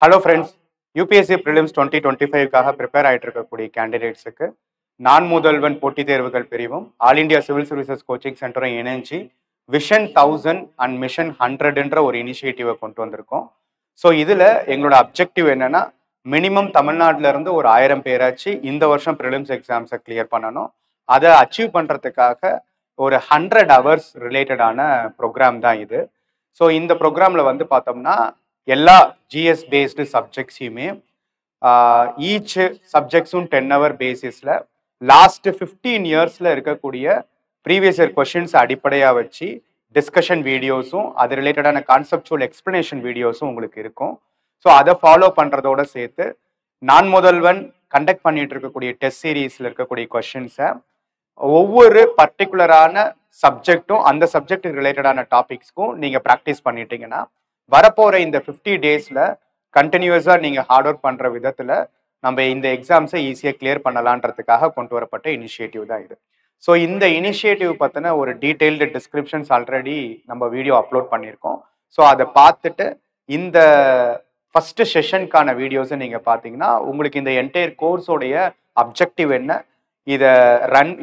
Hello friends, UPSC prelims 2025க்காக prepare ஆகிட்டு இருக்கக்கூடிய கேண்டிடேட்ஸுக்கு நான் முதல்வன் போட்டித் தேர்வுகள் பிரிவும் all India civil services coaching சென்டரும் இணைஞ்சு விஷன் 1000 அண்ட் மிஷன் 100ன்ற ஒரு இனிஷியேட்டிவை கொண்டு வந்திருக்கோம். ஸோ இதில் எங்களோட அப்ஜெக்டிவ் என்னன்னா, மினிமம் தமிழ்நாட்டில இருந்து ஒரு 1000 பேராச்சு இந்த வருஷம் ப்ரிலிம்ஸ் எக்ஸாம்ஸை கிளியர் பண்ணணும். அதை அச்சீவ் பண்ணுறதுக்காக ஒரு 100 ஹவர்ஸ் ரிலேட்டடான ப்ரோக்ராம் தான் இது. ஸோ இந்த ப்ரோக்ராமில் வந்து பார்த்தோம்னா எல்லா ஜிஎஸ் பேஸ்டு சப்ஜெக்ட்ஸையுமே ஈச் சப்ஜெக்ட்ஸும் 10 ஹவர் பேசிஸில் லாஸ்ட் 15 இயர்ஸில் இருக்கக்கூடிய ப்ரீவியஸ் இயர் கொஷின்ஸ் அடிப்படையாக வச்சு டிஸ்கஷன் வீடியோஸும் அது ரிலேட்டடான கான்செப்சுவல் எக்ஸ்பிளனேஷன் வீடியோஸும் உங்களுக்கு இருக்கும். ஸோ அதை ஃபாலோ பண்ணுறதோட சேர்த்து நான் முதல்வன் கண்டக்ட் பண்ணிட்டு இருக்கக்கூடிய டெஸ்ட் சீரீஸில் இருக்கக்கூடிய கொஷின்ஸை ஒவ்வொரு பர்டிகுலரான சப்ஜெக்டும் அந்த சப்ஜெக்ட் ரிலேட்டடான டாபிக்ஸ்க்கும் நீங்கள் ப்ராக்டிஸ் பண்ணிட்டீங்கன்னா வரப்போகிற இந்த 50 டேஸில் கண்டினியூஸாக நீங்கள் ஹார்ட் ஒர்க் பண்ணுற விதத்தில் நம்ம இந்த எக்ஸாம்ஸை ஈஸியாக கிளியர் பண்ணலான்றதுக்காக கொண்டு வரப்பட்ட இனிஷியேட்டிவ் தான் இது. ஸோ இந்த இனிஷியேட்டிவ் பற்றின ஒரு டீட்டெயில்டு டிஸ்கிரிப்ஷன்ஸ் ஆல்ரெடி நம்ம வீடியோ அப்லோட் பண்ணியிருக்கோம். ஸோ அதை பார்த்துட்டு இந்த ஃபஸ்ட்டு செஷனுக்கான வீடியோஸை நீங்கள் பார்த்தீங்கன்னா உங்களுக்கு இந்த என்டையர் கோர்ஸோடைய அப்ஜெக்டிவ் என்ன,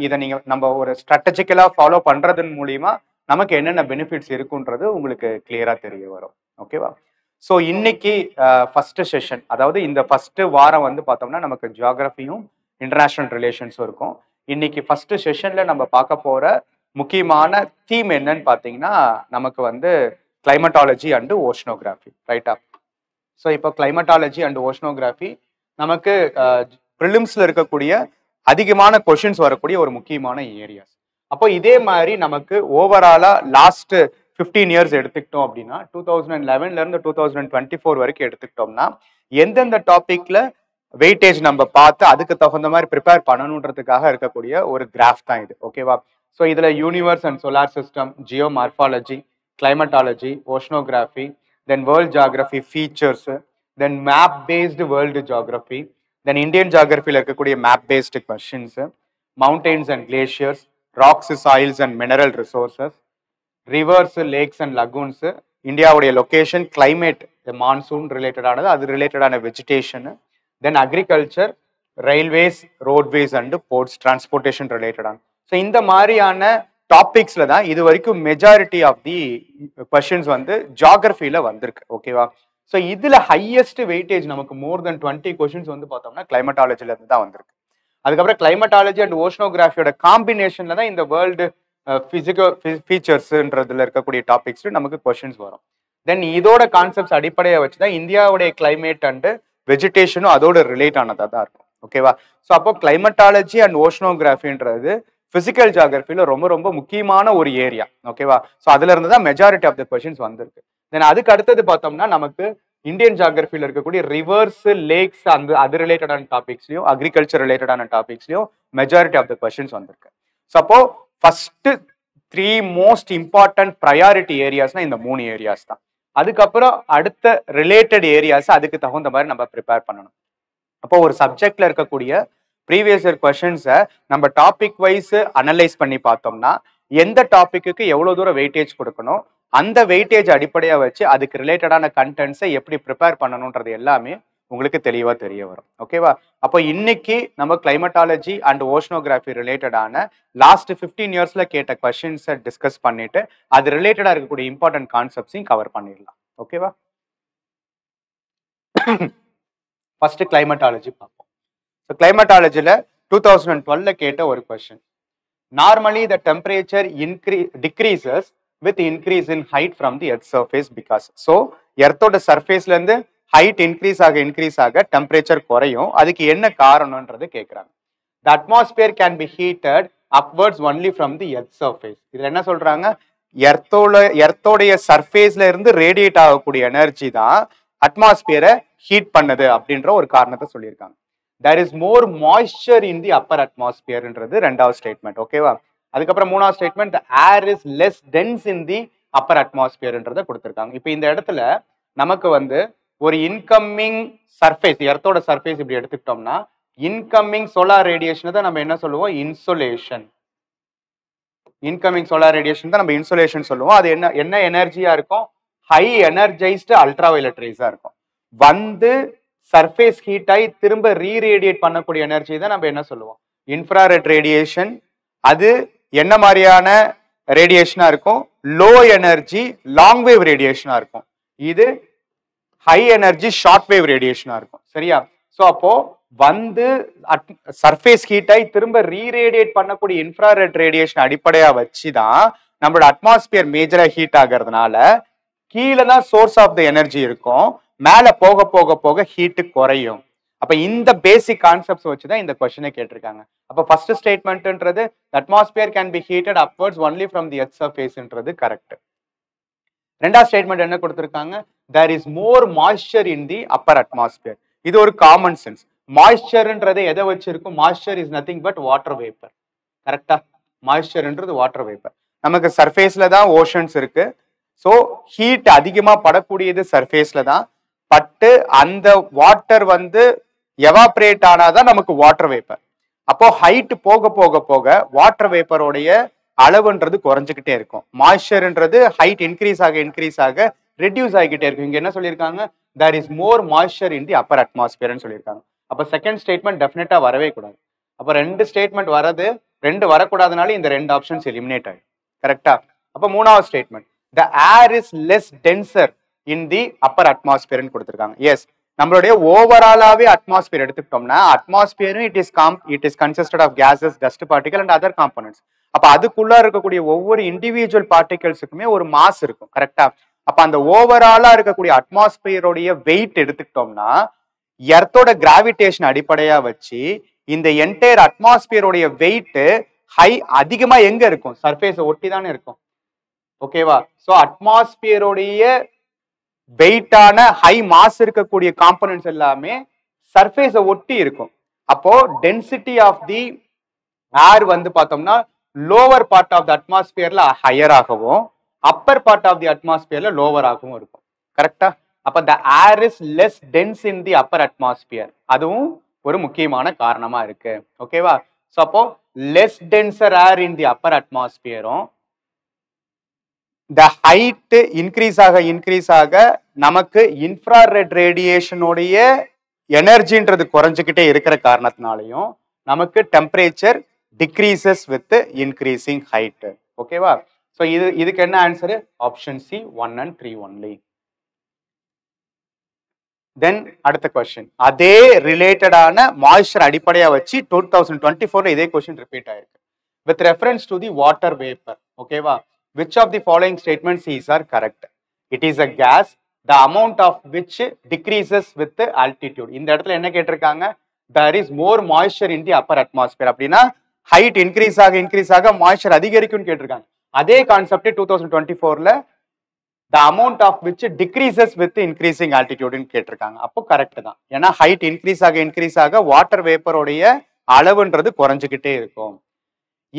இதை நீங்கள் நம்ம ஒரு ஸ்ட்ராட்டஜிக்கலாக ஃபாலோ பண்ணுறதன் மூலிமா நமக்கு என்னென்ன பெனிஃபிட்ஸ் இருக்குன்றது உங்களுக்கு கிளியராக தெரிய வரும். ஓகேவா? ஸோ இன்னைக்கு ஃபஸ்ட்டு செஷன், அதாவது இந்த ஃபஸ்ட்டு வாரம் வந்து பார்த்தோம்னா நமக்கு ஜியாகிரஃபியும் இன்டர்நேஷ்னல் ரிலேஷன்ஸும் இருக்கும். இன்னைக்கு ஃபஸ்ட்டு செஷனில் நம்ம பார்க்க போகிற முக்கியமான தீம் என்னன்னு பார்த்தீங்கன்னா நமக்கு வந்து கிளைமட்டாலஜி அண்டு ஓஷனோகிராஃபி, ரைட்டா? ஸோ இப்போ கிளைமட்டாலஜி அண்ட் ஓஷனோகிராஃபி நமக்கு ப்ரிலிம்ஸில் இருக்கக்கூடிய அதிகமான கொஷின்ஸ் வரக்கூடிய ஒரு முக்கியமான ஏரியாஸ். அப்போ இதே மாதிரி நமக்கு ஓவராலாக லாஸ்ட் 15 இயர்ஸ் எடுத்துக்கிட்டோம் அப்படின்னா 2011 2024 வரைக்கும் எடுத்துக்கிட்டோம்னா எந்தெந்த டாபிக்ல வெயிட்டேஜ் நம்ம பார்த்து அதுக்கு தகுந்த மாதிரி ப்ரிப்பேர் பண்ணணுன்றதுக்காக இருக்கக்கூடிய ஒரு கிராஃப் தான் இது. ஓகேவா? ஸோ இதில் universe and solar system, geomorphology, climatology, oceanography, then world geography features, then map based world geography, then Indian ஜியாகிரஃபியில் இருக்கக்கூடிய map based questions, mountains and glaciers, rocks, soils and mineral resources, rivers, lakes and lagoons, இந்தியாவுடைய location, climate, monsoon ரிலேட்டடானது, அது ரிலேட்டடான vegetation, then agriculture, railways, roadways and ports, transportation ரிலேட்டடான. So இந்த மாதிரியான டாபிக்ஸில் தான் இது வரைக்கும் மெஜாரிட்டி ஆஃப் தி கொஷின்ஸ் வந்து ஜியாகிரஃபியில் வந்திருக்கு. ஓகேவா? ஸோ இதில் ஹையஸ்ட் வெயிட்டேஜ் நமக்கு மோர் தென் 20 கொஷின்ஸ் வந்து பார்த்தோம்னா கிளைமட்டாலஜிலேருந்து தான் வந்திருக்கு. அதுக்கப்புறம் கிளைமட்டாலஜி அண்ட் ஓஷனோகிராஃபியோட காம்பினேஷன்ல தான் இந்த வேர்ல்டு பிசிக்கல் ஃபீச்சர்ஸ்ன்றதுல இருக்கக்கூடிய டாபிக்ஸ் நமக்கு கொஷின்ஸ் வரும். தென் இதோட கான்செப்ட்ஸ் அடிப்படையை வச்சு தான் இந்தியாவுடைய கிளைமேட் அண்டு வெஜிடேஷனும் அதோட ரிலேட் ஆனதாக தான் இருக்கும். ஓகேவா? ஸோ அப்போ கிளைமட்டாலஜி அண்ட் ஓஷனோகிராஃபின்றது பிசிக்கல் ஜியாகிரஃபியில் ரொம்ப ரொம்ப முக்கியமான ஒரு ஏரியா. ஓகேவா? ஸோ அதுல இருந்து தான் மெஜாரிட்டி ஆஃப் த கொஷின்ஸ் வந்திருக்கு. தென் அதுக்கு அடுத்தது பார்த்தோம்னா நமக்கு இந்தியன் ஜியாகிரஃபியில் இருக்கக்கூடிய ரிவர்ஸ், லேக்ஸ், அது ரிலேட்டடான டாபிக்ஸ்லையும் அக்ரிகல்ச்சர் ரிலேட்டடான டாபிக்ஸ்லையும் மெஜாரிட்டி ஆஃப் த கொஷின்ஸ் வந்திருக்கு. ஸோ அப்போ ஃபர்ஸ்ட் 3 மோஸ்ட் இம்பார்ட்டன்ட் ப்ரையாரிட்டி ஏரியாஸ்னா இந்த 3 ஏரியாஸ் தான். அதுக்கப்புறம் அடுத்த ரிலேட்டட் ஏரியாஸ் அதுக்கு தகுந்த மாதிரி நம்ம ப்ரிப்பேர் பண்ணணும். அப்போ ஒரு சப்ஜெக்ட்ல இருக்கக்கூடிய ப்ரீவியஸ் இயர் கொஷின்ஸை நம்ம டாபிக் வைஸ் அனலைஸ் பண்ணி பார்த்தோம்னா எந்த டாபிக்கு எவ்வளோ தூரம் வெயிட்டேஜ் கொடுக்கணும், அந்த வெயிட்டேஜ் அடிப்படையாக வச்சு அதுக்கு ரிலேட்டடான கண்டென்ட்ஸை எப்படி ப்ரிப்பேர் பண்ணணுன்றது எல்லாமே உங்களுக்கு தெளிவாக தெரிய வரும். ஓகேவா? அப்போ இன்னைக்கு நம்ம கிளைமட்டாலஜி அண்ட் ஓஷனோகிராஃபி ரிலேட்டடான லாஸ்ட் 15 இயர்ஸில் கேட்ட கொஷின்ஸை டிஸ்கஸ் பண்ணிட்டு அது ரிலேட்டடாக இருக்கக்கூடிய இம்பார்ட்டன்ட் கான்செப்ட்ஸையும் கவர் பண்ணிடலாம். ஓகேவா? ஃபர்ஸ்ட் கிளைமட்டாலஜி பார்ப்போம். ஸோ கிளைமட்டாலஜியில் 2012 கேட்ட ஒரு question, normally the temperature decreases with increase in height from the earth surface because. so எர்த்தோட சர்ஃபேஸ்ல இருந்து ஹைட் இன்க்ரீஸ் ஆக டெம்பரேச்சர் குறையும். அதுக்கு என்ன காரணம்ன்றது கேட்குறாங்க. the atmosphere can be heated upwards only from the earth surface. இதுல என்ன சொல்றாங்க, எர்த்தோடைய சர்ஃபேஸ்ல இருந்து ரேடியேட் ஆகக்கூடிய எனர்ஜி தான் அட்மாஸ்பியரை ஹீட் பண்ணுது அப்படின்ற ஒரு காரணத்தை சொல்லியிருக்காங்க. there is more moisture in the upper atmosphereன்றது ரெண்டாவது ஸ்டேட்மெண்ட். ஓகேவா? அதுக்கப்புறம் மூணாவது statement, the air is less dense in the upper atmosphereன்றதை கொடுத்துருக்காங்க. இப்போ இந்த இடத்துல நமக்கு வந்து ஒரு இன்கம்மிங் சர்ஃபேஸ், எர்த்தோட சர்ஃபேஸ் இப்படி எடுத்துக்கிட்டோம்னா இன்கம்மிங் சோலார் ரேடியேஷனை தான் நம்ம என்ன சொல்லுவோம், இன்சோலேஷன். இன்கமிங் சோலார் ரேடியேஷன் தான் நம்ம இன்சோலேஷன் சொல்லுவோம். அது என்ன எனர்ஜியா இருக்கும், ஹை எனர்ஜைஸ்டு அல்ட்ரா வயலட் ரேஸா இருக்கும். வந்து சர்ஃபேஸ் ஹீட் ஆகி திரும்ப ரீரேடியேட் பண்ணக்கூடிய எனர்ஜி தான் நம்ம என்ன சொல்லுவோம், இன்ஃப்ராரெட் ரேடியேஷன். அது என்ன மாதிரியான ரேடியேஷனா இருக்கும், லோ எனர்ஜி லாங் வேவ் ரேடியேஷனா இருக்கும். இது ஹை எனர்ஜி ஷார்ட் வேவ் ரேடியேஷனா இருக்கும். சரியா? ஸோ அப்போ வந்து சர்ஃபேஸ் ஹீட் ஆகி திரும்ப ரீரேடியேட் பண்ணக்கூடிய இன்ஃப்ராரெட் ரேடியேஷன் அடிப்படையா வச்சுதான் நம்மளோட அட்மாஸ்பியர் மேஜரா ஹீட் ஆகிறதுனால கீழே தான் சோர்ஸ் ஆஃப் த எனர்ஜி இருக்கும், மேல போக போக போக ஹீட் குறையும். அப்ப இந்த பேசிக் கான்செப்ட்ஸ் வச்சுதான் இந்த கொஸ்டினை கேட்டிருக்காங்க. அப்ப ஃபர்ஸ்ட் ஸ்டேட்மெண்ட்ன்றது atmosphere can be heated upwards only from the earth சர்ஃபேஸ்ன்றது கரெக்ட். ரெண்டாவது ஸ்டேட்மெண்ட் என்ன கொடுத்திருக்காங்க, there is more moisture in the upper atmosphere. இது ஒரு காமன் சென்ஸ். மாய்ஸ்சர்ன்றது எதை வச்சிருக்கும், moisture is nothing but water vapour. கரெக்டா? மாய்ஸ்சர்ன்றது வாட்டர் வேப்பர். நமக்கு சர்ஃபேஸ்ல தான் ஓஷன்ஸ் இருக்கு. ஸோ ஹீட் அதிகமா படக்கூடியது சர்ஃபேஸ்ல தான். பட்டு அந்த வாட்டர் வந்து எவாப்ரேட் ஆனாதான் நமக்கு வாட்டர் வேப்பர். அப்போ ஹைட் போக போக போக வாட்டர் வேப்பரோடைய அளவுன்றது குறைஞ்சிக்கிட்டே இருக்கும். மாய்ஸ்சர்ன்றது ஹைட் இன்க்ரீஸ் ஆக ரெடியூஸ் ஆகிக்கிட்டே இருக்கும். இங்க என்ன சொல்லியிருக்காங்க, there is more moisture in the upper atmosphere ன்னு சொல்லியிருக்காங்க. அப்ப செகண்ட் ஸ்டேட்மெண்ட் டெஃபினட்டா வரவே கூடாது. அப்ப ரெண்டு ஸ்டேட்மெண்ட் வரது, ரெண்டு வரக்கூடாதனால இந்த ரெண்டு ஆப்ஷன்ஸ் எலிமினேட் ஆயிடும். கரெக்டா? அப்ப மூணாவது statement, the air is less denser in the upper atmosphere ன்னு கொடுத்திருக்காங்க. எஸ், நம்மளுடைய ஓவராலாவே அட்மாஸ்பியர் எடுத்துக்கிட்டோம்னா அட்மாஸ்பியரும் it is consisted of gases, dust particle and other components. அப்ப அதுக்குள்ள இருக்கக்கூடிய ஒவ்வொரு இண்டிவிஜுவல் பார்ட்டிகல்ஸுக்குமே ஒரு மாஸ் இருக்கும். கரெக்டா? அப்ப அந்த ஓவராலா இருக்கக்கூடிய அட்மாஸ்பியருடைய வெயிட் எடுத்துக்கிட்டோம்னா எர்த்தோட கிராவிடேஷன் அடிப்படையா வச்சு இந்த என்டையர் அட்மாஸ்பியருடைய வெயிட் அதிகமா எங்க இருக்கும், சர்ஃபேஸை ஒட்டி தானே இருக்கும். ஓகேவா? சோ அட்மாஸ்பியருடைய வெயிட்டான ஹை மாஸ் இருக்கக்கூடிய காம்பனன்ட்ஸ் எல்லாமே சர்ஃபேஸை ஒட்டி இருக்கும். அப்போ டென்சிட்டி ஆஃப் தி ஏர் வந்து பார்த்தோம்னா லோவர் பார்ட் ஆஃப் த அட்மாஸ்பியர்ல ஹையர் ஆகவும் அப்பர் பார்ட் ஆஃப் தி அட்மாஸ்பியர்ல லோவர் ஆகவும் இருக்கும். கரெக்டா? அப்ப the air is less dense in the upper atmosphere. அதுவும் ஒரு முக்கியமான காரணமா இருக்கு. ஓகேவா? சோ அப்போ less denser air in the upper atmosphere, the height increase ஆக நமக்கு இன்ஃப்ராரெட் ரேடியேஷனுடைய எனர்ஜின்றது குறைஞ்சிக்கிட்டே இருக்கிற காரணத்தினாலையும் நமக்கு temperature decreases with increasing height. ஓகேவா? ஸோ இதுக்கு என்ன answer, option C 1 and 3 only. Then அடுத்த கொஸ்டின், அதே ரிலேட்டடான மாய்ஸ்சர் அடிப்படையா வச்சு 2024 இதே கொஸ்டின் ரிப்பீட் ஆயிருக்கு. With reference to the water vapour. ஓகேவா? which of the following statements is are correct? It is a gas, the amount of which decreases with the altitude. இந்த இடத்துல என்ன கேட்டிருக்காங்க, there is more moisture in the upper atmosphere. அப்படின்னா height increase ஆக moisture அதிகரிக்கும்னு கேட்டிருக்காங்க. அதே concept 2024ல the amount of which decreases with increasing altitude ன்னு கேட்டிருக்காங்க. அப்போ கரெக்ட் தான். ஏன்னா ஹைட் இன்க்ரீஸ் ஆக வாட்டர் வேப்பருடைய அளவுன்றது குறைஞ்சிக்கிட்டே இருக்கும்.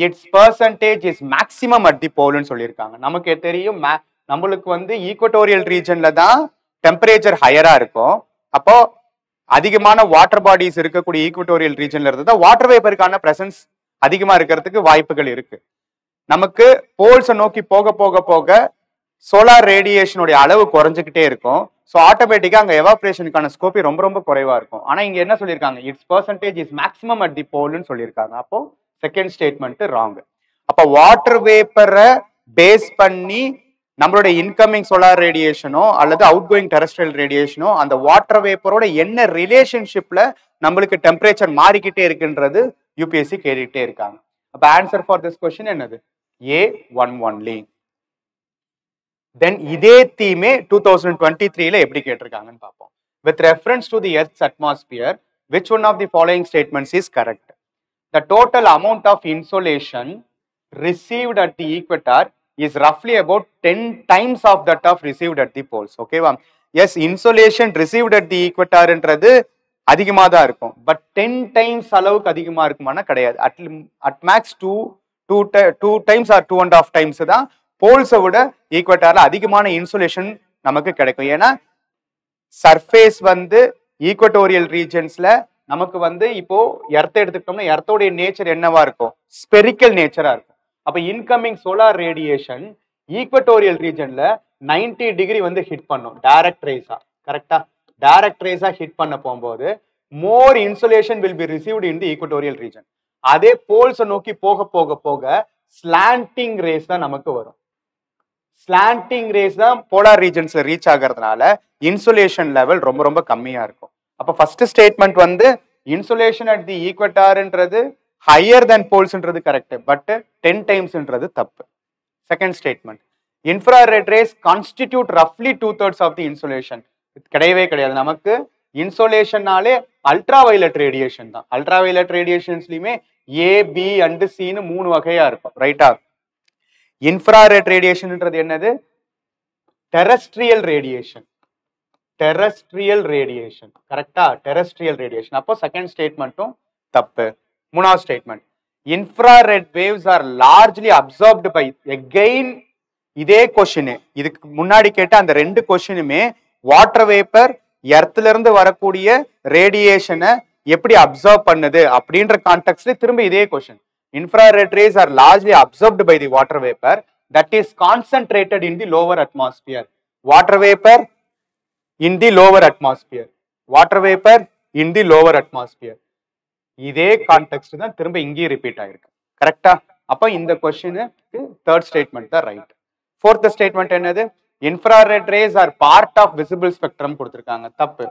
It's percentage is maximum at the போல்னு சொல்லியிருக்காங்க. நமக்கு தெரியும் நம்மளுக்கு வந்து ஈக்குவட்டோரியல் ரீஜன்ல தான் டெம்பரேச்சர் ஹையரா இருக்கும். அப்போ அதிகமான வாட்டர் பாடிஸ் இருக்கக்கூடிய ஈக்குவட்டோரியல் ரீஜன்ல இருந்து தான் வாட்டர் வேப்பருக்கான பிரசன்ஸ் அதிகமா இருக்கிறதுக்கு வாய்ப்புகள் இருக்கு. நமக்கு போல்ஸை நோக்கி போக போக போக சோலார் ரேடியேஷனுடைய அளவு குறைஞ்சிக்கிட்டே இருக்கும். ஸோ ஆட்டோமேட்டிக்கா அங்க எவாப்ரேஷனுக்கான ஸ்கோப்பி ரொம்ப ரொம்ப குறைவா இருக்கும். ஆனா இங்க என்ன சொல்லியிருக்காங்க, it's percentage is maximum at the போல்னு சொல்லியிருக்காங்க. அப்போ செகண்ட் ஸ்டேட்மெண்ட் ராங். அப்ப வாட்டர் வேப்பரை பேஸ் பண்ணி நம்மளுடைய இன்கமிங் சோலார் ரேடியேஷனோ அல்லது அவுட் கோயிங் டெரஸ்ட்ரியல் ரேடியேஷனோ அந்த வாட்டர் வேப்பரோட என்ன ரிலேஷன்ஷிப்ல நம்மளுக்கு டெம்பரேச்சர் மாறிக்கிட்டே இருக்குன்றது யூபிஎஸ்சி கேட்டுக்கிட்டே இருக்காங்க. அப்ப ஆன்சர் ஃபார் திஸ் கொஸ்டின் என்னது, A1 ஒன்லி. தென் இதே தீமே 2023ல எப்படி கேட்டிருக்காங்கன்னு பார்ப்போம். With reference to the earths atmosphere, which one of the following statements is correct? The total amount of insolation received at the equator is roughly about 10 times of that of received at the poles. ஓகேவா? Yes, insolation received at the ஈக்வட்டார்ன்றது அதிகமா தான் இருக்கும். But 10 times அளவுக்கு அதிகமா இருக்குமானா கிடையாது. At max 2 times or 2.5 times தான் போல்ஸை விட ஈக்வட்டார்ல அதிகமான இன்சுலேஷன் நமக்கு கிடைக்கும். ஏன்னா சர்ஃபேஸ் வந்து ஈக்வட்டோரியல் ரீஜன்ஸ்ல நமக்கு வந்து இப்போ எர்த்தை எடுத்துக்கிட்டோம்னா எர்த்தோடைய நேச்சர் என்னவா இருக்கும், ஸ்பெரிக்கல் நேச்சரா இருக்கும். அப்ப இன்கமிங் சோலார் ரேடியேஷன் ஈக்வட்டோரியல் ரீஜன்ல 90 டிகிரி வந்து ஹிட் பண்ணும் டைரக்ட் ரேஸா. கரெக்டா? டைரக்ட் ரேஸா ஹிட் பண்ண போகும்போது more insulation will be received in the equatorial region. அதே போல்ஸை நோக்கி போக போக போக ஸ்லாண்டிங் ரேஸ் தான் நமக்கு வரும். ஸ்லாண்டிங் ரேஸ் தான் போலார் ரீஜன்ஸ்ல ரீச் ஆகிறதுனால இன்சுலேஷன் லெவல் ரொம்ப ரொம்ப கம்மியா இருக்கும். அப்ப ஃபர்ஸ்ட் ஸ்டேட்மெண்ட் வந்து இன்சுலேஷன் அட் தி ஈக்குவட்டார்ன்றது ஹையர் தென் போல்ஸ்ன்றது கரெக்ட், பட் 10 டைம்ஸ்ன்றது தப்பு. Second statement, infrared rays constitute ரஃப்லி 2/3 ஆஃப் தி இன்சுலேஷன். கிடையவே கிடையாது. நமக்கு இன்சோலேஷன்னாலே அல்ட்ரா வயலட் ரேடியேஷன் தான். அல்ட்ரா வயலட் ரேடியேஷன்ஸ்லயுமே ஏ, பி அண்ட் சின்னு 3 வகையா இருக்கும், ரைட்டா? இன்ஃப்ராரெட் ரேடியேஷன்ன்றது என்னது? Terrestrial radiation. டெரஸ்ட்ரியல் ரேடியேஷன், கரெக்டா? Terrestrial radiation. அப்போ செகண்ட் ஸ்டேட்மெண்ட்டும் தப்பு. மூணாவது statement, infrared waves are largely absorbed by. Again இதே கொஸ்டின், இதுக்கு முன்னாடி கேட்ட அந்த 2 கொஸ்டினுமே வாட்டர் வேப்பர் எர்த்ல இருந்து வரக்கூடிய ரேடியேஷனை எப்படி அப்சர்வ் பண்ணுது அப்படின்ற கான்டெக்ட்ல திரும்ப இதே question. Infrared rays are largely absorbed by the water vapor that is concentrated in the lower atmosphere. Water vapor in the lower atmosphere. Water vapor in the lower atmosphere. இதே context தான் திரும்ப இங்கேயும் repeat ஆயிருக்கு, கரெக்டா? அப்ப இந்த கொஸ்டினுக்கு third statement தான் ரைட். ஃபோர்த் ஸ்டேட்மெண்ட் என்னது? Infrared rays are part of visible spectrum கொடுத்திருக்காங்க, தப்பு.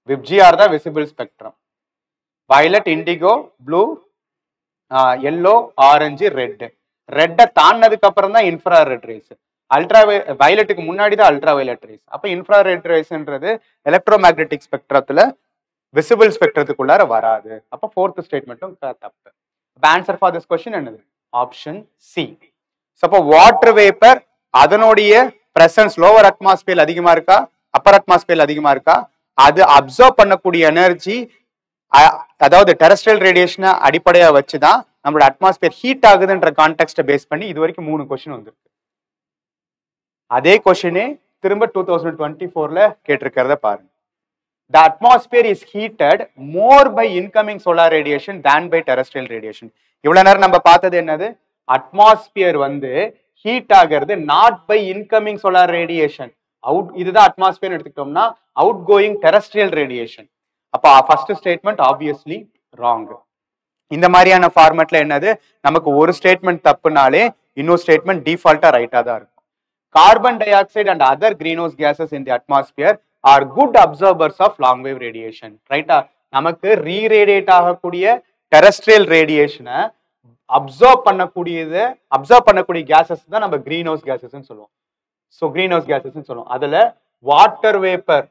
விப்ஜிஆர் தான் visible spectrum. Violet, indigo, blue, yellow, orange, red. ரெட்டை தாண்டதுக்கு அப்புறம் தான் இன்ஃப்ராரெட் ரேஸ். அல்ட்ரா வயலட்டுக்கு முன்னாடி தான் அல்ட்ரா வயலட் ரேஸ். அப்ப இன்ஃப்ராரெட் ரேஸ்ன்றது எலக்ட்ரோ மேக்னெட்டிக் ஸ்பெக்ட்ரத்துல விசிபிள் ஸ்பெக்ட்ரத்துக்குள்ளார வராது. அப்ப ஃபோர்த் ஸ்டேட்மெண்ட்டும் தப்பு. ஆன்சர் ஃபார் திஸ் கொஸ்டின் என்னது? Option C. அப்போ வாட்டர் வேப்பர் அதனுடைய பிரசன்ஸ் லோவர் அட்மாஸ்பியர் அதிகமா இருக்கா, அப்பர் அட்மாஸ்பியர் அதிகமா இருக்கா, அது அப்சர்வ் பண்ணக்கூடிய எனர்ஜி, அதாவது டெரஸ்ட்ரியல் ரேடியேஷனை அடிப்படையா வச்சுதான் நம்மளோட அட்மாஸ்பியர் ஹீட் ஆகுதுன்ற கான்டெக்ஸ்ட பேஸ் பண்ணி இது வரைக்கும் 3 கொஸ்டின் வந்திருக்கு. அதே கொஸ்டினே திரும்ப 2024ல கேட்டிருக்கிறத பாருங்க. The atmosphere is heated more by incoming solar radiation than by terrestrial radiation. இவ்வளவு நேரம் நம்ம பார்த்தது என்னது? அட்மாஸ்பியர் வந்து ஹீட் ஆகிறது not by incoming solar radiation. இதுதான் அட்மாஸ்பியர் எடுத்துக்கிட்டோம்னா அவுட் கோயிங் டெரஸ்ட்ரியல் ரேடியேஷன். அப்ப ஃபர்ஸ்ட் ஸ்டேட்மெண்ட் ஆப்வியஸ்லி ராங். இந்த மாதிரியான ஃபார்மேட்ல என்னது? நமக்கு ஒரு ஸ்டேட்மெண்ட் தப்புனாலே இன்னொரு ஸ்டேட்மெண்ட் டிஃபால்ட்டா ரைட்டா தான் இருக்கும். Carbon dioxide and other greenhouse gases in the atmosphere are good absorbers of long wave radiation, ரைட்டா? நமக்கு ரீரேடியேட் ஆகக்கூடிய டெரஸ்ட்ரியல் ரேடியேஷனை அப்சர்வ் பண்ணக்கூடிய கேசஸ் தான் நம்ம கிரீன் ஹவுஸ் கேசஸ் சொல்லுவோம். ஸோ கிரீன் ஹவுஸ் கேசஸ் சொல்லுவோம். அதுல water vapour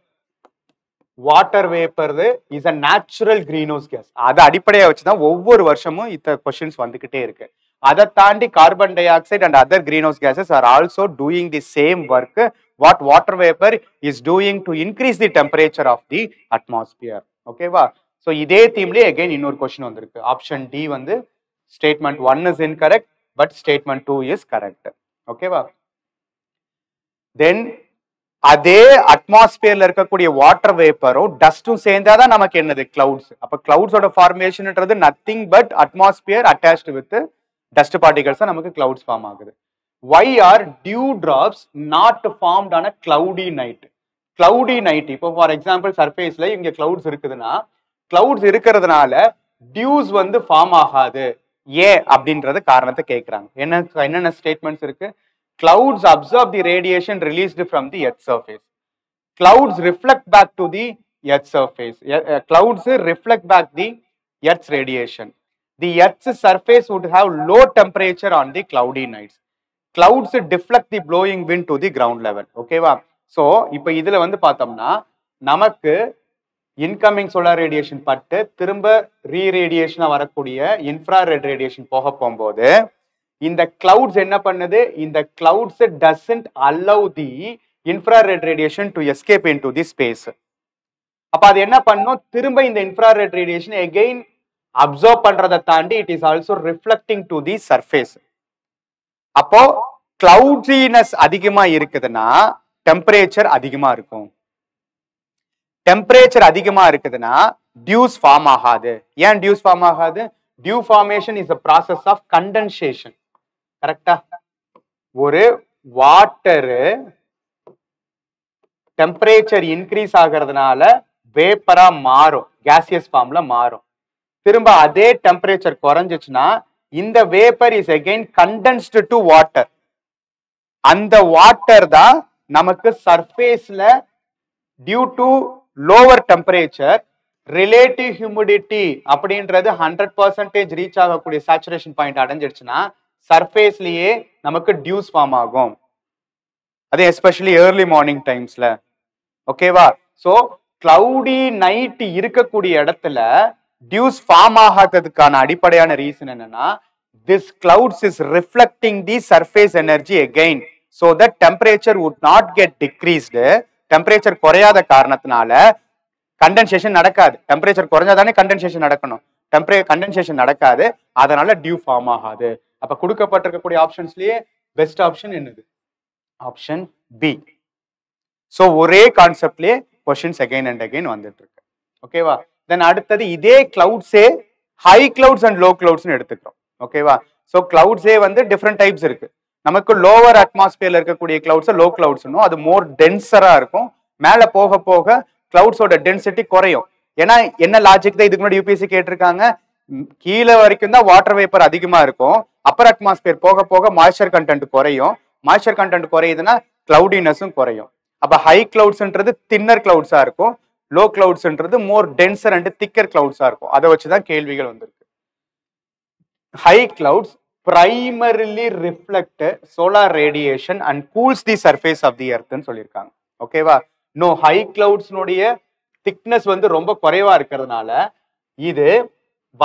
is a natural greenhouse gas. அதை அடிப்படையாக வச்சுதான் ஒவ்வொரு வருஷமும் இந்த கொஸ்டின்ஸ் வந்துகிட்டே இருக்கு. அதை தாண்டி carbon dioxide and other greenhouse gases are also doing the same work what water vapour is doing to increase the temperature of the atmosphere. ஓகேவா? ஸோ இதே தீம்லேயே அகைன் இன்னொரு கொஸ்டின் வந்திருக்கு. ஆப்ஷன் டி வந்து statement 1 is incorrect but statement 2 is correct. ஓகேவா? Then அதே அட்மாஸ்பியர்ல இருக்கக்கூடிய water வேப்பரும் டஸ்டும் சேர்ந்தாதான் நமக்கு என்னது? கிளவுட்ஸ். அப்ப கிளவுட்ஸோட ஃபார்மேஷன்ன்றது nothing but atmosphere attached with dust particles தான் நமக்கு கிளவுட்ஸ் ஃபார்ம் ஆகுது. Why are dew drops not formed on a cloudy night? Cloudy night, இப்போ ஃபார் எக்ஸாம்பிள் சர்ஃபேஸ்ல இங்க கிளவுட்ஸ் இருக்குதுன்னா கிளவுட்ஸ் இருக்கிறதுனால டியூஸ் வந்து ஃபார்ம் ஆகாது. ஏன் அப்படின்றது காரணத்தை கேட்கிறாங்க. என்னென்ன ஸ்டேட்மெண்ட்ஸ் இருக்கு? Clouds absorb the radiation released from the earth surface. Clouds reflect back to the earth surface. Clouds reflect back the earth's radiation. The earth's surface would have low temperature on the cloudy nights. Clouds deflect the blowing wind to the ground level. ஓகேவா? So இப்போ இதுல வந்து பார்த்தோம்னா நமக்கு incoming solar radiation பட்டு திரும்ப ரீரேடியேஷனா வரக்கூடிய infrared radiation போகும்போது இந்த கிளவுட்ஸ் என்ன பண்ணுது? இந்த clouds doesn't allow the infrared radiation to escape into the space. அப்ப அது என்ன பண்ணும்? திரும்ப இந்த இன்ஃப்ராரெட் ரேடியேஷன் அகைன் அப்சர்வ் பண்றதை தாண்டி it is also reflecting to the surface. அப்போ கிளவுடினஸ் அதிகமா இருக்குதுன்னா டெம்பரேச்சர் அதிகமா இருக்கும். டெம்பரேச்சர் அதிகமா இருக்குதுன்னா டியூஸ் ஃபார்ம் ஆகாது. ஏன் டியூஸ் ஃபார்ம் ஆகாது? Dew formation is a process of condensation. கரெக்டா? ஒரு வாட்டர் டெம்பரேச்சர் இன்க்ரீஸ் ஆகிறதுனால வேப்பரா மாறும், கேசியஸ் ஃபார்ம்ல மாறும். திரும்ப அதே டெம்பரேச்சர் குறைஞ்சிச்சுன்னா இந்த vapour is again condensed to water. அந்த வாட்டர் தான் நமக்கு சர்ஃபேஸ்ல due to lower temperature relative humidity அப்படின்றது 100% ரீச் ஆகக்கூடிய சேச்சுரேஷன் பாயிண்ட் அடைஞ்சிடுச்சுன்னா சர்ஃபேஸ்லயே நமக்கு டியூஸ் ஃபார்ம் ஆகும். அது எஸ்பெஷலி ஏர்லி மார்னிங் டைம்ஸ்ல. ஓகேவா? ஸோ கிளவுடி நைட் இருக்கக்கூடிய இடத்துல டியூஸ் ஃபார்ம் ஆகாததுக்கான அடிப்படையான ரீசன் என்னன்னா, this clouds is reflecting the surface energy again, so that temperature would not get decreased. Temperature குறையாத காரணத்தினால கண்டென்சேஷன் நடக்காது. டெம்பரேச்சர் குறைஞ்சாதானே கண்டென்சேஷன் நடக்கணும். கண்டென்சேஷன் நடக்காது, அதனால டியூ ஃபார்ம் ஆகாது. அப்ப கொடுக்கப்பட்டிருக்கக்கூடிய ஆப்ஷன்ஸ்லயே பெஸ்ட் ஆப்ஷன் என்னது? Option B. ஸோ ஒரே கான்செப்ட்லயே கொஸ்டின்ஸ் அகைன் அண்ட் அகைன் வந்துட்டு இருக்கு. ஓகேவா? தென் அடுத்தது இதே கிளவுட்ஸே ஹை கிளவுட்ஸ் அண்ட் லோ கிளவுட்ஸ்னு எடுத்துக்கிறோம். ஓகேவா? ஸோ கிளவுட்ஸே வந்து டிஃப்ரெண்ட் டைப்ஸ் இருக்கு. நமக்கு லோவர் அட்மாஸ்பியர்ல இருக்கக்கூடிய கிளவுட்ஸ் லோ கிளவுட்ஸ்னும், அது மோர் டென்சரா இருக்கும். மேல போக போக கிளவுட்ஸோட டென்சிட்டி குறையும். ஏன்னா என்ன லாஜிக் தான் இதுக்கு முன்னாடி யூபிஎஸ்சி கேட்டிருக்காங்க, கீழே வரைக்கும் தான் வாட்டர் வேப்பர் அதிகமா இருக்கும், அப்பர் அட்மாஸ்பியர் போக போக மாய்ஸ்சர் கண்டென்ட் குறையும். மாய்ஸ்சர் கண்டென்ட் குறையுதுன்னா கிளவுடினஸும் குறையும். அப்ப ஹை கிளவுட்ஸ்ன்றது தின்னர் கிளவுட்ஸா இருக்கும், லோ கிளவுட்ஸ்ன்றது மோர் டென்சர் அண்ட் திக்கர் கிளவுட்ஸா இருக்கும். அதை வச்சுதான் கேள்விகள் வந்திருக்கு. High clouds primarily reflect solar radiation and cools the surface of the earth ன்னு சொல்லியிருக்காங்க. ஓகேவா? நோ, ஹை கிளவுட்ஸ் திக்னஸ் வந்து ரொம்ப குறைவா இருக்கிறதுனால இது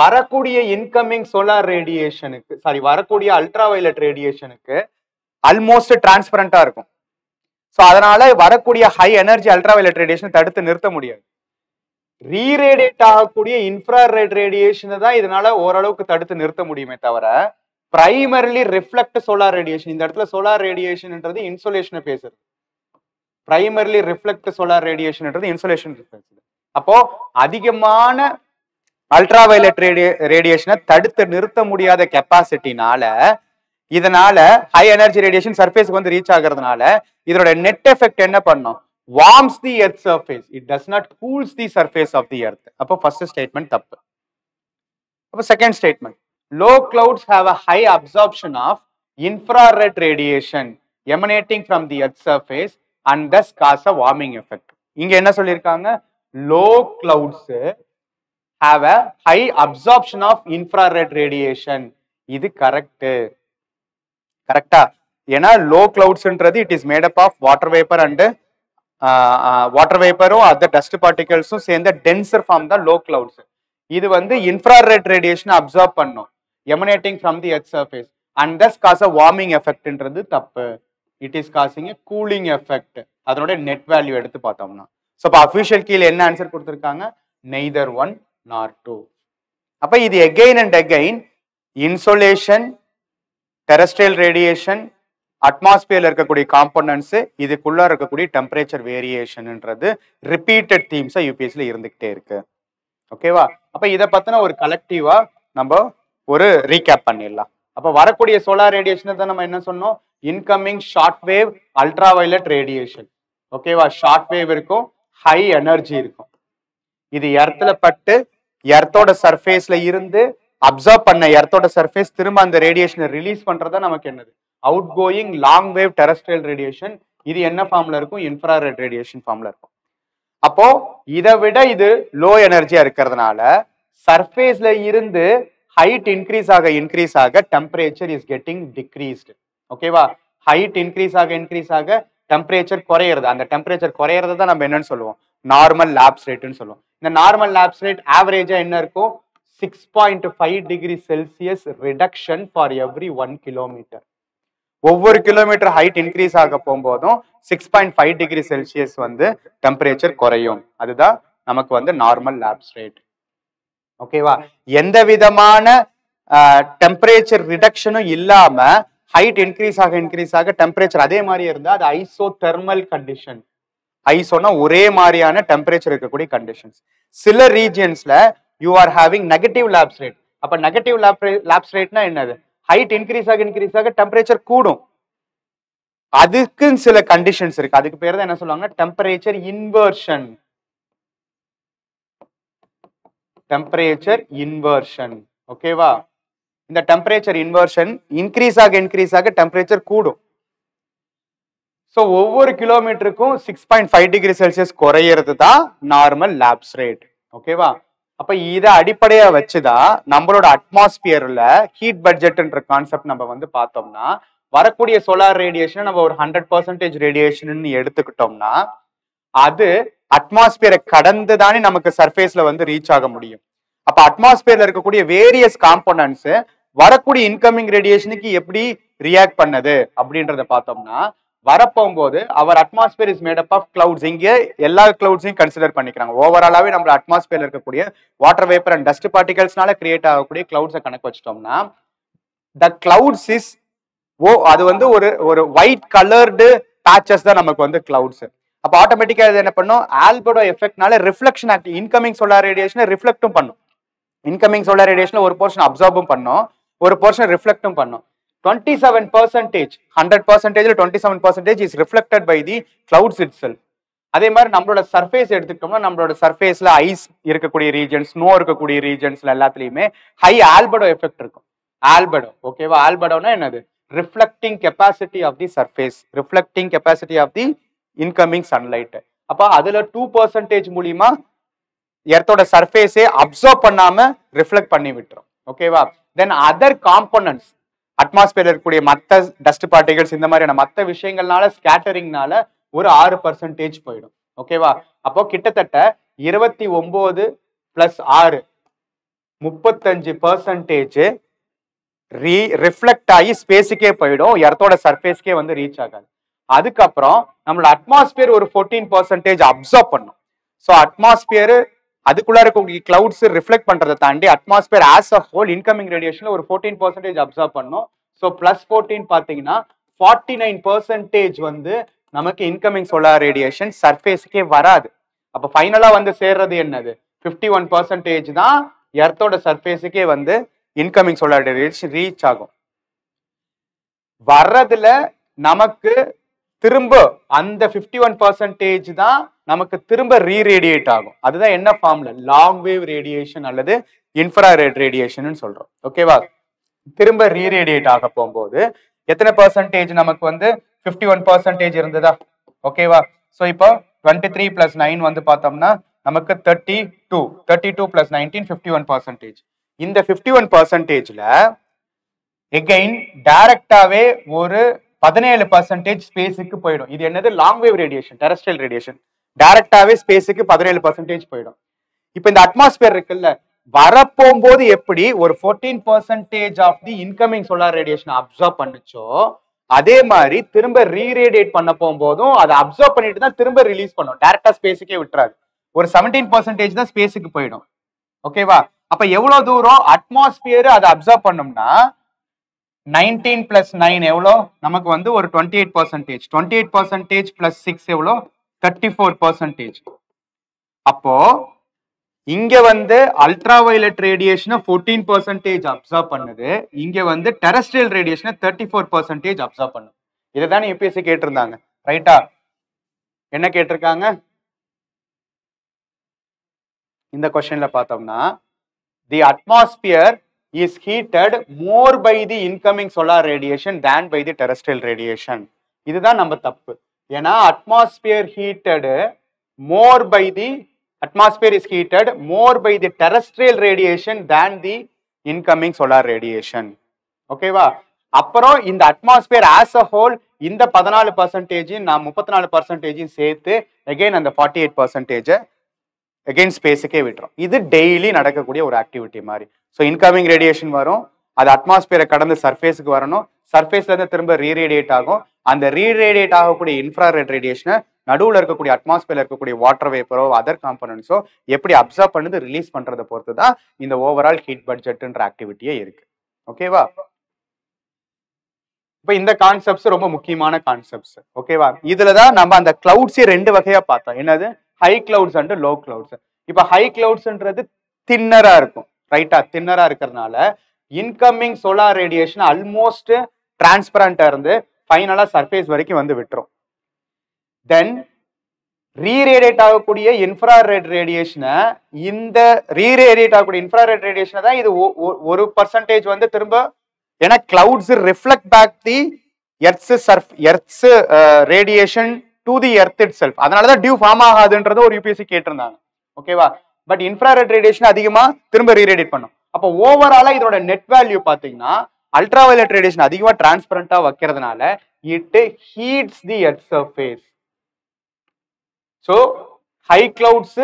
வரக்கூடிய இன்கமிங் சோலார் ரேடியேஷனுக்கு, வரக்கூடிய அல்ட்ரா வயலட் ரேடியேஷனுக்கு ஆல்மோஸ்ட் டிரான்ஸ்பரண்டா இருக்கும். ஸோ அதனால வரக்கூடிய high energy ultra violet radiation தடுத்து நிறுத்த முடியாது. ரீரேடியேட் ஆகக்கூடிய இன்ஃப்ராரெட் ரேடியேஷனை தான் இதனால ஓரளவுக்கு தடுத்து நிறுத்த முடியுமே தவிர பிரைமரிலி ரிஃப்ளெக்ட் சோலார் ரேடியேஷன், இந்த இடத்துல சோலார் ரேடியேஷன்ன்றது இன்சோலேஷனை பேசுறது. பிரைமரிலி ரிஃப்ளெக்ட் சோலார் ரேடியேஷன்ன்றது இன்சோலேஷன் பேசுது. அப்போ அதிகமான அல்ட்ரா வயலட் ரேடியேஷனை தடுத்து நிறுத்த முடியாத கெப்பாசிட்டினால, இதனால ஹை எனர்ஜி ரேடியேஷன் சர்ஃபேஸ்க்கு வந்து ரீச் ஆகிறதுனால இதோட நெட் எஃபெக்ட் என்ன பண்ணும்? warms the earth surface, it does not cools the surface of the earth. அப்போ ஃபர்ஸ்ட் ஸ்டேட்மெண்ட் தப்பு. அப்போ second statement, low clouds have a high absorption of infrared radiation emanating from the earth surface and thus cause a warming effect. இங்க என்ன சொல்லியிருக்காங்க? low clouds have a high absorption of infrared radiation. இது correct. கரெக்டா? ஏன்னா low cloudsன்றது it is made up of water vapor and water வேப்பரும் other dust பார்ட்டிகல்ஸும் சேர்ந்த டென்சர் ஃபார்ம் தான் லோ கிளவுட்ஸ். இது வந்து இன்ஃப்ராரெட் ரேடியேஷனை அப்சார்ப் பண்ணும் emanating from the earth surface and thus cause a warming எஃபெக்ட்ன்றது தப்பு. It is causing a cooling effect. அதனோட நெட் வேல்யூ எடுத்து பார்த்தோம்னா, ஸோ இப்போ அஃபிஷியல் கீழே என்ன ஆன்சர் கொடுத்துருக்காங்க? Neither 1 nor 2. அப்போ இது again and again insolation, terrestrial radiation, அட்மாஸ்பியர்ல இருக்கக்கூடிய காம்போனன்ட்ஸ், இதுக்குள்ள இருக்கக்கூடிய டெம்பரேச்சர் வேரியேஷன்ன்றது ரிப்பீட்டட் தீம்ஸா யூபிஎஸ்சில இருந்துகிட்டே இருக்கு. ஓகேவா? அப்ப இதை பத்தின ஒரு கலெக்டிவா நம்ம ஒரு ரீகேப் பண்ணிடலாம். அப்ப வரக்கூடிய சோலார் ரேடியேஷன் தான் நம்ம என்ன சொன்னோம்? Incoming short wave ultra violet radiation. ஓகேவா? ஷார்ட் வேவ் இருக்கும், ஹை எனர்ஜி இருக்கும். இது எர்த்ல பட்டு எர்த்தோட சர்ஃபேஸ்ல இருந்து அப்சர்வ் பண்ண எர்த்தோட சர்ஃபேஸ் திரும்ப அந்த ரேடியேஷனை ரிலீஸ் பண்றதா நமக்கு என்னது? Out going long wave terrestrial radiation. இது என்ன ஃபார்ம்ல இருக்கும்? இன்ஃப்ராரெட் ரேடியேஷன் ஃபார்ம்ல இருக்கும். அப்போ இதை விட இது லோ எனர்ஜியா இருக்கிறதுனால சர்ஃபேஸ்ல இருந்து ஹைட் இன்க்ரீஸ் ஆக டெம்பரேச்சர் இஸ் கெட்டிங் டிக்ரீஸ்டு. ஓகேவா? ஹைட் இன்க்ரீஸ் ஆக டெம்பரேச்சர் குறையிறது. அந்த டெம்பரேச்சர் குறையிறது தான் நம்ம என்னன்னு சொல்லுவோம்? நார்மல் லேப்ஸ் ரேட்னு சொல்லுவோம். இந்த நார்மல் லேப்ஸ் ரேட் ஆவரேஜா என்ன இருக்கும்? 6.5 degree Celsius reduction for every 1 kilometre. ஒவ்வொரு கிலோமீட்டர் ஹைட் இன்க்ரீஸ் ஆக போகும்போதும் 6.5 டிகிரி செல்சியஸ் வந்து டெம்பரேச்சர் குறையும். அதுதான் நமக்கு வந்து நார்மல் லேப்ஸ் ரேட். ஓகேவா? எந்த விதமான டெம்பரேச்சர் ரிடக்ஷனும் இல்லாம ஹைட் இன்க்ரீஸ் ஆக டெம்பரேச்சர் அதே மாதிரி இருந்தா அது ஐசோதெர்மல் கண்டிஷன். ஐசோனா ஒரே மாதிரியான டெம்பரேச்சர் இருக்கக்கூடிய கண்டிஷன்ஸ். சில ரீஜியன்ஸ்ல you are having negative lapse rate. அப்ப நெகட்டிவ் லேப்ஸ் ரேட்னா என்னது? ஹைட் இன்க்ரீஸ் ஆக டெம்பரேச்சர் கூடும். அதுக்கு சில கண்டிஷன்ஸ் இருக்கு. அதுக்கு பேர் தான் என்ன சொல்லுவாங்க? Temperature inversion. Temperature inversion. ஓகேவா? இந்த டெம்பரேச்சர் இன்வர்ஷன் இன்க்ரீஸ் ஆக டெம்பரேச்சர் கூடும். ஸோ ஒவ்வொரு கிலோமீட்டருக்கும் 6.5 டிகிரி செல்சியஸ் குறையிறது தான் நார்மல் லாப்ஸ் ரேட். ஓகேவா? அப்ப இதை அடிப்படையா வச்சுதான் நம்மளோட அட்மாஸ்பியர்ல ஹீட் பட்ஜெட்ன்ற கான்செப்ட் நம்ம வந்து பார்த்தோம்னா, வரக்கூடிய சோலார் ரேடியேஷன் நம்ம ஒரு 100% ரேடியேஷன் எடுத்துக்கிட்டோம்னா, அது அட்மாஸ்பியரை கடந்து தானே நமக்கு சர்ஃபேஸ்ல வந்து ரீச் ஆக முடியும். அப்ப அட்மாஸ்பியர்ல இருக்கக்கூடிய வேரியஸ் காம்போனன்ட்ஸ் வரக்கூடிய இன்கமிங் ரேடியேஷனுக்கு எப்படி ரியாக்ட் பண்ணது அப்படின்றத பார்த்தோம்னா, வரப்போகும்போது our atmosphere is made up of clouds. இங்க எல்லா கிளவுட்ஸையும் கன்சிடர் பண்ணிக்கிறாங்க. ஓவராலாவே நம்ம அட்மாஸ்பியர்ல இருக்கக்கூடிய வாட்டர் வேப்பர் அண்ட் டஸ்ட் பார்ட்டிகல்ஸ்னால கிரியேட் ஆகக்கூடிய கிளவுட்ஸை கணக்கு வச்சிட்டோம்னா, த கிளவுட்ஸ் இஸ் அது வந்து ஒரு ஒயிட் கலர்டு பேச்சஸ் தான் நமக்கு வந்து கிளவுட்ஸ். அப்ப ஆட்டோமேட்டிக்கா இது என்ன பண்ணும், ஆல்படோ எஃபெக்ட்னால ரிஃப்ளெக்ஷன் ஆக்டிவ் இன்கமிங் சோலார் ரேடியேஷனை ரிஃப்ளெக்டும் பண்ணும். இன்கமிங் சோலார் ரேடியேஷன்ல ஒரு போர்ஷன் அப்சார்பும் பண்ணும், ஒரு போர்ஷன் ரிஃப்ளெக்டும் பண்ணும். 27%, 100%ல 27% is reflected by the clouds itself. அதே மாதிரி நம்மளோட சர்ஃபேஸ் எடுத்துக்கிட்டோம்னா, நம்மளோட சர்ஃபேஸ்ல ஐஸ் இருக்கக்கூடிய ரீஜன்ஸ், ஸ்னோ இருக்கக்கூடிய ரீஜன்ஸ்ல எல்லாத்துலயுமே ஹை ஆல்படோ எஃபெக்ட் இருக்கும். ஆல்படோ, ஓகேவா? ஆல்படோனா என்னது? Reflecting capacity of the surface, reflecting capacity of the incoming sunlight. அப்ப அதுல 2% மூலியமா எர்த்தோட சர்ஃபேஸே அப்சர்வ் பண்ணாம ரிஃப்ளெக்ட் பண்ணி விட்டுரும். ஓகேவா? தென் அதர் காம்போனன்ட்ஸ், அட்மாஸ்பியர்ல இருக்கக்கூடிய மற்ற டஸ்ட் பார்ட்டிகல்ஸ், இந்த மாதிரியான மற்ற விஷயங்கள்னால ஸ்கேட்டரிங்னால ஒரு 6% போயிடும். ஓகேவா? அப்போ கிட்டத்தட்ட 29 + 6 35% ரிஃப்ளெக்ட் ஆகி ஸ்பேஸுக்கே போயிடும், எர்த்தோட சர்ஃபேஸ்க்கே வந்து ரீச் ஆகாது. அதுக்கப்புறம் நம்மளோட அட்மாஸ்பியர் ஒரு 14% அப்சர்வ் பண்ணும். ஸோ அட்மாஸ்பியர் அதுக்குள்ள இருக்கக்கூடிய கிளவுட்ஸ் ரிஃப்ளெக்ட் பண்றதை தாண்டி atmosphere as a whole incoming ரேடியேஷன்ல ஒரு 14% அப்சர்வ் பண்ணும். ஸோ +14 பாத்தீங்கன்னா 49% வந்து நமக்கு இன்கமிங் சோலார் ரேடியேஷன் சர்ஃபேஸ்க்கே வராது. அப்ப ஃபைனலா வந்து சேர்றது என்னது? 51% தான் எர்த்தோட சர்ஃபேஸுக்கே வந்து இன்கமிங் சோலார் ரேடியேஷன் ரீச் ஆகும். வர்றதுல நமக்கு திரும்ப அந்த 51% தான் நமக்கு திரும்ப ரீரேடியேட் ஆகும். அதுதான் என்ன ஃபார்ம்ல? லாங் வேவ் ரேடியேஷன் அல்லது இன்ஃப்ராரெட் ரேடியேஷன் சொல்றோம். ஓகேவா? திரும்ப ரீரேடியேட் ஆக போகும்போது எத்தனை பர்சன்டேஜ் நமக்கு வந்து 51% இருந்ததா? ஓகேவா? ஸோ இப்போ 23 + 9 வந்து பார்த்தோம்னா நமக்கு 32 + 19 51%. இந்த 51%ல எகைன் டைரக்டாவே ஒரு 17% ஸ்பேஸுக்கு போயிடும். இது என்னது? Long wave radiation, terrestrial radiation. டைரக்டாவே ஸ்பேஸுக்கு 17% போயிடும். இப்போ இந்த அட்மாஸ்பியர் இருக்குல்ல, வரப்போகும்போது எப்படி ஒரு 14% of the incoming solar radiation observe பண்ணுச்சோ, அதே மாதிரி திரும்ப ரீரேடியேட் பண்ண போகும்போதும் அதை அப்சர்வ் பண்ணிட்டு தான் திரும்ப ரிலீஸ் பண்ணும். டைரக்டா ஸ்பேஸுக்கே விட்டுறாது. ஒரு 17% தான் ஸ்பேஸுக்கு போயிடும். ஓகேவா? அப்ப எவ்வளவு தூரம் அட்மாஸ்பியர் அதை அப்சர்வ் பண்ணும்னா 19 + 9 எவ்வளோ? நமக்கு வந்து ஒரு 28%. 28% + 6 எவ்வளோ? 34%. அப்போ இங்க வந்து அல்ட்ரா வயலட் ரேடியேஷனை 14% அப்சர்வ் பண்ணுது, இங்க வந்து டெரஸ்ட்ரியல் ரேடியேஷனை 34% அப்சர்வ் பண்ணுது. இதை தானே யூபிஎஸ்சி கேட்டிருந்தாங்க, ரைட்டா? என்ன கேட்டிருக்காங்க இந்த கொஸ்டின்ல பார்த்தோம்னா, தி atmosphere is heated more by the incoming solar radiation than by the terrestrial radiation. இதுதான் நம்ம தப்பு. ஏன்னா atmosphere is heated more by the terrestrial radiation than the incoming solar radiation. ஓகேவா? அப்புறம் இந்த அட்மாஸ்பியர் ஆஸ் அ ஹோல் இந்த 14% நான் 34% சேர்த்து again அந்த 48% அகைன் ஸ்பேஸுக்கே விட்டுரும். இது டெய்லி நடக்கக்கூடிய ஒரு ஆக்டிவிட்டி மாதிரி. ஸோ இன்கமிங் ரேடியேஷன் வரும், அது அட்மாஸ்பியரை கடந்து சர்ஃபேஸுக்கு வரணும், சர்ஃபேஸ்ல இருந்து திரும்ப ரீரேடியேட் ஆகும். அந்த ரீரேடியேட் ஆகக்கூடிய இன்ஃப்ராரெட் ரேடியேஷனை நடுவில் இருக்கக்கூடிய அட்மாஸ்பியர்ல இருக்கக்கூடிய வாட்டர் வேப்பரோ அதர் காம்பனன்ட்ஸோ எப்படி அப்சர்வ் பண்ணி ரிலீஸ் பண்றதை பொறுத்து தான் இந்த ஓவரால் ஹீட் பட்ஜெட்ன்ற ஆக்டிவிட்டியே இருக்கு. ஓகேவா? இப்போ இந்த கான்செப்ட்ஸ் ரொம்ப முக்கியமான கான்செப்ட்ஸ். ஓகேவா? இதுலதான் நம்ம அந்த கிளவுட்ஸே 2 வகையா பார்த்தோம். என்னது? High clouds and low clouds. இப்ப ஹை கிளவுட்ஸ்ன்றது தின்னரா இருக்கும், ரைட்டா? தின்னரா இருக்கிறதுனால இன்கமிங் சோலார் ரேடியேஷன் ஆல்மோஸ்ட் டிரான்ஸ்பரண்டா இருந்து ஃபைனலா சர்ஃபேஸ் வரைக்கும் வந்து விட்டுரும். தென் ரீரேடியேட் ஆகக்கூடிய இன்ஃப்ராரெட் ரேடியேஷனை இந்த ரீரேடியேட் ஆகக்கூடிய இன்ஃப்ராரெட் ரேடியேஷனை தான் இது ஒரு பர்சன்டேஜ் வந்து திரும்ப ஏன்னா clouds reflect back the earth's radiation to the earth itself. அதனாலதான் டியூ ஃபார்ம் ஆகாதுன்றது ஒரு யூபிஎஸ்சி கேட்டிருந்தாங்க. ஓகேவா? பட் இன்ஃப்ராரெட் ரேடியேஷன் அதிகமா திரும்ப ரீரேடியேட் பண்ணும். அப்போ ஓவராலா இதோட நெட் வேல்யூ பாத்தீங்கன்னா அல்ட்ராவயலட் ரேடியேஷன் அதிகமா டிரான்ஸ்பரண்டா வைக்கிறதுனால it heats the earth surface. So high clouds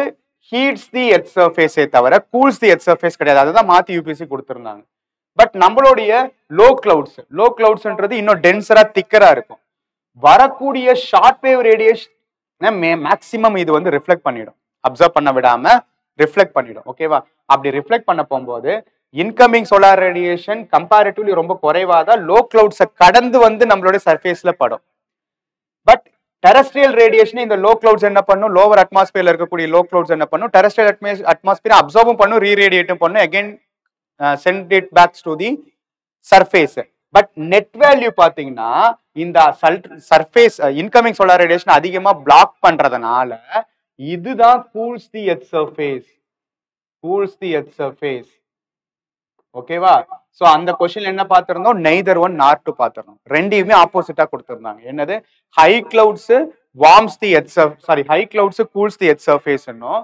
heats the earth சர்ஃபேஸே தவிர கூல்ஸ் தி எர்த் சர்ஃபேஸ் கிடையாது. அதுதான் மாத்தி யூபிஎஸ்சி கொடுத்துருந்தாங்க. பட் நம்மளுடைய லோ கிளவுட்ஸ்ன்றது இன்னும் டென்சரா திக்கரா இருக்கும். வரக்கூடிய ஷார்ட் வேவ் ரேடியேஷன் மேக்சிமம் இது வந்து ரிஃப்ளெக்ட் பண்ணிடும், அப்சர்வ் பண்ண விடாம ரிஃப்ளெக்ட் பண்ணிடும். ஓகேவா? அப்படி ரிஃப்ளெக்ட் பண்ண போகும்போது இன்கமிங் சோலார் ரேடியேஷன் கம்பேரிட்டிவ்லி ரொம்ப குறைவாதான் லோ கிளவுட்ஸை கடந்து வந்து நம்மளுடைய சர்ஃபேஸ்ல படும். பட் டெரஸ்ட்ரியல் ரேடியேஷன் இந்த லோ கிளவுட்ஸ் என்ன பண்ணும், லோவர் அட்மாஸ்பியர்ல இருக்கக்கூடிய லோ கிளவுட்ஸ் என்ன பண்ணும், டெரஸ்ட்ரியல் அட்மாஸ்பியர் அப்சர்வும் பண்ணும், ரீரேடியேட்டும் பண்ணும், again send it back to the surface. But net value பாத்தீங்கன்னா இந்த சர்ஃபேஸ் இன்கமிங் சோலார் ரேடியேஷன் அதிகமா பிளாக் பண்றதுனால இதுதான் கூல்ஸ் தி எர்த் சர்ஃபேஸ். ஓகேவா? சோ அந்த क्वेश्चन என்ன பார்த்திருந்தோம், நெய்தர் ஒன் நார் டூ பார்த்திருந்தோம். ரெண்டையுமே ஆப்போசிட்டா கொடுத்திருந்தாங்க. என்னது, high clouds warms the earth sorry high clouds cools the earth surface என்னும்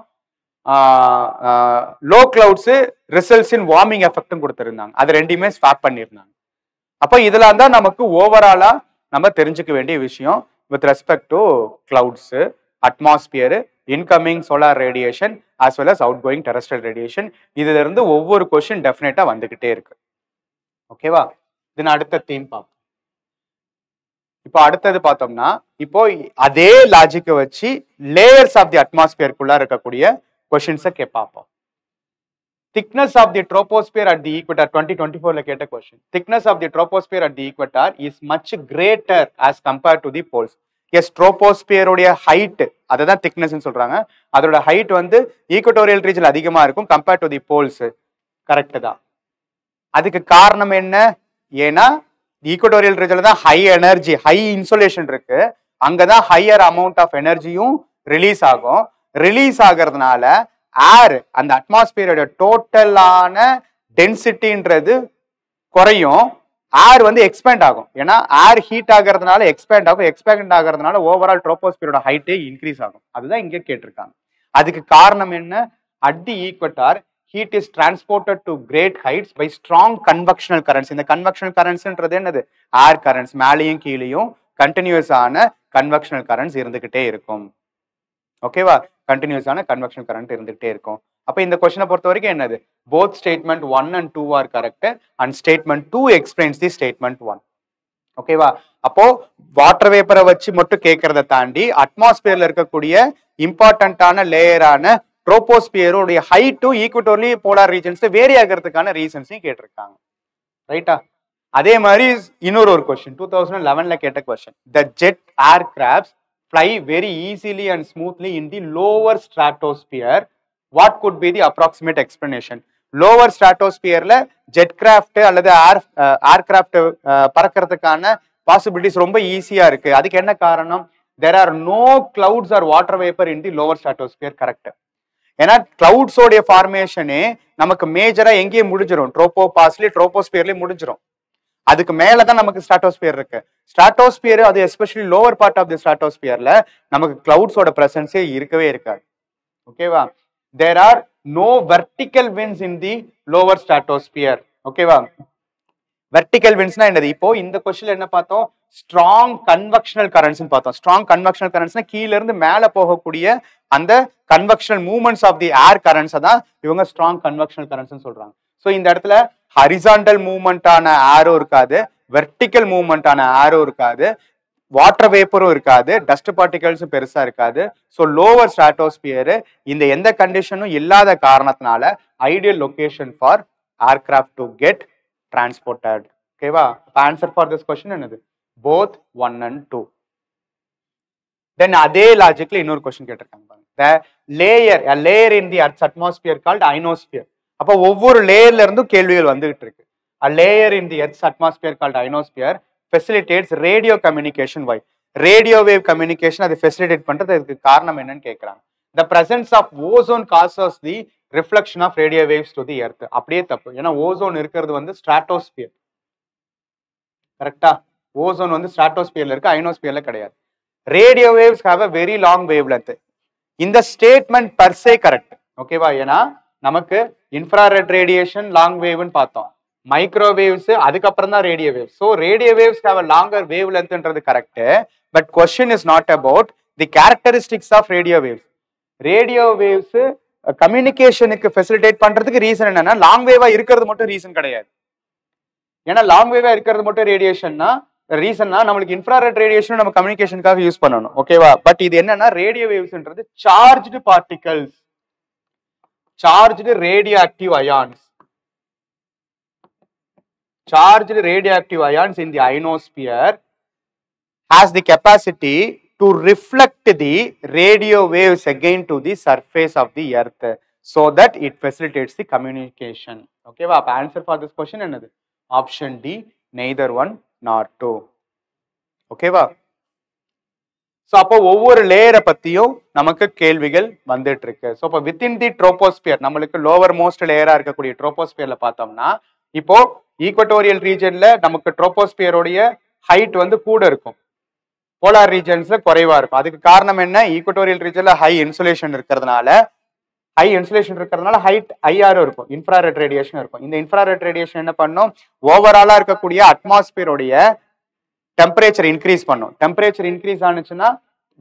low clouds results in warming எஃபெக்ட்டும் கொடுத்திருந்தாங்க. அது ரெண்டையுமே ஸ்வாப் பண்ணியிருந்தாங்க. அப்போ இதெல்லாம் தான் நமக்கு ஓவராலா நம்ம தெரிஞ்சுக்க வேண்டிய விஷயம் with respect to clouds, atmosphere, incoming solar radiation as well as out going terrestrial radiation. இதுல இருந்து ஒவ்வொரு क्वेश्चन டெஃபினட்டா வந்துகிட்டே இருக்கு. ஓகேவா? இது அடுத்த தீம் பார்ப்போம். இப்போ அடுத்தது பார்த்தோம்னா, இப்போ அதே லாஜிக்கை வச்சு லேயர்ஸ் ஆஃப் தி அட்மாஸ்பியருக்குள்ள இருக்கக்கூடிய क्वेश्चंस பார்ப்போம். thickness of the troposphere at the equator 2024 கேட்ட question. thickness of the troposphere at the equator is much greater as compared to the poles. yes, troposphere உடைய height அததான் thickness னு சொல்றாங்க. அதோட height வந்து equatorial ரீஜன்ல அதிகமா இருக்கும் compared to the poles. Correct தான். அதுக்கு காரணம் என்ன? ஏன்னா ஈக்குவட்டோரியல் ரீஜன்ல தான் ஹை எனர்ஜி, ஹை இன்சுலேஷன் இருக்கு. அங்கதான் ஹையர் அமௌண்ட் ஆஃப் எனர்ஜியும் ரிலீஸ் ஆகும். ரிலீஸ் ஆகிறதுனால ஏர் அந்த அட்மாஸ்பியரோட டோட்டலான டென்சிட்டின்றது குறையும், ஏர் வந்து எக்ஸ்பேண்ட் ஆகும். ஏன்னா ஏர் ஹீட் ஆகிறதுனால எக்ஸ்பேண்ட் ஆகும், எக்ஸ்பேண்ட் ஆகிறதுனால ஓவரால் ட்ரோபோஸ்பியரோட ஹைட்டே இன்க்ரீஸ் ஆகும். அதுதான் இங்கே கேட்டிருக்காங்க. அதுக்கு காரணம் என்ன? At the Ecuador heat is transported to great heights by strong convectional currents. இந்த convectional currentsன்றது என்னது? ஏர் கரண்ட்ஸ், மேலேயும் கீழேயும் கண்டினியூஸ் ஆன கன்வெக்ஷனல் கரண்ட்ஸ் இருந்துகிட்டே இருக்கும். ஓகேவா? கண்டினியூஸான கன்வெக்ஷனல் கரண்ட் இருந்துகிட்டே இருக்கும். அப்ப இந்த क्वेश्चனை பொறுத்த வரைக்கும் என்னது, both statement 1 and 2 are correct and statement 2 explains the statement 1. ஓகேவா? அப்போ வாட்டர் வேப்பரை வச்சு மட்டும் கேட்கறத தாண்டி அட்மாஸ்பியர்ல இருக்கக்கூடிய இம்பார்ட்டன்டான லேயரான ட்ரோபோஸ்பியரோடைய ஹைட்டும் ஈக்குவட்டோர்லி போலார் ரீஜன்ஸ் வேரி ஆகிறதுக்கான ரீசன்ஸையும் கேட்டிருக்காங்க. ரைட்டா? அதே மாதிரி இன்னொரு क्वेश्चन 2011 கேட்ட question. The jet aircrafts fly very easily and smoothly in the lower stratosphere. What could be the approximate explanation? Lower stratosphereல ஜெட் கிராஃப்ட் அல்லது ஏர்கிராஃப்ட் பறக்கிறதுக்கான பாசிபிலிட்டிஸ் ரொம்ப ஈஸியா இருக்கு. அதுக்கு என்ன காரணம்? there are no clouds or water vapor in the lower stratosphere. Correct. ஏன்னா கிளவுட்ஸோடைய ஃபார்மேஷனே நமக்கு மேஜரா எங்கேயே முடிஞ்சிடும், ட்ரோபோஸ்பியர்லயே முடிஞ்சிடும். அதுக்கு மேலதான் நமக்கு ஸ்ட்ராட்டோஸ்பியர் இருக்கு. ஸ்ட்ராட்டோஸ்பியர் அது especially lower part of the ஸ்ட்ராட்டோஸ்பியர்ல நமக்கு கிளவுட்ஸோட பிரசன்ஸே இருக்கவே இருக்காது. ஓகேவா? There are no vertical winds in the lower stratosphere. ஓகேவா? வெர்டிக்கல் விண்ட்ஸ்னா என்னது? இப்போ இந்த क्वेश्चनல என்ன பார்த்தோம்? ஸ்ட்ராங் கன்வெக்ஷனல் கரண்ட்ஸ் பார்த்தோம். ஸ்ட்ராங் கன்வெக்ஷனல் கரண்ட்ஸ்னா கீழ இருந்து மேல போகக்கூடிய அந்த convectional movements of the air currents தான் இவங்க ஸ்ட்ராங் கன்வெக்ஷனல் கரண்ட்ஸ் சொல்றாங்க. ஸோ இந்த இடத்துல ஹரிசாண்டல் மூவ்மெண்டான ஏரோ இருக்காது, வெர்டிக்கல் மூவ்மெண்டான ஏரோ இருக்காது, வாட்டர் வேப்பரும் இருக்காது, டஸ்ட் பார்ட்டிகல்ஸும் பெருசா இருக்காது. ஸோ லோவர் ஸ்ட்ராட்டோஸ்பியர் இந்த எந்த கண்டிஷனும் இல்லாத காரணத்தினால ideal location for aircraft to get transported. ஓகேவா? ஆன்சர் ஃபார் திஸ் क्वेश्चन என்னது? both 1 and 2. தென் அதே லாஜிக்ல இன்னொரு क्वेश्चन கேட்டிருக்காங்க. the layer in the earth's atmosphere called ionosphere. அப்போ ஒவ்வொரு லேயர்ல இருந்தும் கேள்விகள் வந்துகிட்டு இருக்கு. a layer in the earth's atmosphere called ionosphere facilitates radio communication. why? Radio wave communication அதை ஃபெசிலிட்டேட் பண்றது. அதுக்கு காரணம் என்னன்னு கேட்கறாங்க. The presence of ozone causes the reflection of radio waves to the earth. அப்படியே தப்பு. ஏன்னா ஓசோன் இருக்கிறது வந்து ஸ்ட்ராட்டோஸ்பியர். கரெக்டா? ஓசோன் வந்து ஸ்ட்ராட்டோஸ்பியர்ல இருக்கு, அயனோஸ்பியர்ல கிடையாது. Radio waves have a very long wave length. இந்த ஸ்டேட்மெண்ட் பர்சே கரெக்ட். ஓகேவா? ஏன்னா நமக்கு இன்ஃப்ராரெட் ரேடியேஷன் லாங் வேவ்னு பார்த்தோம். மைக்ரோவேவ்ஸ் அதுக்கப்புறம் தான் radio waves. So radio waves have a longer wave லென்த்ன்றது correct. But question is not about the characteristics of radio waves. Radio waves கம்யூனிகேஷனுக்கு facilitate பண்றதுக்கு ரீசன் என்னன்னா லாங் வேவா இருக்கிறது மட்டும் ரீசன் கிடையாது. ஏன்னா லாங் வேவா இருக்கிறது மட்டும் ரேடியேஷன்னா ரீசன்னா நம்மளுக்கு இன்ஃப்ராரெட் ரேடியேஷன் நம்ம கம்யூனிகேஷனுக்காக யூஸ் பண்ணணும். ஓகேவா? பட் இது என்னன்னா ரேடியோ வேவ்ஸ்ன்றது charged particles, charged radio active ions, charged radioactive ions in the ionosphere has the capacity to reflect the radio waves again to the surface of the earth so that it facilitates the communication. Okay va? Answer for this question என்னது? Option D, neither one nor two. Okay va? So அப்போ ஒவ்வொரு லேயரை பத்தியும் நமக்கு கேள்விகள் வந்துட்டு இருக்கு. So இப்போ வித்தின் தி ட்ரோபோஸ்பியர் நம்மளுக்கு லோவர் மோஸ்ட் லேயரா இருக்கக்கூடிய ட்ரோபோஸ்பியர்ல பார்த்தோம்னா இப்போ ஈக்வட்டோரியல் ரீஜன்ல நமக்கு ட்ரோபோஸ்பியரோடைய ஹைட் வந்து கூட இருக்கும், போலார் ரீஜன்ஸ்ல குறைவா இருக்கும். அதுக்கு காரணம் என்ன? ஈக்வட்டோரியல் ரீஜன்ல ஹை இன்சுலேஷன் இருக்கிறதுனால ஹைட் ஐஆரும் இருக்கும், இன்ஃப்ராரெட் ரேடியேஷன் இருக்கும். இந்த இன்ஃப்ராரெட் ரேடியேஷன் என்ன பண்ணும்? ஓவராலா இருக்கக்கூடிய அட்மாஸ்பியரோடைய டெம்பரேச்சர் இன்க்ரீஸ் பண்ணும். டெம்பரேச்சர் இன்க்ரீஸ் ஆனிச்சுன்னா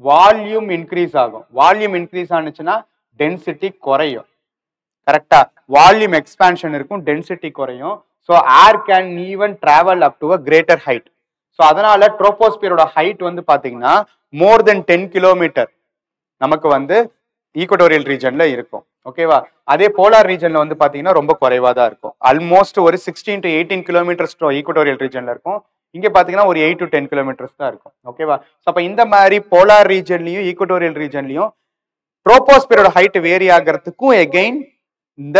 வால்யூம் இன்க்ரீஸ் ஆகும். வால்யூம் இன்க்ரீஸ் ஆனிச்சுன்னா டென்சிட்டி குறையும். கரெக்டா? வால்யூம் எக்ஸ்பான்ஷன் இருக்கும், டென்சிட்டி குறையும். So air can even travel up to a greater height. So அதனால ட்ரோபோஸ்பியரோட ஹைட் வந்து பாத்தீங்கன்னா மோர் தென் 10 கிலோமீட்டர் நமக்கு வந்து ஈக்வட்டோரியல் ரீஜன்ல இருக்கும். ஓகேவா? அதே போலார் ரீஜன்ல வந்து பாத்தீங்கன்னா ரொம்ப குறைவா தான் இருக்கும். ஆல்மோஸ்ட் ஒரு 16 to 18 கிலோமீட்டர்ஸ் ஈக்வட்டோரியல் ரீஜன்ல இருக்கும். இங்க பாத்தீங்கன்னா ஒரு 8 to 10 கிலோமீட்டர்ஸ் தான் இருக்கும். ஓகேவா? ஸோ அப்ப இந்த மாதிரி போலார் ரீஜன்லயும் ஈக்வட்டோரியல் ரீஜன்லயும் ட்ரோபோஸ்பியரோட ஹைட் வேரி ஆகிறதுக்கும் எகெயின் இந்த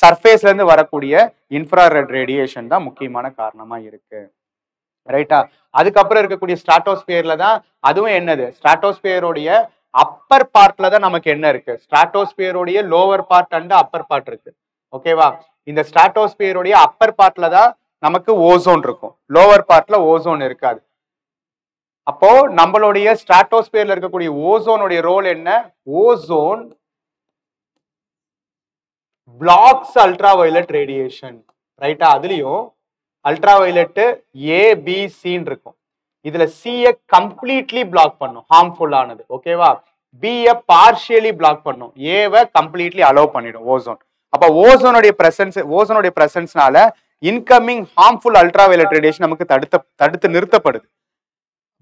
சர்ஃபேஸ்ல இருந்து வரக்கூடிய இன்ஃப்ராரெட் ரேடியேஷன் தான் முக்கியமான காரணமா இருக்கு. ரைட்டா? அதுக்கப்புறம் இருக்கக்கூடிய ஸ்ட்ராட்டோஸ்பியர்ல தான் அதுவும் என்னது? ஸ்ட்ராட்டோஸ்பியரோடைய அப்பர் பார்ட்ல தான் நமக்கு என்ன இருக்கு? ஸ்ட்ராட்டோஸ்பியரோடைய lower part and upper part இருக்கு. ஓகேவா? இந்த ஸ்ட்ராட்டோஸ்பியரோடைய அப்பர் பார்ட்ல தான் நமக்கு ஓசோன் இருக்கும், லோவர் பார்ட்ல ஓசோன் இருக்காது. அப்போ நம்மளுடைய ஸ்ட்ராட்டோஸ்பியர்ல இருக்கக்கூடிய ஓசோனுடைய ரோல் என்ன? Ozone blocks ultraviolet radiation. ரைட்டா? அதுலயும் அல்ட்ராவயலட் ஏபிசின்னு இருக்கும். இதுல சியை கம்ப்ளீட்லி பிளாக் பண்ணும், ஹார்ம்ஃபுல் ஆனது. ஓகேவா? பியை பார்ஷியலி பிளாக் பண்ணும், ஏவை கம்ப்ளீட்லி அலோவ் பண்ணிடும் ஓசோன். அப்ப ஓசோனுடைய பிரசன்ஸ்னால இன்கமிங் ஹார்ம்ஃபுல் அல்ட்ராவயலட் ரேடியேஷன் நமக்கு தடுத்து நிறுத்தப்படுது.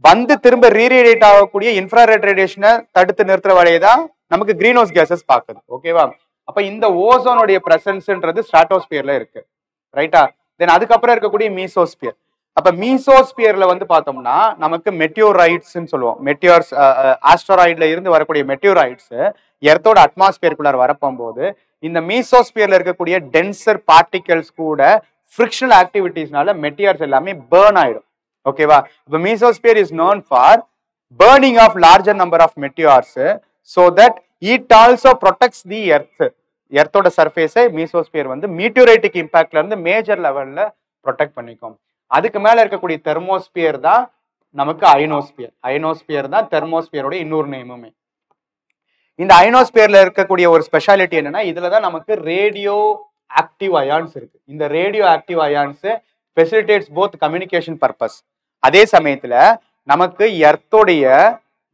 வந்து திரும்ப ரீரேடியேட் ஆகக்கூடிய இன்ஃப்ராரெட் ரேடியேஷனை தடுத்து நிறுத்துற வழியதான் நமக்கு கிரீன் ஹவுஸ் கேசஸ் பாக்குது. ஓகேவா? அப்ப இந்த ஓசோனுடைய பிரசன்ஸ்ன்றது ஸ்ட்ராட்டோஸ்பியர்ல இருக்கு. ரைட்டா? தென் அதுக்கப்புறம் இருக்கக்கூடிய மீசோஸ்பியர். அப்ப மீசோஸ்பியர்ல வந்து பார்த்தோம்னா நமக்கு மெட்டியோரைட்ஸ்ன்னு சொல்லுவோம். மெட்டியோர்ஸ் ஆஸ்ட்ராய்ட்ல இருந்து வரக்கூடிய மெட்டியோரைட்ஸ் எர்த்தோட அட்மாஸ்பியருக்குள்ளார வரப்போகும்போது இந்த மீசோஸ்பியர்ல இருக்கக்கூடிய டென்சர் பார்ட்டிகல்ஸ் கூட ஃப்ரிக்ஷனல் ஆக்டிவிட்டிஸ்னால மெட்டியார்ஸ் எல்லாமே பேர்ன் ஆயிடும். ஓகேவா? இப்போ mesosphere is known for burning of larger number of meteors so that it also protects the earth. எர்த்தோட சர்ஃபேஸை மீசோஸ்பியர் வந்து மீட்டியோரைட்டிக் இம்பாக்ட்ல இருந்து மேஜர் லெவல்ல ப்ரொடெக்ட் பண்ணிக்கும். அதுக்கு மேல இருக்கக்கூடிய தெர்மோஸ்பியர் தான் நமக்கு அயனோஸ்பியர். அயனோஸ்பியர் தான் தெர்மோஸ்பியரோட இன்னொரு நேமுமே. இந்த அயனோஸ்பியர்ல இருக்கக்கூடிய ஒரு ஸ்பெஷாலிட்டி என்னன்னா இதுல தான் நமக்கு ரேடியோ ஆக்டிவ் அயான்ஸ் இருக்கு. இந்த radio active ions facilitates both communication purpose. அதே சமயத்துல நமக்கு எர்த்தோடைய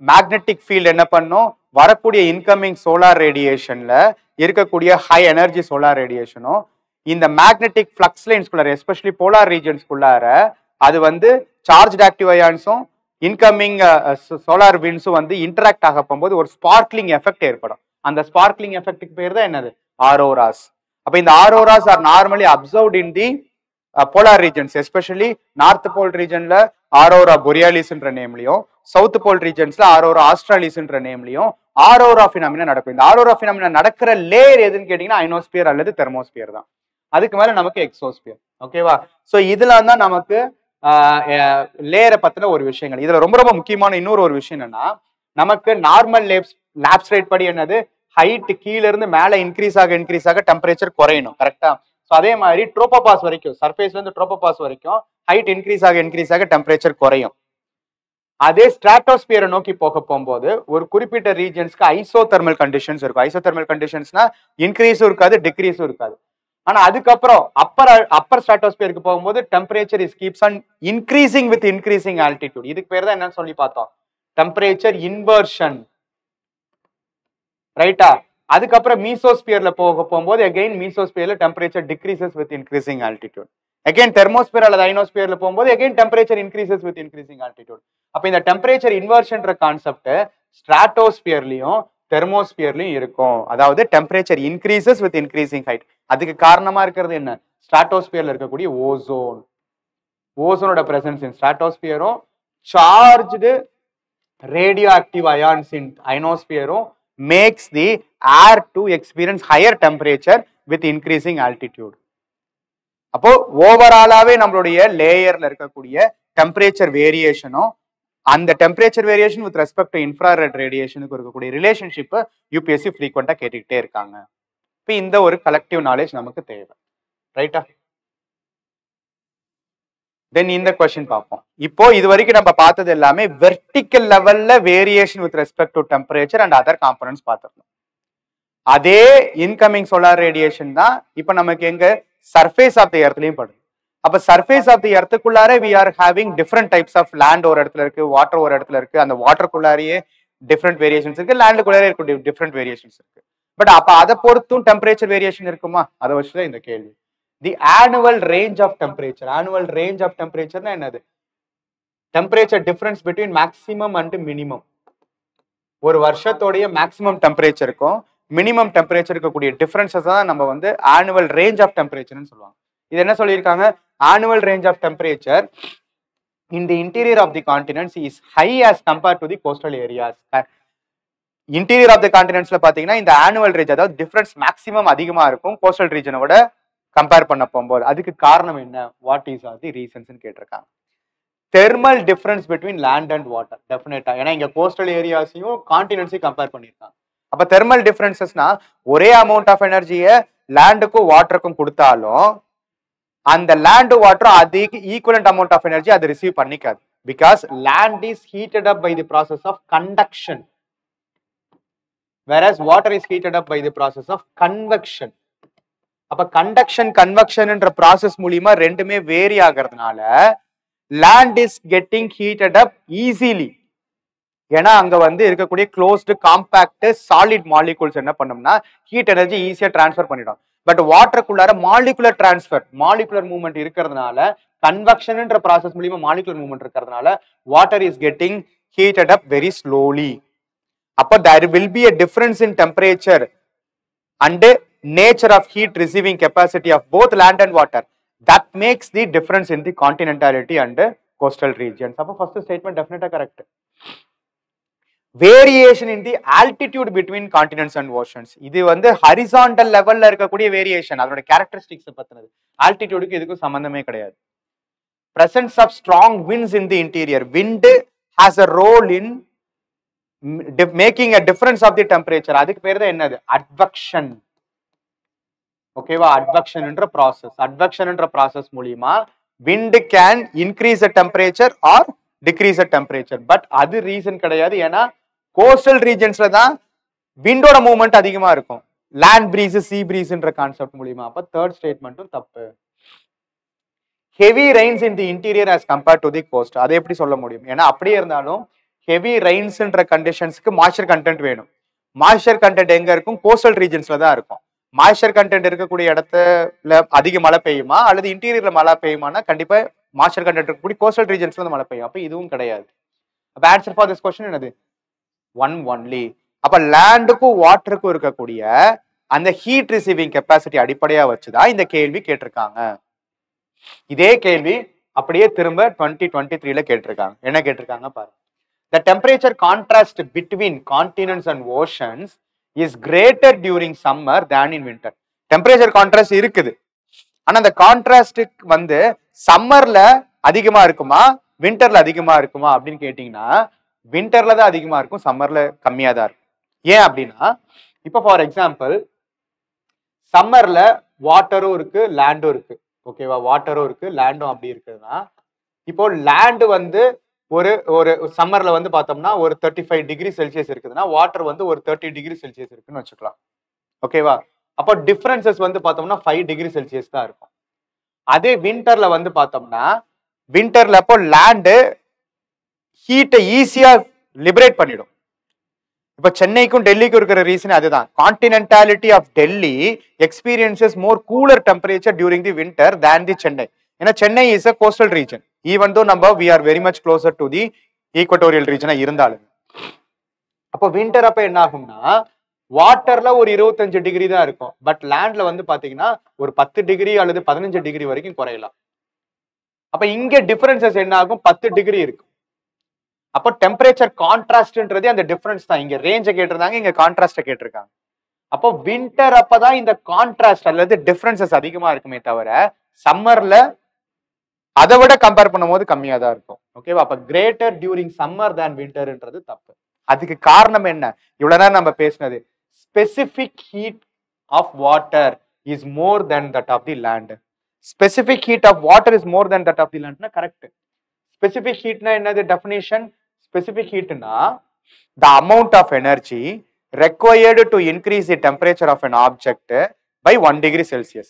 மேக்னெட்டிக் ஃபீல்ட் என்ன பண்ணும்? வரக்கூடிய இன்கமிங் சோலார் ரேடியேஷன்ல இருக்கக்கூடிய ஹை எனர்ஜி சோலார் ரேடியேஷனும் இந்த மேக்னெட்டிக் ஃப்ளக்ஸ் லைன்ஸ்குள்ளார எஸ்பெஷலி போலார் ரீஜன்ஸ்குள்ளார அது வந்து சார்ஜ் ஆக்டிவ் அயான்ஸும் இன்கமிங் சோலார் விண்ட்ஸும் வந்து இன்டராக்ட் ஆக போகும்போது ஒரு ஸ்பார்க்லிங் எஃபெக்ட் ஏற்படும். அந்த ஸ்பார்க்லிங் எஃபெக்ட்டுக்கு பேர் தான் என்னது? ஆரோராஸ். அப்ப இந்த auroras are normally observed in the polar regions, especially north pole ரீஜன்ல ஆரோரா பொரியாலிஸ்ன்ற நேம்லயும், சவுத் போல் ரீஜன்ஸ்ல ஆரோரா ஆஸ்ட்ராலிஸ்ன்ற நேம்லயும் ஆரோரா பினாமினா நடக்கும். இந்த ஆரோரா பினாமினா நடக்கிற லேயர் எதுன்னு கேட்டீங்கன்னா அயனோஸ்பியர் அல்லது தெர்மோஸ்பியர் தான். அதுக்கு மேல நமக்கு எக்ஸோஸ்பியர். ஓகேவா? சோ இதுல தான் நமக்கு லேயரை பத்தின ஒரு விஷயங்கள். இதுல ரொம்ப ரொம்ப முக்கியமான இன்னொரு ஒரு விஷயம் என்னன்னா, நமக்கு நார்மல் லேப்ஸ் ரேட் படி என்னது, ஹைட் கீழ இருந்து மேல இன்க்ரீஸ் ஆக டெம்பரேச்சர் குறையணும், கரெக்டா? ஸோ அதே மாதிரி ட்ரோபோபாஸ் வரைக்கும், சர்ஃபேஸ்ல இருந்து ட்ரோபோபாஸ் வரைக்கும் ஹைட் இன்க்ரீஸ் ஆக டெம்பரேச்சர் குறையும். அதே ஸ்ட்ராட்டோஸ்பியரை நோக்கி போகும்போது ஒரு குறிப்பிட்ட ரீஜன்ஸ்க்கு ஐசோதெர்மல் கண்டிஷன்ஸ் இருக்கும். ஐசோதெர்மல் கண்டிஷன்ஸ்னா இன்க்ரீஸும் இருக்காது, டிக்ரீஸும் இருக்காது. ஆனா அதுக்கப்புறம் அப்பர் ஸ்ட்ராட்டோஸ்பியருக்கு போகும்போது temperature keeps on increasing with increasing altitude. இதுக்கு பேர் தான் என்னன்னு சொல்லி பார்த்தோம், டெம்பரேச்சர் இன்வர்ஷன், ரைட்டா? அதுக்கப்புறம் மீசோஸ்பியர்ல போகும்போது அகைன் மீசோஸ்பியர்ல temperature decreases with increasing altitude. Again thermosphere அல்லது ஐனோஸ்பியர்ல போகும்போது again temperature increases with increasing altitude. அப்ப இந்த டெம்பரேச்சர் இன்வர்ஷன்ற கான்செப்ட் ஸ்ட்ராட்டோஸ்பியர்லயும் தெர்மோஸ்பியர்லயும் இருக்கும். அதாவது temperature increases with increasing height. அதுக்கு காரணமா இருக்கிறது என்ன, ஸ்ட்ராட்டோஸ்பியர்ல இருக்கக்கூடிய ஓசோனோட பிரசன்ஸ் இன் ஸ்ட்ராட்டோஸ்பியரும் charged radio active ions in ஐனோஸ்பியரும் makes the air to experience higher temperature with increasing altitude. அப்போ ஓவராலாவே நம்மளுடைய லேயர்ல இருக்கக்கூடிய டெம்பரேச்சர் வேரியேஷனும் அந்த temperature variation with respect to infrared ரேடியேஷனுக்கு இருக்கக்கூடிய ரிலேஷன்ஷிப் யூபிஎஸ்சி ஃப்ரீக்வெண்டா கேட்டுக்கிட்டே இருக்காங்க. இப்போ இந்த ஒரு கலெக்டிவ் நாலேஜ் நமக்கு தேவை, ரைட்டா? தென் இந்த கொஸ்டின் பார்ப்போம். இப்போ இது வரைக்கும் நம்ம பார்த்தது எல்லாமே வெர்டிக்கல் லெவல்ல variation with respect to temperature and other components பார்த்துருக்கோம். அதே இன்கமிங் சோலார் ரேடியேஷன் தான் இப்போ நமக்கு எங்க சர்ஃபேஸ் ஆஃப் தி எர்த்லயும் படுது. அப்ப சர்ஃபேஸ் ஆஃப் தி எர்த்துக்குள்ளாரே we are having different types of land ஒரு இடத்துல இருக்கு, வாட்டர் ஒரு இடத்துல இருக்கு. அந்த வாட்டருக்குள்ளாரியே டிஃப்ரெண்ட் வேரியேஷன்ஸ் இருக்கு, லேண்டுக்குள்ளாரே இருக்கு டிஃப்ரெண்ட் வேரியேஷன்ஸ் இருக்கு. பட் அப்ப அதை பொறுத்தும் டெம்பரேச்சர் வேரியேஷன் இருக்குமா, அதை வச்சுதான் இந்த கேள்வி. The annual range of temperature. Annual range of டெம்பரேச்சர்னா என்னது, temperature difference between maximum and minimum. ஒரு வருஷத்தோடைய மேக்ஸிமம் டெம்பரேச்சருக்கும் மினிமம் டெம்பரேச்சர் இருக்கக்கூடிய டிஃபரன்சஸ் தான் நம்ம வந்து ஆனுவல் ரேஞ்ச் ஆஃப் டெம்பரேச்சர்னு சொல்லுவாங்க. இது என்ன சொல்லியிருக்காங்க, annual range of temperature in the interior of the continents is high as compared to the coastal areas. Interior of the கான்டினென்ட்ஸ்ல பாத்தீங்கன்னா இந்த ஆனுவல் ரேஞ்ச், அதாவது டிஃபரன்ஸ் மேக்ஸிமம் அதிகமா இருக்கும் கோஸ்டல் ரீஜனோட கம்பேர் பண்ண போகும்போது. அதுக்கு காரணம் என்ன, what is are the reasons கேட்டிருக்காங்க. Thermal difference between land and water, டெஃபினட்டா. ஏன்னா இங்க கோஸ்டல் ஏரியாஸையும் கான்டினென்ட்ஸையும் கம்பேர் பண்ணியிருக்காங்க. அப்ப தெர்மல் டிஃபரன்சஸ்னா ஒரே அமௌண்ட் ஆஃப் எனர்ஜியை லேண்டுக்கும் வாட்டருக்கும் கொடுத்தாலும் அந்த லேண்ட் வாட்டரும் அதுக்கு ஈக்குவலண்ட் அமௌண்ட் ஆஃப் எனர்ஜி அது ரிசீவ் பண்ணிக்காது. Because land is heated up by the process of conduction, whereas water is heated up by the process of convection. அப்ப கண்டக்ஷன் கன்வெக்ஷன்ன்ற ப்ராசஸ் மூலியமா ரெண்டுமே வேரி ஆகிறதுனால land is getting heated up easily. ஏன்னா அங்க வந்து இருக்கக்கூடிய க்ளோஸ்டு காம்பாக்ட் சாலிட் மாலிகூல்ஸ் என்ன பண்ணோம்னா ஹீட் எனர்ஜி ஈஸியா டிரான்ஸ்ஃபர் பண்ணிடும். பட் வாட்டருக்குள்ளார மாலிகுலர் டிரான்ஸ்ஃபர், மாலிகுலர் மூவ்மெண்ட் இருக்கிறதுனால, கன்வெக்ஷன்ன்ற ப்ராசஸ் மூலியமா மாலிகுலர் மூவ்மெண்ட் இருக்கிறதுனால water is getting heated up very slowly. அப்ப there will be a difference in temperature and nature of heat receiving capacity of both land and water. That makes the difference in the continentality and coastal regions. அப்ப first statement definitely correct. Variation in the altitude between continents and oceans. இது வந்து horizontal levelல இருக்கக்கூடிய variation, அதோட characteristics பத்தினது. ஆல்டிடியூடுக்கு இதுக்கு சம்பந்தமே கிடையாது. Presence of strong winds in the interior. Wind has a role in making a difference of the temperature. அதுக்கு பேர் தான் என்னது, advection. ஓகேவா, advectionன்ற process. advectionன்ற process மூலமா wind can increase the temperature or decrease the temperature. But அது reason கிடையாது. ஏன்னா coastal ரீஜன்ஸ்ல தான் விண்டோட மூவ்மெண்ட் அதிகமா இருக்கும், லேண்ட் பிரீஸ் சி பிரீஸ்ன்ற கான்செப்ட் மூலமா. அப்ப தேர்ட் ஸ்டேட்மெண்ட்டும் தப்பு. Heavy Reigns in the interior as compared to the coast. அதை எப்படி சொல்ல முடியும், ஏன்னா அப்படியே இருந்தாலும் ஹெவி ரெயின்ஸ்ன்ற கண்டிஷன்ஸ்க்கு மாய்ஸ்சர் கண்டென்ட் வேணும். மாய்ஸ்சர் கண்டென்ட் எங்க இருக்கும், கோஸ்டல் ரீஜன்ஸ்ல தான் இருக்கும். மாய்ஸ்சர் கண்டென்ட் இருக்கக்கூடிய இடத்துல அதிக மழை பெய்யுமா அல்லது இன்டீரியர்ல மழை பெய்யுமானா கண்டிப்பா மாய்ஸ்சர் கண்டென்ட் இருக்கக்கூடிய கோஸ்டல் ரீஜன்ஸ்ல மழை பெய்யும். அப்ப இதுவும் கிடையாது. அப்ப ஆன்சர் ஃபார் திஸ் क्वेश्चन என்னது, ஒன் ஒன்லி. அப்ப லேண்டுக்கும் வாட்டருக்கும் இருக்கக்கூடிய அந்த ஹீட் ரிசீவிங் கெப்பாசிட்டி அடிப்படையா வச்சுதான் இந்த கேள்வி கேட்டிருக்காங்க. இதே கேள்வி அப்படியே திரும்ப 2023ல கேட்டிருக்காங்க. என்ன கேட்டிருக்காங்க பாருங்க. The temperature contrast between continents and oceans is greater during summer than in winter. Temperature contrast இருக்குது, ஆனா அந்த கான்ட்ராஸ்ட் வந்து சம்மர்ல அதிகமா இருக்குமா விண்டர்ல அதிகமா இருக்குமா அப்படின்னு கேட்டீங்கன்னா விண்டர்ல தான் அதிகமா இருக்கும், சம்மர்ல கம்மியா தான் இருக்கும். ஏன் அப்படின்னா இப்போ ஃபார் எக்ஸாம்பிள் சம்மர்ல வாட்டரும் இருக்கு லேண்டும் இருக்கு. ஓகேவா, வாட்டரும் இருக்கு லேண்டும் அப்படி இருக்குதுன்னா இப்போ லேண்ட் வந்து ஒரு ஒரு சம்மர்ல வந்து பார்த்தோம்னா ஒரு 35 டிகிரி செல்சியஸ் இருக்குதுன்னா வாட்டர் வந்து ஒரு 30 டிகிரி செல்சியஸ் இருக்குன்னு வச்சுக்கலாம். ஓகேவா, அப்போ டிஃபரன்சஸ் வந்து பார்த்தோம்னா 5 டிகிரி செல்சியஸ் தான் இருக்கும். அதே விண்டர்ல வந்து பார்த்தோம்னா விண்டர்ல அப்போ லேண்டு ஹீட்டை ஈஸியா லிபரேட் பண்ணிடும். இப்ப சென்னைக்கும் டெல்லிக்கும் இருக்கிற ரீசன் அதுதான். Continentality of Delhi experiences more cooler temperature during the winter than the Chennai. ஏன்னா Chennai is a coastal region, even though நம்ம we are very much closer to the equatorial ரீஜனா இருந்தாலும். அப்போ வின்டர் அப்ப என்ன ஆகும்னா வாட்டர்ல ஒரு 25 டிகிரி தான் இருக்கும், பட் லேண்ட்ல வந்து பாத்தீங்கன்னா ஒரு 10 டிகிரி அல்லது 15 டிகிரி வரைக்கும் குறையலாம். அப்ப இங்க டிஃபரன்சஸ் என்ன ஆகும், 10 டிகிரி இருக்கும். அப்போ டெம்பரேச்சர் கான்ட்ராஸ்ட்ன்றது அந்த டிஃபரன்ஸ் தான். இங்க ரேஞ்சை கேட்டிருந்தாங்க, இங்க கான்ட்ராஸ்ட கேட்டிருக்காங்க. அப்போ வின்டர் அப்பதான் இந்த கான்ட்ராஸ்ட் அல்லது டிஃபரன்சஸ் அதிகமா இருக்குமே தவிர சம்மர்ல அதை விட கம்பேர் பண்ணும்போது கம்மியா தான் இருக்கும். ஓகேவா, அப்ப கிரேட்டர் டியூரிங் சம்மர் தேன் வின்டர்ன்றது தப்பு. அதுக்கு காரணம் என்ன, இவ்வளவு நேரம் நம்ம பேசினது specific heat of water is more than that of the land. Specific heat of water is more than that of the லேண்ட்னா கரெக்ட். ஸ்பெசிபிக் ஹீட்னா என்னது டெஃபினிஷன்? ஸ்பெசிபிக் ஹீட்னா the amount of energy required to increase the temperature of an object by 1 degree Celsius.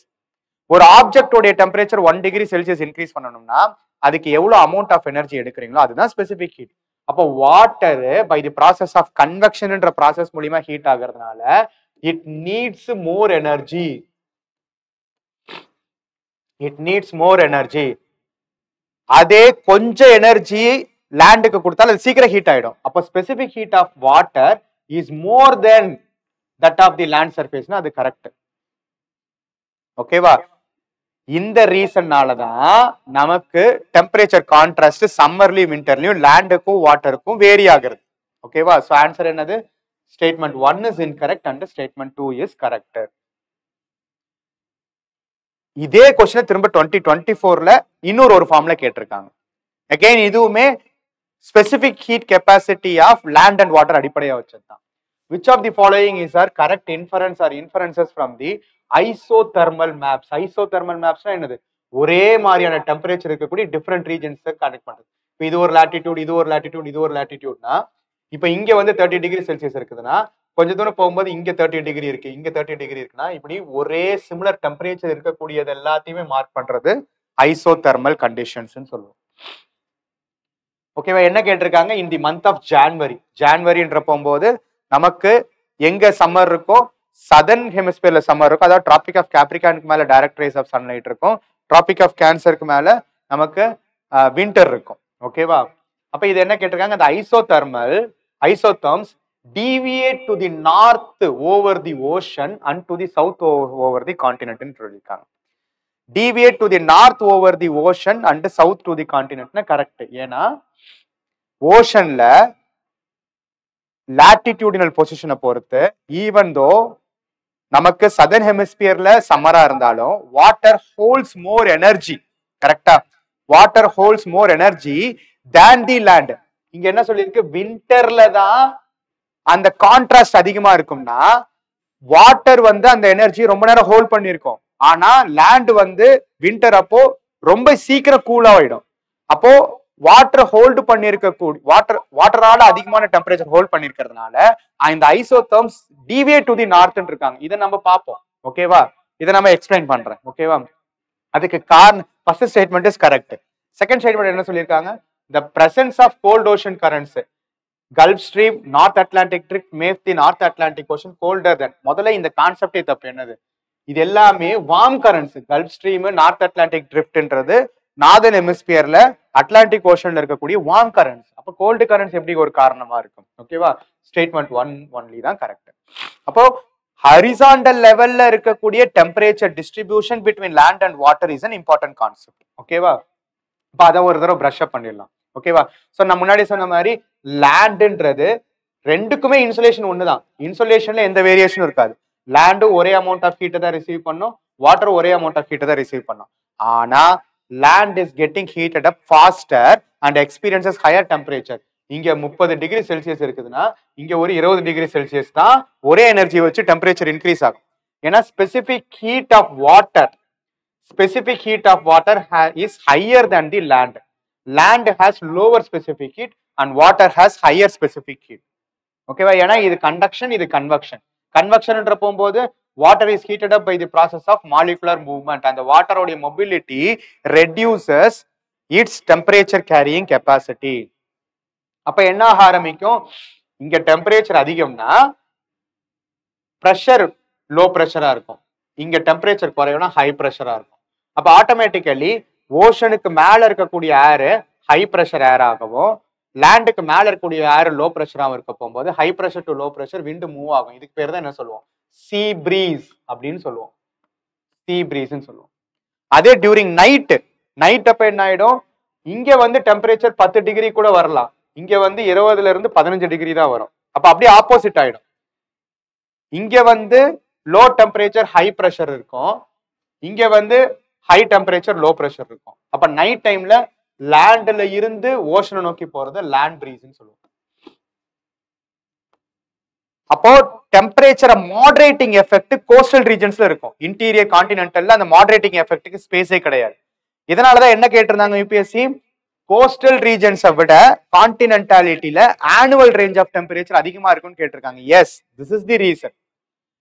ஒரு ஆப்ஜெக்டோட temperature 1 degree Celsius increase பண்ணணும்னா அதுக்கு எவ்வளவு amount of energy எடுக்கிறீங்களோ அதுதான் ஸ்பெசிபிக் ஹீட். அப்போ water by the process of கன்வெக்ஷன்ன்ற ப்ராசஸ் மூலியமா ஹீட் ஆகிறதுனால it needs more energy. It needs more energy. அதே கொஞ்சம் எனர்ஜி லேண்டுக்கு கொடுத்தாலும் அது சீக்கிரம் ஹீட் ஆயிடும். அப்போ specific heat of water is more than that of the land சர்ஃபேஸ்னா அது கரெக்ட். ஓகேவா, இந்த ரீசன்னாலதான் நமக்கு டெம்பரேச்சர் கான்ட்ராஸ்ட் சம்மர்லயும் விண்டர்லயும் லேண்டுக்கும் வாட்டருக்கும் வேரி ஆகுறது. ஓகேவா, சோ ஆன்சர் என்னது, statement 1 is incorrect and statement 2 is correct. இதே கொஸ்டின் திரும்ப 2024ல இன்னொரு ஒரு ஃபார்ம்ல கேட்டிருக்காங்க. அகைன் இதுவுமே specific heat capacity of land and water அடிப்படையா வச்சதுதான். Which of the following is our correct inference or inferences from the isothermal maps? Isothermal maps என்னது, ஒரே மாதிரியான டெம்பரேச்சர் இருக்கக்கூடிய டிஃபரெண்ட் ரீஜன்ஸ் கனெக்ட் பண்றது. இப்போ இது ஒரு லாட்டிடியூட், இது ஒரு லாட்டிடியூட், இது ஒரு லாட்டிடியூட்னா இப்போ இங்க வந்து 30 டிகிரி செல்சியஸ் இருக்குதுன்னா கொஞ்ச தூரம் போகும்போது இங்க 30 டிகிரி இருக்கு, இங்க 30 டிகிரி இருக்குன்னா இப்படி ஒரே சிமிலர் டெம்பரேச்சர் இருக்கக்கூடியது எல்லாத்தையுமே மார்க் பண்றது ஐசோதெர்மல் கண்டிஷன்ஸ் சொல்லுவோம். ஓகேவா, என்ன கேட்டிருக்காங்க, இன் தி மந்த் ஆஃப் ஜான்வரின்ற போகும்போது நமக்கு எங்க சம்மர் இருக்கோ சதர்ன் ஹெமிஸ்பியர்ல சம்மர் இருக்கும், அதாவது டிராபிக் ஆஃப் கேப்ரிகானுக்கு மேல டைரக்ட் ரேஸ் ஆஃப் சன்லைட் இருக்கும், டிராபிக் ஆஃப் கேன்சருக்கு மேல நமக்கு வின்டர் இருக்கும். ஓகேவா, அப்ப இது என்ன கேட்டிருக்காங்க, அந்த ஐசோதெர்ம்ஸ் deviate to the north over the ocean and to the south over the continent ன்னு சொல்லிருக்காங்க. deviate to the north over the ocean and south to the continent னா கரெக்ட். ஏன்னா ஓஷன்ல லாட்டிடியூடினல் பொசிஷனை பொறுத்து ஈவன் தோ நமக்கு சதர்ன் ஹெமிஸ்பியர்ல சம்மரா இருந்தாலும் வாட்டர் ஹோல்ஸ் மோர் energy. கரெக்டா, water holes மோர் energy தேன் தி land. இங்க என்ன சொல்லியிருக்கு, விண்டர்ல தான் அந்த கான்ட்ராஸ்ட் அதிகமா இருக்கும்னா வாட்டர் வந்து அந்த எனர்ஜி ரொம்ப நேரம் ஹோல்ட் பண்ணிருக்கும். ஆனா லேண்ட் வந்து விண்டர் அப்போ ரொம்ப சீக்கிரம் கூல் ஆயிடும். அப்போ வாட்டர் ஹோல்டு பண்ணிருக்க வாட்டரால அதிகமான டெம்பரேச்சர் ஹோல்ட் பண்ணிருக்கிறதுனால இந்த ஐசோதெர்ம்ஸ் டிவியேட் டு தி நார்த் இருக்காங்க. இதை நம்ம பார்ப்போம். ஓகேவா, இதை நம்ம எக்ஸ்பிளைன் பண்றேன். ஓகேவா, அதுக்கு காரணம் first statement is correct. Second statement என்ன சொல்லியிருக்காங்க, the presence of cold ocean currents, Gulf Stream, North Atlantic drift makes the North Atlantic Ocean colder than. முதல்ல இந்த கான்செப்டே தப்பு. என்னது, இது எல்லாமே warm currents. Gulf Stream, North Atlantic ட்ரிஃப்ட்ன்றது நார்தர்ன் ஹெமிஸ்பியர்ல அட்லாண்டிக் ஓஷன்ல இருக்கக்கூடிய வார்ம் கரண்ட்ஸ். அப்போ கோல்டு கரண்ட்ஸ் எப்படி ஒரு காரணமா இருக்கும். ஓகேவா, ஸ்டேட்மெண்ட் 1 ஒன்லி தான் கரெக்ட். அப்போ ஹரிசாண்டல் லெவல்ல இருக்கக்கூடிய temperature distribution between land and water is an important concept. ஓகேவா, இப்போ அதை ஒரு தடவை பிரஷ் அப் பண்ணிடலாம். ஓகேவா, ஸோ நான் முன்னாடி சொன்ன மாதிரி லேண்டுன்றது ரெண்டுக்குமே இன்சுலேஷன் ஒண்ணுதான். இன்சுலேஷன்ல எந்த வேரியேஷனும் இருக்காது. லேண்டும் ஒரே அமௌண்ட் ஆஃப் ஹீட்டை தான் ரிசீவ் பண்ணும், வாட்டரும் ஒரே அமௌண்ட் ஆஃப் ஹீட்டை தான் ரிசீவ் பண்ணும். ஆனா land is getting heated up faster and experiences higher temperature. இங்க 30 டிகிரி செல்சியஸ் இருக்குதுன்னா இங்க ஒரு 20 டிகிரி செல்சியஸ் தான் ஒரே எனர்ஜி வச்சு டெம்பரேச்சர் இன்க்ரீஸ் ஆகும். ஏன்னா specific heat of water is higher than the land. Land has lower specific heat and water has higher specific heat. ஓகேவா? ஏன்னா இது கண்டக்ஷன், இது கன்வெக்ஷன். கன்வெக்ஷன்ன்ற போகும்போது water is heated up by the process of molecular movement and the water oda mobility reduces its temperature carrying capacity. அப்ப என்ன ஆரம்பிக்கும்? இங்க temperature அதிகம்னா pressure low பிரஷரா இருக்கும், இங்க டெம்பரேச்சர் குறையும்னா ஹை பிரஷரா இருக்கும். அப்ப ஆட்டோமேட்டிக்கலி ஓஷனுக்கு மேல இருக்கக்கூடிய ஏர் ஹை பிரஷர் ஏர் ஆகவும் லேண்டுக்கு மேல இருக்கக்கூடிய ஏர் லோ பிரஷராகவும் இருக்க போகும்போது high pressure to low pressure wind move ஆகும். இதுக்கு பேர் தான் என்ன சொல்லுவோம்? சி பிரீஸ் அப்படின்னு சொல்லுவோம். சி பிரீஸ்ன்னு சொல்லுவோம். அதே டியூரிங் நைட் அப்ப என்ன ஆயிடும்? இங்க வந்து டெம்பரேச்சர் 10 டிகிரி கூட வரலாம், இங்க வந்து 20ல இருந்து 15 டிகிரி தான் வரும். அப்ப அப்படியே ஆப்போசிட் ஆயிடும். இங்க வந்து லோ டெம்பரேச்சர் ஹை பிரஷர் இருக்கும், இங்க வந்து ஹை டெம்பரேச்சர் லோ பிரஷர் இருக்கும். அப்ப நைட் டைம்ல லேண்ட்ல இருந்து ஓஷனை நோக்கி போறது லேண்ட் பிரீஸ்ன்னு சொல்லுவோம். அப்போ டெம்பரேச்சர் மாடரேட்டிங் எஃபெக்ட் கோஸ்டல் ரீஜன்ஸ்ல இருக்கும். இன்டீரியர் கான்டினென்டல்ல அந்த மாடரேட்டிங் எஃபெக்ட்டுக்கு ஸ்பேஸே கிடையாது. இதனாலதான் என்ன கேட்டிருந்தாங்க யூபிஎஸ்சி? கோஸ்டல் ரீஜன்ஸை விட கான்டினென்டாலிட்டியில ஆனுவல் ரேஞ்ச் ஆஃப் டெம்பரேச்சர் அதிகமா இருக்கும்னு கேட்டிருக்காங்க. Yes, this is the reason.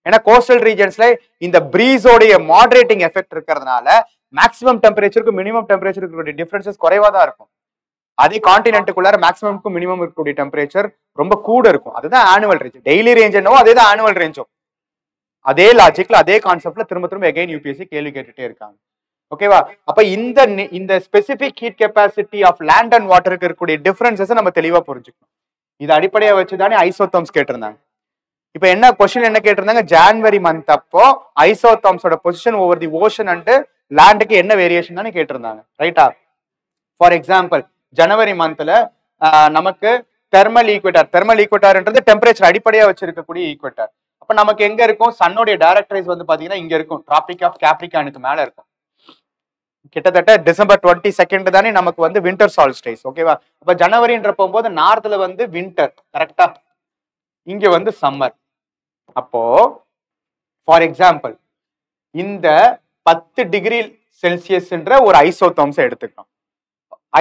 ஏன்னா கோஸ்டல் ரீஜன்ஸ்ல இந்த பிரீஸோடைய மாடரேட்டிங் எஃபெக்ட் இருக்கிறதுனால மேக்ஸிமம் டெம்பரேச்சருக்கும் மினிமம் டெம்பரேச்சருக்கு டிஃபரன்சஸ் குறைவா தான் இருக்கும். அதே கான்டினென்ட்டுக்குள்ளார மேக்ஸிமம்க்கும் மினிமம் இருக்கக்கூடிய டெம்பரேச்சர் ரொம்ப கூட இருக்கும். அதுதான் ஆனுவல் ரேஞ்ச். டெய்லி ரேஞ்ச் என்னவோ அதே தான் ஆனுவல் ரேஞ்சும். அதே லாஜிக்ல அதே கான்செப்ட்ல திரும்ப எகைன் யூபிஎஸ்சி கேள்வி கேட்டுட்டே இருக்காங்க. ஓகேவா? அப்ப இந்த specific heat capacity of land and வாட்டருக்கு இருக்கக்கூடிய டிஃபரன்சஸ் நம்ம தெளிவா புரிஞ்சுக்கணும். இது அடிப்படையா வச்சுதானே ஐசோதர்ம்ஸ் கேட்டிருந்தாங்க. இப்ப என்ன கொஸ்டின் என்ன கேட்டிருந்தாங்க? ஜான்வரி மந்த் அப்போ ஐசோதர்ம்ஸோட position over the ocean and லேண்டுக்கு என்ன வேரியேஷன் தானே கேட்டிருந்தாங்க. ரைட்டா? ஃபார் எக்ஸாம்பிள் ஜனவரி மந்த்ல நமக்கு தெர்மல் ஈக்குவேட்டர்ன்றது டெம்பரேச்சர் அடிப்படையா வச்சிருக்கக்கூடிய ஈக்குவேட்டர். அப்ப நமக்கு எங்க இருக்கும்? சன்னுடைய டைரக்ட் ரேஸ் வந்து பாத்தீங்கன்னா இங்க இருக்கும், டிராபிக் ஆஃப் கேப்ரிகானுக்கு மேல இருக்கும். கிட்டத்தட்ட டிசம்பர் 22 தானே நமக்கு வந்து வின்டர் சால்ஸ்டைஸ். ஓகேவா? அப்ப ஜனவரின்ற போகும்போது நார்த்ல வந்து வின்டர், கரெக்டா? இங்க வந்து சம்மர். அப்போ ஃபார் எக்ஸாம்பிள் இந்த 10 டிகிரி செல்சியஸ்ன்ற ஒரு ஐசோதர்ம்ஸ் எடுத்துக்கணும்.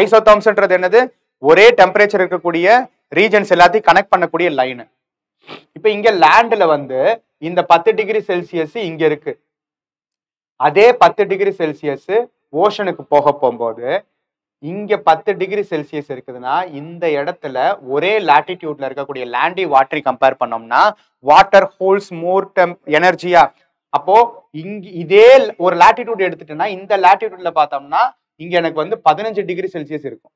ஐசோதர்ம்ஸ்ன்றது என்னது? ஒரே டெம்பரேச்சர் இருக்கக்கூடிய ரீஜன்ஸ் எல்லாத்தையும் கனெக்ட் பண்ணக்கூடிய லைன். இப்ப இங்க லேண்ட்ல வந்து இந்த 10 டிகிரி செல்சியஸ் இங்க இருக்கு, அதே 10 டிகிரி செல்சியஸ் ஓஷனுக்கு போக போகும்போது இங்க 10 டிகிரி செல்சியஸ் இருக்குதுன்னா இந்த இடத்துல ஒரே லாட்டிடியூட்ல இருக்கக்கூடிய லேண்டி வாட்டரி கம்பேர் பண்ணோம்னா வாட்டர் ஹோல்ஸ் மோர் எனர்ஜியா. அப்போ இங்க இதே ஒரு லாட்டிடியூட் எடுத்துட்டேன்னா இந்த லாட்டிடியூட்ல பார்த்தோம்னா இங்க எனக்கு வந்து 15 டிகிரி செல்சியஸ் இருக்கும்.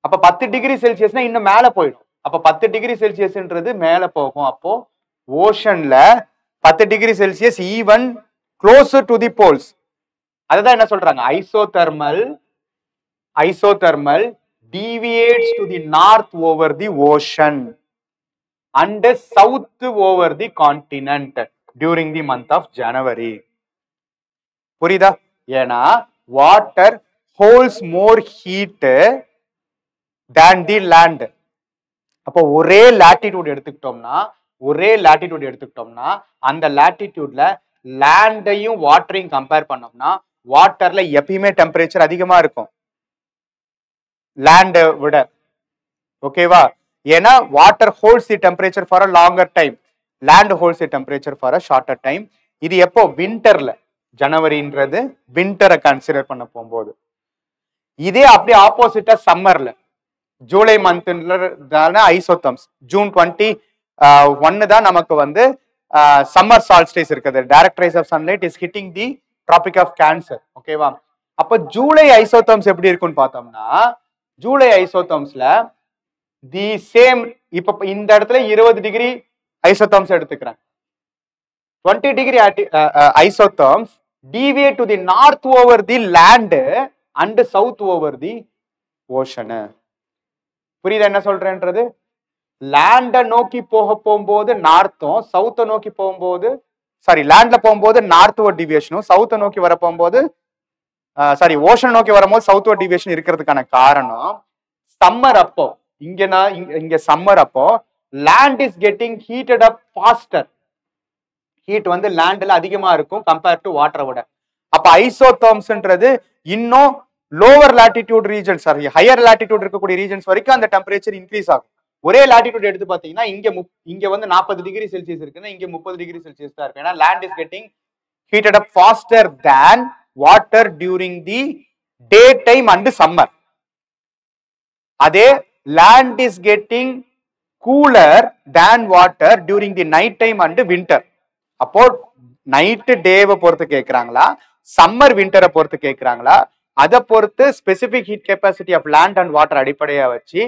அப்ப 10 டிகிரி செல்சியஸ்னா இன்னும் மேல போயிடும். அப்ப 10 டிகிரி செல்சியஸ்ன்றது மேல போகும். அப்போ ஓஷன்ல 10 degree Celsius even closer to the poles. அதுதான் என்ன சொல்றாங்க? Isothermal deviates to the north over the ocean and south over the continent during the month of January. புரியுதா? ஏன்னா water holds more heat than the land. அப்போ ஒரே latitude எடுத்துக்கிட்டோம்னா அந்த லாட்டிடியூட்ல லேண்டையும் வாட்டரையும் compare பண்ணோம்னா வாட்டர்ல எப்பயுமே டெம்பரேச்சர் அதிகமா இருக்கும் லேண்ட் விட. ஓகேவா? ஏன்னா water holds the temperature for a longer time, land holds the temperature for a shorter time. இது எப்போ? வின்டர்ல. ஜனவரின்றது வின்டரை கன்சிடர் பண்ண போகும்போது. இதே அப்படியே ஆப்போசிட்டா சம்மர்ல ஜூலை மந்த்ல ஐசோதர்ம்ஸ் ஜூன் 21 தான் நமக்கு வந்து சம்மர் சால்ஸ்டைஸ் இருக்குது. Direct rays of sunlight is hitting the tropic of cancer. ஓகேவா? அப்ப ஜூலை ஐசோதர்ம்ஸ் எப்படி இருக்குன்னு பார்த்தோம்னா ஜூலை ஐசோதர்ம்ஸ்ல தி சேம். இப்ப இந்த இடத்துல 20 டிகிரி ஐசோதர்ம்ஸ் எடுத்துக்கிறேன். 20 degree ஐசோதர்ம்ஸ் deviate to the north over the land and south over the ocean. புரியுதா என்ன சொல்றேன்றது? லேண்ட நோக்கி போகும்போது நார்த்தும், சவுத்தை நோக்கி போகும்போது லேண்ட்ல போகும்போது நார்த்வர்ட் டிவியேஷனும், சவுத்தை நோக்கி வர போகும்போது சாரி ஓஷன் நோக்கி வரும்போது சவுத்வர்ட் டிவியேஷன் இருக்கிறதுக்கான காரணம் சம்மர் அப்போ இங்க சம்மர் அப்போ land is getting heated up faster. Heat வந்து லேண்ட்ல அதிகமா இருக்கும் கம்பேர் டு வாட்டரை விட. அப்ப ஐசோதர்ம்ஸ்ன்றது இன்னும் lower latitude region sorry higher latitude இருக்கக்கூடிய ரீஜன்ஸ் வரைக்கும் அந்த டெம்பரேச்சர் இன்க்ரீஸ் ஆகும். ஒரே லாட்டிடியூட் எடுத்து பாத்தீங்கன்னா இங்க வந்து 40 டிகிரி செல்சியஸ் இருக்குன்னா இங்க 30 டிகிரி செல்சியஸ் தான் இருக்கு. ஏன்னா land is getting heated up faster than water during the day time and summer. அதே land is getting cooler than water during the night time and winter. அப்போ நைட்டு டேவை பொறுத்து கேட்கறாங்களா, சம்மர் வின்டரை பொறுத்து கேட்கறாங்களா, அதை பொறுத்து specific heat capacity of land and water அடிப்படையா வச்சு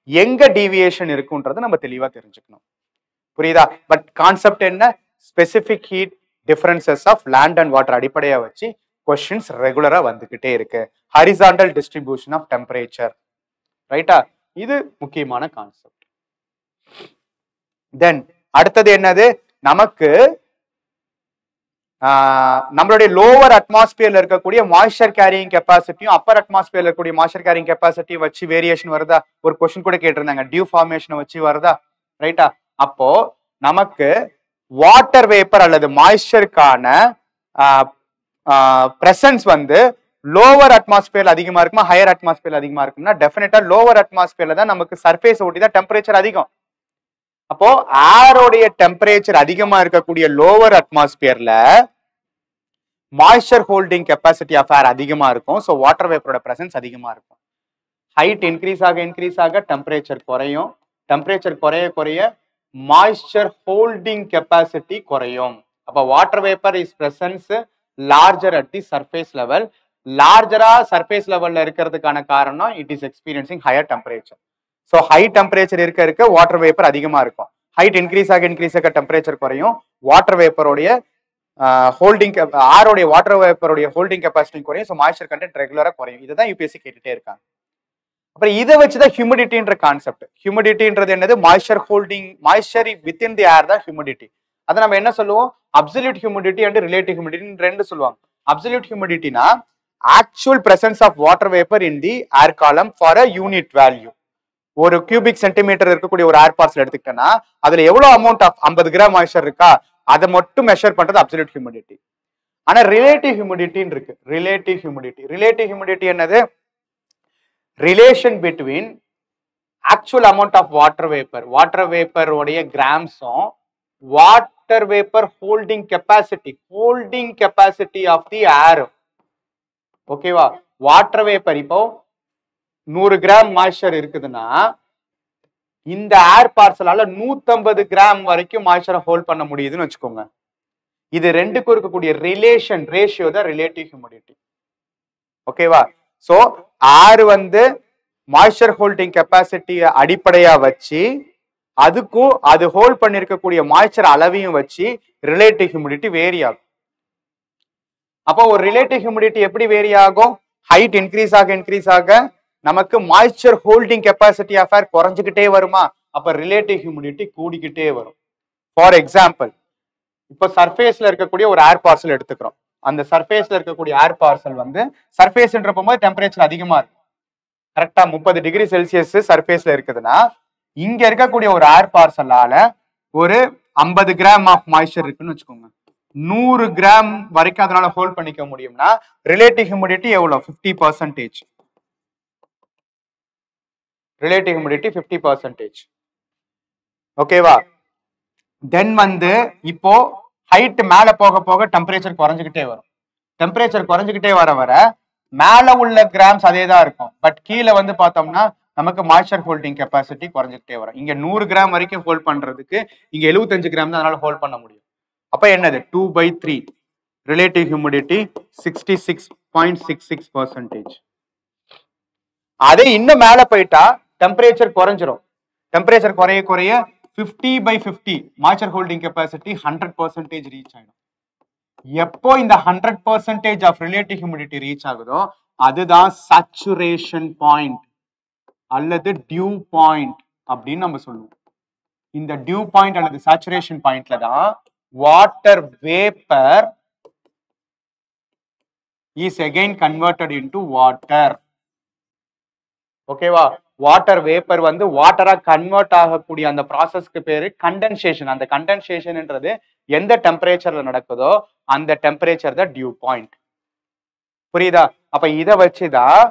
எங்க டீவியேஷன் இருக்குன்றதை நம்ம தெளிவா தெரிஞ்சுக்கணும். புரியுதா? பட் கான்செப்ட் என்ன, specific heat differences of land and water அடிப்படையா வச்சு கொஸ்டின்ஸ் ரெகுலரா வந்துகிட்டே இருக்கு. ஹரிசாண்டல் டிஸ்ட்ரிபியூஷன் ஆஃப் டெம்பரேச்சர், ரைட்டா? இது முக்கியமான கான்செப்ட். தென் அடுத்தது என்னது, நமக்கு நம்மளுடைய லோவர் அட்மாஸ்பியர்ல இருக்கக்கூடிய மாய்ஸ்சர் கேரியிங் கெப்பாசிட்டியும் அப்பர் அட்மாஸ்பியர்ல இருக்கக்கூடிய மாய்ஸ்சர் கேரியிங் கெப்பாசிட்டியும் வச்சு வேரியேஷன் வருதா? ஒரு கொஸ்டின் கூட கேட்டிருந்தாங்க, டியூ ஃபார்மேஷனை வச்சு வருதா, ரைட்டா? அப்போ நமக்கு வாட்டர் வேப்பர் அல்லது மாய்ஸ்சருக்கான பிரசன்ஸ் வந்து லோவர் அட்மாஸ்பியர்ல அதிகமா இருக்குமா ஹையர் அட்மாஸ்பியர்ல அதிகமா இருக்கும்னா டெஃபினட்டா லோவர் அட்மாஸ்பியர்ல தான் நமக்கு சர்ஃபேஸ் ஒட்டி தான் டெம்பரேச்சர் அதிகம். அப்போ ஏரோடைய டெம்பரேச்சர் அதிகமா இருக்கக்கூடிய லோவர் அட்மாஸ்பியர்ல moisture holding capacity of air அதிகமா இருக்கும். ஸோ வாட்டர் வேப்பரோட பிரசன்ஸ் அதிகமா இருக்கும். ஹைட் இன்க்ரீஸ் ஆக டெம்பரேச்சர் குறையும். டெம்பரேச்சர் குறைய மாய்ஸ்சர் ஹோல்டிங் கெப்பாசிட்டி குறையும். அப்ப water vapour is presence larger at the surface level. லார்ஜரா சர்ஃபேஸ் லெவல்ல இருக்கிறதுக்கான காரணம் it is experiencing higher temperature. So high temperature இருக்க வாட்டர் வேப்பர் அதிகமா இருக்கும். ஹைட் இன்க்ரீஸ் ஆக டெம்பரேச்சர் குறையும். வாட்டர் வேப்பருடைய ஹோல்டிங் ஆரோடைய வாட்டர் வேப்பருடைய ஹோல்டிங் கெப்பாசிட்டி குறையும். ஸோ மாய்ஸ்சர் கண்டென்ட் ரெகுலரா குறையும். இதுதான் யூபிஎஸ்சி கேட்டுட்டே இருக்காங்க. அப்புறம் இதை வச்சுதான் ஹியூமிடிட்டின்ற கான்செப்ட். ஹியூமிடிட்டின்றது என்னது, மாய்ஸ்சர் வித்தின் தி ஏர் தான் ஹியூமிடிட்டி. அதை நம்ம என்ன சொல்லுவோம், absolute humidity and relative humidity ரெண்டு சொல்லுவாங்க. அப்சல்யூட் ஹியூமிடிட்டினா actual presence of water vapour in the air காலம் ஃபார் அ யூனிட் வேல்யூ. ஒரு கியூபிக் சென்டிமீட்டர் இருக்கக்கூடிய ஒரு ஏர் பார்சல் எடுத்துக்கிட்டேன்னா அதுல எவ்வளவு அமௌண்ட் ஆஃப் 50 கிராம் மாய்ஸ்சர் இருக்கா அதை மட்டும் மெஷர் பண்றது அப்சல்யூட் ஹியூமிடிட்டி. ஆனா ரிலேட்டிவ் ஹியூமிடிட்டின்னு இருக்கு. ரிலேட்டிவ் ஹியூமிடிட்டி என்னது, relation between actual amount of water vapour உடைய கிராம்ஸும் water vapour holding capacity of the air. ஓகேவா? வாட்டர் வேப்பர் இப்போ 100 கிராம் மாய்ஸ்சர் இருக்குதுன்னா இந்த ஏர் பார்சலால 150 கிராம் வரைக்கும் மாய்ஸ்சரை ஹோல்ட் பண்ண முடியுதுன்னு வச்சுக்கோங்க. இது ரெண்டுக்கும் இருக்கக்கூடிய ரேஷியோ தான் ரிலேட்டிவ் ஹியூமிடிட்டி. ஓகேவா? சோ ஏர் வந்து மாய்ஸ்சர் ஹோல்டிங் கெப்பாசிட்டியை அடிப்படையா வச்சு அதுக்கும் அது ஹோல்ட் பண்ணிருக்கக்கூடிய மாய்ஸ்சர் அளவையும் வச்சு ரிலேட்டிவ் ஹியூமிடிட்டி வேரி ஆகும். அப்போ ஒரு ரிலேட்டிவ் ஹியூமிடிட்டி எப்படி வேரி ஆகும், ஹைட் இன்க்ரீஸ் ஆக நமக்கு moisture holding capacity of air குறைஞ்சிக்கிட்டே வருமா, அப்ப ரிலேட்டிவ் ஹியூமிடிட்டி கூடிக்கிட்டே வரும். ஃபார் எக்ஸாம்பிள், இப்போ சர்ஃபேஸ்ல இருக்கக்கூடிய ஒரு ஏர் பார்சல் எடுத்துக்கிறோம். அந்த சர்ஃபேஸ்ல இருக்கக்கூடிய ஏர் பார்சல் வந்து சர்ஃபேஸ்ன்றப்ப போது டெம்பரேச்சர் அதிகமா இருக்கும். கரெக்டா 30 டிகிரி செல்சியஸ் சர்ஃபேஸ்ல இருக்குதுன்னா இங்க இருக்கக்கூடிய ஒரு ஏர் பார்சலால ஒரு 50 கிராம் ஆஃப் மாய்ஸ்சர் இருக்குன்னு வச்சுக்கோங்க. 100 கிராம் வரைக்கும் அதனால ஹோல்ட் பண்ணிக்க முடியும்னா ரிலேட்டிவ் ஹியூமிடிட்டி எவ்வளவு, 50%. Relative humidity 50%. ஓகேவா? தென் வந்து இப்போ ஹைட் மேல போக டெம்பரேச்சர் குறைஞ்சுக்கிட்டே வரும். டெம்பரேச்சர் குறைஞ்சுக்கிட்டே வர மேல உள்ள கிராம்ஸ் அதே தான் இருக்கும். பட் கீழே வந்து பார்த்தோம்னா நமக்கு மாய்ஸ்சர் ஹோல்டிங் கெப்பாசிட்டி குறைஞ்சிக்கிட்டே வரும். இங்க 100 கிராம் வரைக்கும் ஹோல்ட் பண்றதுக்கு இங்க 75 கிராம் தான் அதனால ஹோல்ட் பண்ண முடியும். அப்ப என்னது, 2/3 ரிலேட்டிவ் ஹியூமிடிட்டி 66.66%. அதே இன்னும் மேல போயிட்டா டெம்பரேச்சர் குறைஞ்சிரும். டெம்பரேச்சர் குறைய 50/50 மாய்ஸ்சர் ஹோல்டிங் கெப்பாசிட்டி 100% ரீச் ஆயிடும். எப்போ இந்த 100% ஆஃப் ரிலேட்டிவ் ஹியூமிடிட்டி ரீச் ஆகுதோ அதுதான் சேச்சுரேஷன் பாயிண்ட் அல்லது டியூ பாயிண்ட் அப்படின்னு நம்ம சொல்லுவோம். இந்த டியூ பாயிண்ட் அல்லது சேச்சுரேஷன் பாயிண்ட்ல தான் water vapour is again converted into water. ஓகேவா? வாட்டர் வேப்பர் வந்து வாட்டரா கன்வெர்ட் ஆகக்கூடிய அந்த ப்ராசஸ்க்கு பேரு கண்டென்சேஷன். அந்த கண்டென்சேஷன்ன்றது எந்த டெம்பரேச்சர்ல நடக்குதோ அந்த டெம்பரேச்சர் தான் டியூ பாயிண்ட். புரியுதா? அப்ப இத வச்சுதான்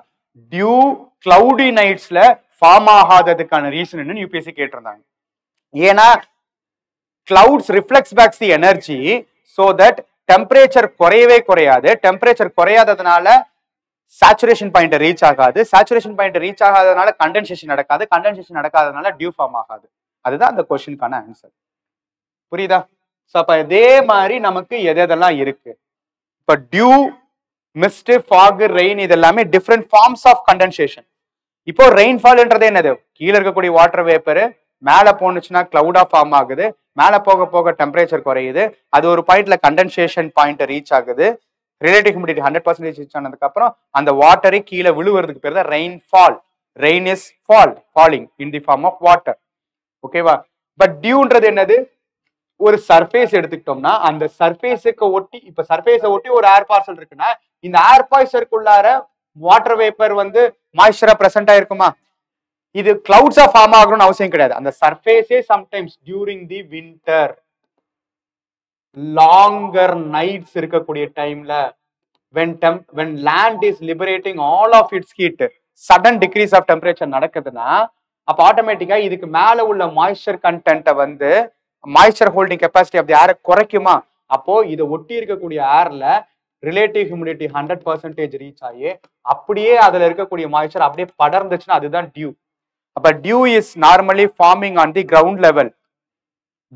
டியூ கிளவுடி நைட்ஸ்ல ஃபார்ம் ஆகாததுக்கான ரீசன் என்னன்னு யூபிஎஸ்சி கேட்டிருந்தாங்க. ஏன்னா clouds reflex backs the energy so that temperature குறையவே குறையாது. டெம்பரேச்சர் குறையாததுனால சேச்சுரேஷன் பாயிண்ட் ரீச் ஆகாது. சேச்சுரேஷன் பாயிண்ட் ரீச் ஆகாததுனால கண்டென்சேஷன் நடக்காது. கண்டென்சேஷன் நடக்காததுனால டியூ ஃபார்ம் ஆகாது. அதுதான் அந்த கொஸ்டினுக்கான ஆன்சர். புரியுதா? சோ அப்ப இதே மாதிரி நமக்கு எதெல்லாம் இருக்கு. இப்ப டியூ, மிஸ்ட், ஃபாக், ரெயின் இது எல்லாமே டிஃப்ரெண்ட் ஃபார்ம்ஸ் ஆஃப் கண்டென்சேஷன். இப்போ ரெயின்ஃபால்ன்றது என்னது? கீழே இருக்கக்கூடிய வாட்டர் வேப்பர் மேல போனுச்சுன்னா கிளவுடா ஃபார்ம் ஆகுது. மேல போக போக டெம்பரேச்சர் குறையுது. அது ஒரு பாயிண்ட்ல கண்டென்சேஷன் பாயிண்ட் ரீச் ஆகுது. ரிலேட்டிவ் ஹியூமிடிட்டி 100% ரீச் ஆனதுக்கு அப்புறம் அந்த வாட்டரை கீழே விழுவுறதுக்கு பேர் தான் rainfall. Rain is falling in the form of water. ஓகேவா? பட் டியூன்றது என்னது? ஒரு சர்ஃபேஸ் எடுத்துக்கிட்டோம்னா அந்த சர்ஃபேஸுக்கு ஒட்டி, இப்ப சர்ஃபேஸை ஒட்டி ஒரு ஏர் பார்சல் இருக்குன்னா இந்த ஏர் பார்சலுக்குள்ளார வாட்டர் வேப்பர் வந்து மாய்ஸ்சரா பிரசன்ட் ஆயிருக்குமா? இது கிளவுட்ஸா ஃபார்ம் ஆகணும்னு அவசியம் கிடையாது. அந்த சர்ஃபேஸே sometimes during the winter longer nights இருக்கக்கூடிய டைம்ல when land is liberating all of its heat, sudden decrease of temperature நடக்குதுன்னா அப்ப ஆட்டோமேட்டிக்கா இதுக்கு மேல உள்ள மாய்ஸ்சர் கண்டென்ட்டை வந்து moisture holding capacity of the ஏரை குறைக்குமா? அப்போ இதை ஒட்டி இருக்கக்கூடிய ஏர்ல ரிலேட்டிவ் ஹியூமிடிட்டி 100% ரீச் ஆகி அப்படியே அதுல இருக்கக்கூடிய மாய்ஸ்சர் அப்படியே படர்ந்துச்சுன்னா அதுதான் டியூ. அப்ப dew is normally forming on the ground level,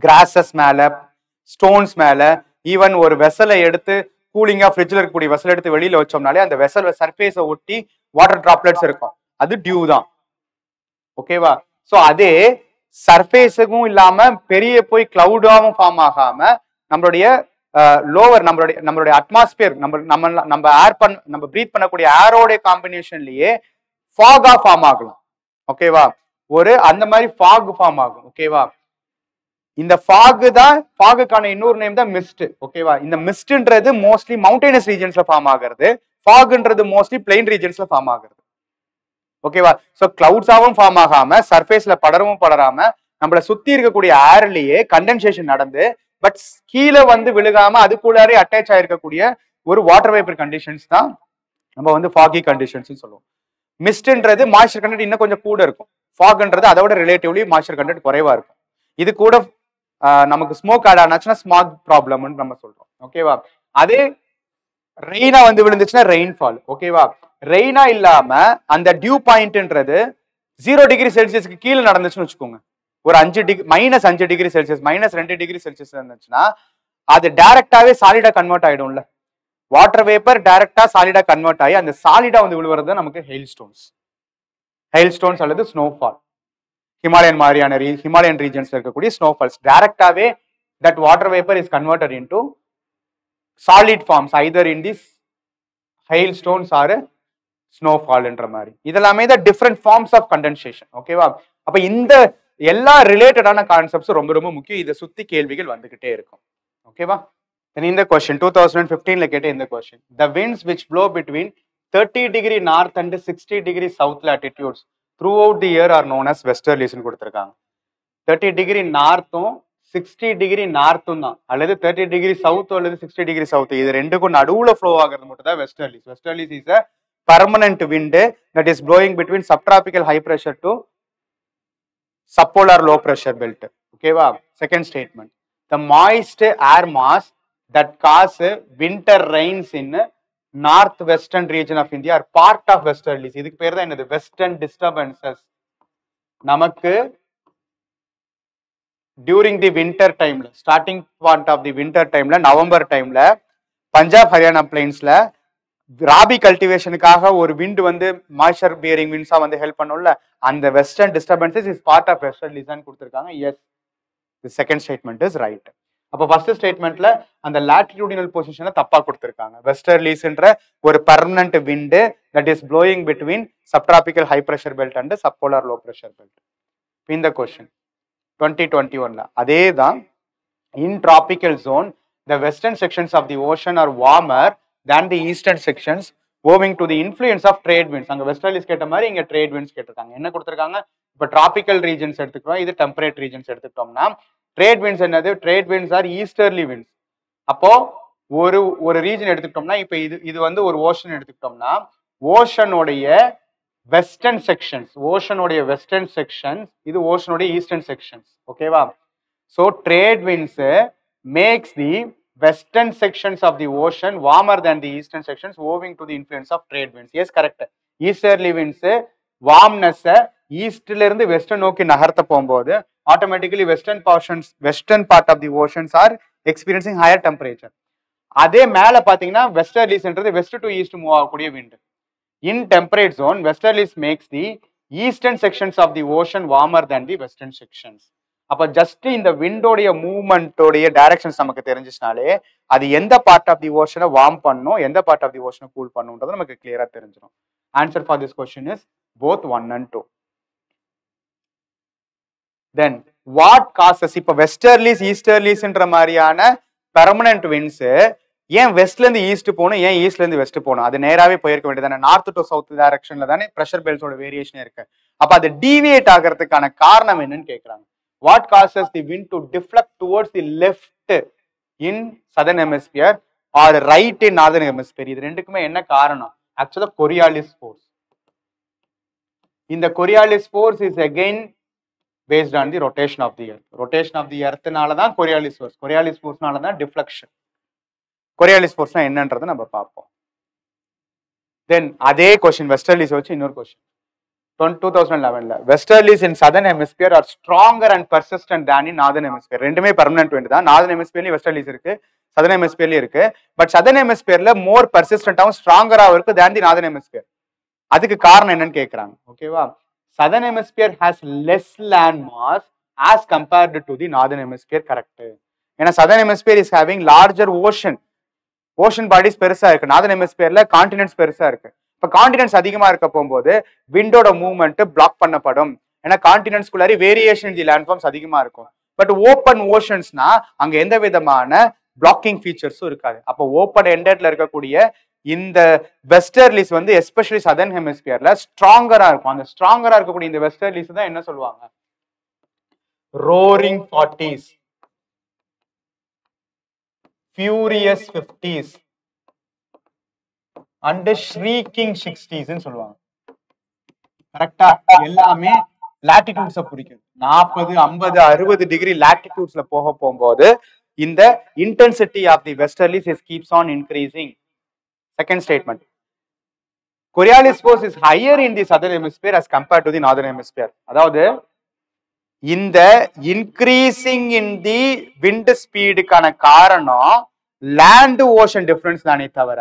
grasses மேல, ஸ்டோன்ஸ் மேல. ஈவன் ஒரு வெசலை எடுத்து கூலிங்கா ஃப்ரிட்ஜ்ல இருக்கக்கூடிய வெசல் எடுத்து வெளியில வச்சோம்னாலே அந்த வெசல் சர்ஃபேஸை ஒட்டி வாட்டர் டிராப்லெட்ஸ் இருக்கும். அது டியூ தான். ஓகேவா? சோ அதே சர்ஃபேஸுக்கும் இல்லாம பெரிய போய் கிளவுடாவும் ஃபார்ம் ஆகாம நம்மளுடைய லோவர் நம்மளுடைய அட்மாஸ்பியர் நம்ம பிரீத் பண்ணக்கூடிய ஏரோட காம்பினேஷன்லயே ஃபாகா ஃபார்ம் ஆகலாம். ஓகேவா? ஒரு அந்த மாதிரி ஃபாக் ஃபார்ம் ஆகும். ஓகேவா? இந்த ஃபாக் தான், ஃபாகுக்கான இன்னொரு நேம் தான் மிஸ்ட். ஓகேவா? இந்த மிஸ்ட்ன்றது மோஸ்ட்லி மவுண்டேனஸ் ரீஜன்ஸ்ல ஃபார்ம் ஆகிறது. ஃபாக்ன்றது மோஸ்ட்லி பிளைன் ரீஜன்ஸ்ல ஃபார்ம் ஆகிறது. ஓகேவா? சோ கிளவுட்ஸாவும் ஃபார்ம் ஆகாம சர்ஃபேஸ்ல படரவும் படராம நம்மள சுத்தி இருக்கக்கூடிய ஏர்லயே கண்டென்சேஷன் நடந்து பட் கீழே வந்து விழுகாம அதுக்குள்ளாரே அட்டாச் ஆயிருக்கக்கூடிய ஒரு வாட்டர் வேப்பர் கண்டிஷன்ஸ் தான் நம்ம வந்து ஃபாகி கண்டிஷன்ஸ் சொல்லுவோம். மிஸ்ட்ன்றது மாய்ஸ்சர் கண்டென்ட் இன்னும் கொஞ்சம் கூட இருக்கும். ஃபாக்ன்றது அதோட ரிலேட்டிவ்லி மாய்ஸ்சர் கண்டென்ட் குறைவா இருக்கும். இது கூட நமக்கு ஸ்மோக் ஆட் ஆனாச்சுன்னா ஸ்மாக் ப்ராப்ளம்னு நம்ம சொல்றோம். ஓகேவா? அதே ரெயினா வந்து விழுந்துச்சுன்னா ரெயின்ஃபால். ஓகேவா? ரெயினா இல்லாம அந்த டியூ பாயிண்ட்ன்றது 0 டிகிரி செல்சியஸ்க்கு கீழே நடந்துச்சுன்னு வச்சுக்கோங்க. ஒரு -5 டிகிரி செல்சியஸ், -2 டிகிரி செல்சியஸ் இருந்துச்சுன்னா அது டைரக்டாவே சாலிடா கன்வெர்ட் ஆயிடும்ல. வாட்டர் வேப்பர் டைரக்டா சாலிடா கன்வெர்ட் ஆகி அந்த சாலிடா வந்து விழுவுறது நமக்கு ஹெயில் ஸ்டோன்ஸ் அல்லது ஸ்னோஃபால். ஹிமாலயன் மாதிரியான ஹிமாலயன் ரீஜன்ஸ்ல இருக்கக்கூடிய ஸ்னோஃபால்ஸ் டைரக்டாவே that water vapour is converted into solid forms either in this hail stones or ஸ்னோஃபால்ன்ற மாதிரி. இதெல்லாமே தான் டிஃப்ரெண்ட் ஃபார்ம்ஸ் ஆஃப் கண்டென்சேஷன். ஓகேவா? அப்ப இந்த எல்லா ரிலேட்டடான கான்செப்ட்ஸ் ரொம்ப ரொம்ப முக்கியம். இதை சுத்தி கேள்விகள் வந்துகிட்டே இருக்கும். ஓகேவா? இந்த கொஸ்டின் 2015ல கேட்ட இந்த question, the winds which blow between 30 degree north and 60 degree south latitudes throughout the year are known as westerlies னு கொடுத்திருக்காங்க. 30 டிகிரி நார்த்தும் 60 டிகிரி நார்த்தும் தான், அல்லது 30 டிகிரி சவுத் அல்லது 60 டிகிரி சவுத், இது ரெண்டுக்கும் நடுவுல ஃப்ளோ ஆகிறது மட்டும் தான் வெஸ்டர்லிஸ். வெஸ்டர்லிஸ் is a permanent wind that is blowing between subtropical high pressure to subpolar low pressure belt. ஓகேவா? Second statement, the moist air mass that cause winter rains in northwestern region of India are part of westerlies. இதுக்கு பேர் தான் என்னது? western disturbances. நமக்கு during the winter time, starting part of the winter time, November டைம்ல பஞ்சாப் ஹரியானா பிளைன்ஸ்ல ராபி கல்டிவேஷனுக்காக ஒரு wind வந்து moisture bearing விண்ட்ஸா வந்து help பண்ணும்ல, அந்த western disturbances is part of westerlies னு கொடுத்திருக்காங்க. Yes, the second statement is right. அப்ப ஃபர்ஸ்ட் ஸ்டேட்மெண்ட்ல அந்த லாட்டிடியூடினல் பொசிஷனை தப்பா கொடுத்திருக்காங்க. வெஸ்டர்லிஸ்ன்ற ஒரு permanent wind that is blowing between subtropical high pressure belt and subpolar low pressure belt. இந்த கொஸ்டின் 2021ல அதே தான். In tropical zone the western sections of the ocean are warmer than the eastern sections owing to the influence of trade winds. அங்க வெஸ்டர்லிஸ் கேட்ட மாதிரி இங்க trade winds கேட்டிருக்காங்க. என்ன கொடுத்திருக்காங்க? இப்ப tropical regions எடுத்துக்கிறோம், இது temperate regions எடுத்துக்கிட்டோம்னா trade winds என்னது? trade winds are easterly winds. அப்போ ஒரு ரீஜன் எடுத்துக்கிட்டோம்னா இப்ப இது வந்து ஒரு ஓஷன் எடுத்துக்கிட்டோம்னா ஓஷனுடைய வெஸ்டர்ன் செக்ஷன்ஸ், ஓஷனுடைய வெஸ்டர்ன் செக்ஷன்ஸ், இது ஓஷனுடைய ஈஸ்டர்ன் செக்ஷன்ஸ். ஓகேவா? So trade winds makes the western sections of the ocean warmer than the eastern sections owing to the influence of trade winds. Yes, correct. Easterly winds வார்ம்னஸை ஈஸ்ட்ல இருந்து western நோக்கி நகர்த்த போகும்போது automatically western part of the oceans are experiencing higher temperature. அதே மேல பாத்தீங்கன்னா வெஸ்டர்லிஸ்ன்றது வெஸ்ட் டு ஈஸ்ட் மூவ் ஆகக்கூடிய wind. In temperate zone, westerlies makes the eastern sections of the ocean warmer than the western sections. அப்ப just இந்த விண்டோடைய மூவ்மெண்டோடைய directions நமக்கு தெரிஞ்சிச்சுனாலே அது எந்த பார்ட் ஆஃப் தி ஓஷனை வார்ம் பண்ணும், எந்த பார்ட் ஆஃப் தி ஓஷனை கூல் பண்ணுன்றது நமக்கு கிளியரா தெரிஞ்சிடும். Answer for this question is both 1 and 2. Then what causes, இப்ப வெஸ்டர்லிஸ் ஈஸ்டர்லிஸ்ன்ற மாதிரியான பெர்மனன்ட் விண்ட்ஸ் ஏன் வெஸ்ட்ல இருந்து ஈஸ்ட் போகணும், ஏன் ஈஸ்ட்ல இருந்து வெஸ்ட் போகணும்? அது நேராவே போயிருக்க வேண்டியதானே, நார்த் டு சவுத் டைரக்ஷன்ல தானே பிரஷர் பெல்ட்ஸோட வேரியேஷன் இருக்கு. அப்ப அது டீவியேட் ஆகிறதுக்கான காரணம் என்னன்னு கேட்கறாங்க. What causes the wind to deflect towards the left in southern hemisphere or right in northern hemisphere? இது ரெண்டுக்குமே என்ன காரணம்? ஆக்சுவலா கொரியாலிஸ் ஃபோர்ஸ். இந்த Coriolis force is again based on the rotation of the earth. Rotation of the எர்த்னால தான் Coriolis force, Coriolis ஃபோர்ஸ்னால தான் deflection. Coriolis ஃபோர்ஸ்னா என்னன்றதை நம்ம பார்ப்போம். தென் அதே கொஸ்டின் வெஸ்டர்லிஸ் வச்சு இன்னொரு கொஸ்டின் 2011ல westerlies in southern hemisphere are stronger and persistent than in northern hemisphere. ரெண்டுமே பெர்மனன்ட் விண்ட் தான். நார்தர்ன் ஹெமிஸ்பியர்லயும் வெஸ்டர்லிஸ் இருக்கு, சதர்ன் ஹெமிஸ்பியர்லயும் இருக்கு. பட் சதர்ன் ஹெமிஸ்பியர்ல மோர் பர்சிஸ்டன்டாவும் ஸ்ட்ராங்கராகவும் இருக்கு தேன் தி நார்தர்ன் ஹெமிஸ்பியர். அதுக்கு காரணம் என்னன்னு கேட்கறாங்க. ஓகேவா? Southern hemisphere has less land mass as compared to the northern hemisphere. Correct. ஏன்னா southern hemisphere is having larger ocean bodies பெருசா இருக்கு, நார்தர்ன் ஹெமிஸ்பியர்ல கான்டினென்ட்ஸ் பெருசா இருக்கு. இப்ப கான்டினென்ட்ஸ் அதிகமா இருக்க போகும்போது விண்டோட மூவ்மெண்ட் பிளாக் பண்ணப்படும். ஏன்னா கான்டினென்ட்ஸ்குள்ளாரி வேரியேஷன் தி லேண்ட்ஃபார்ம்ஸ் அதிகமா இருக்கும். பட் ஓப்பன் ஓஷன்ஸ்னா அங்க எந்த விதமான பிளாக்கிங் ஃபீச்சர்ஸும் இருக்காது. அப்போ ஓப்பன் எண்டட்ல இருக்கக்கூடிய இந்த வெஸ்டர்லிஸ் வந்து எஸ்பெஷலி சதர்ன் ஹெமிஸ்பியர்ல ஸ்ட்ராங்கரா இருக்கும். அந்த ஸ்ட்ராங்கரா இருக்கக்கூடிய இந்த வெஸ்டர்லிஸ் தான் என்ன சொல்லுவாங்க? Roaring 40s, furious 50s and shrieking 60s ன்னு சொல்லுவாங்க. கரெக்டா? எல்லாமே லாட்டிடியூட்ஸை குறிக்கும். 40, 50, 60 டிகிரி லாட்டிடியூட்ஸ்ல போகும்போது இந்த intensity of the westerlies is keeps on increasing. Second statement, Coriolis force is higher in the southern hemisphere as compared to the northern hemisphere. அதாவது இந்த இன்க்ரீசிங் இன் தி விண்ட் ஸ்பீடுக்கான காரணம் லேண்ட் ஓஷன் டிஃபரன்ஸ் தானே தவிர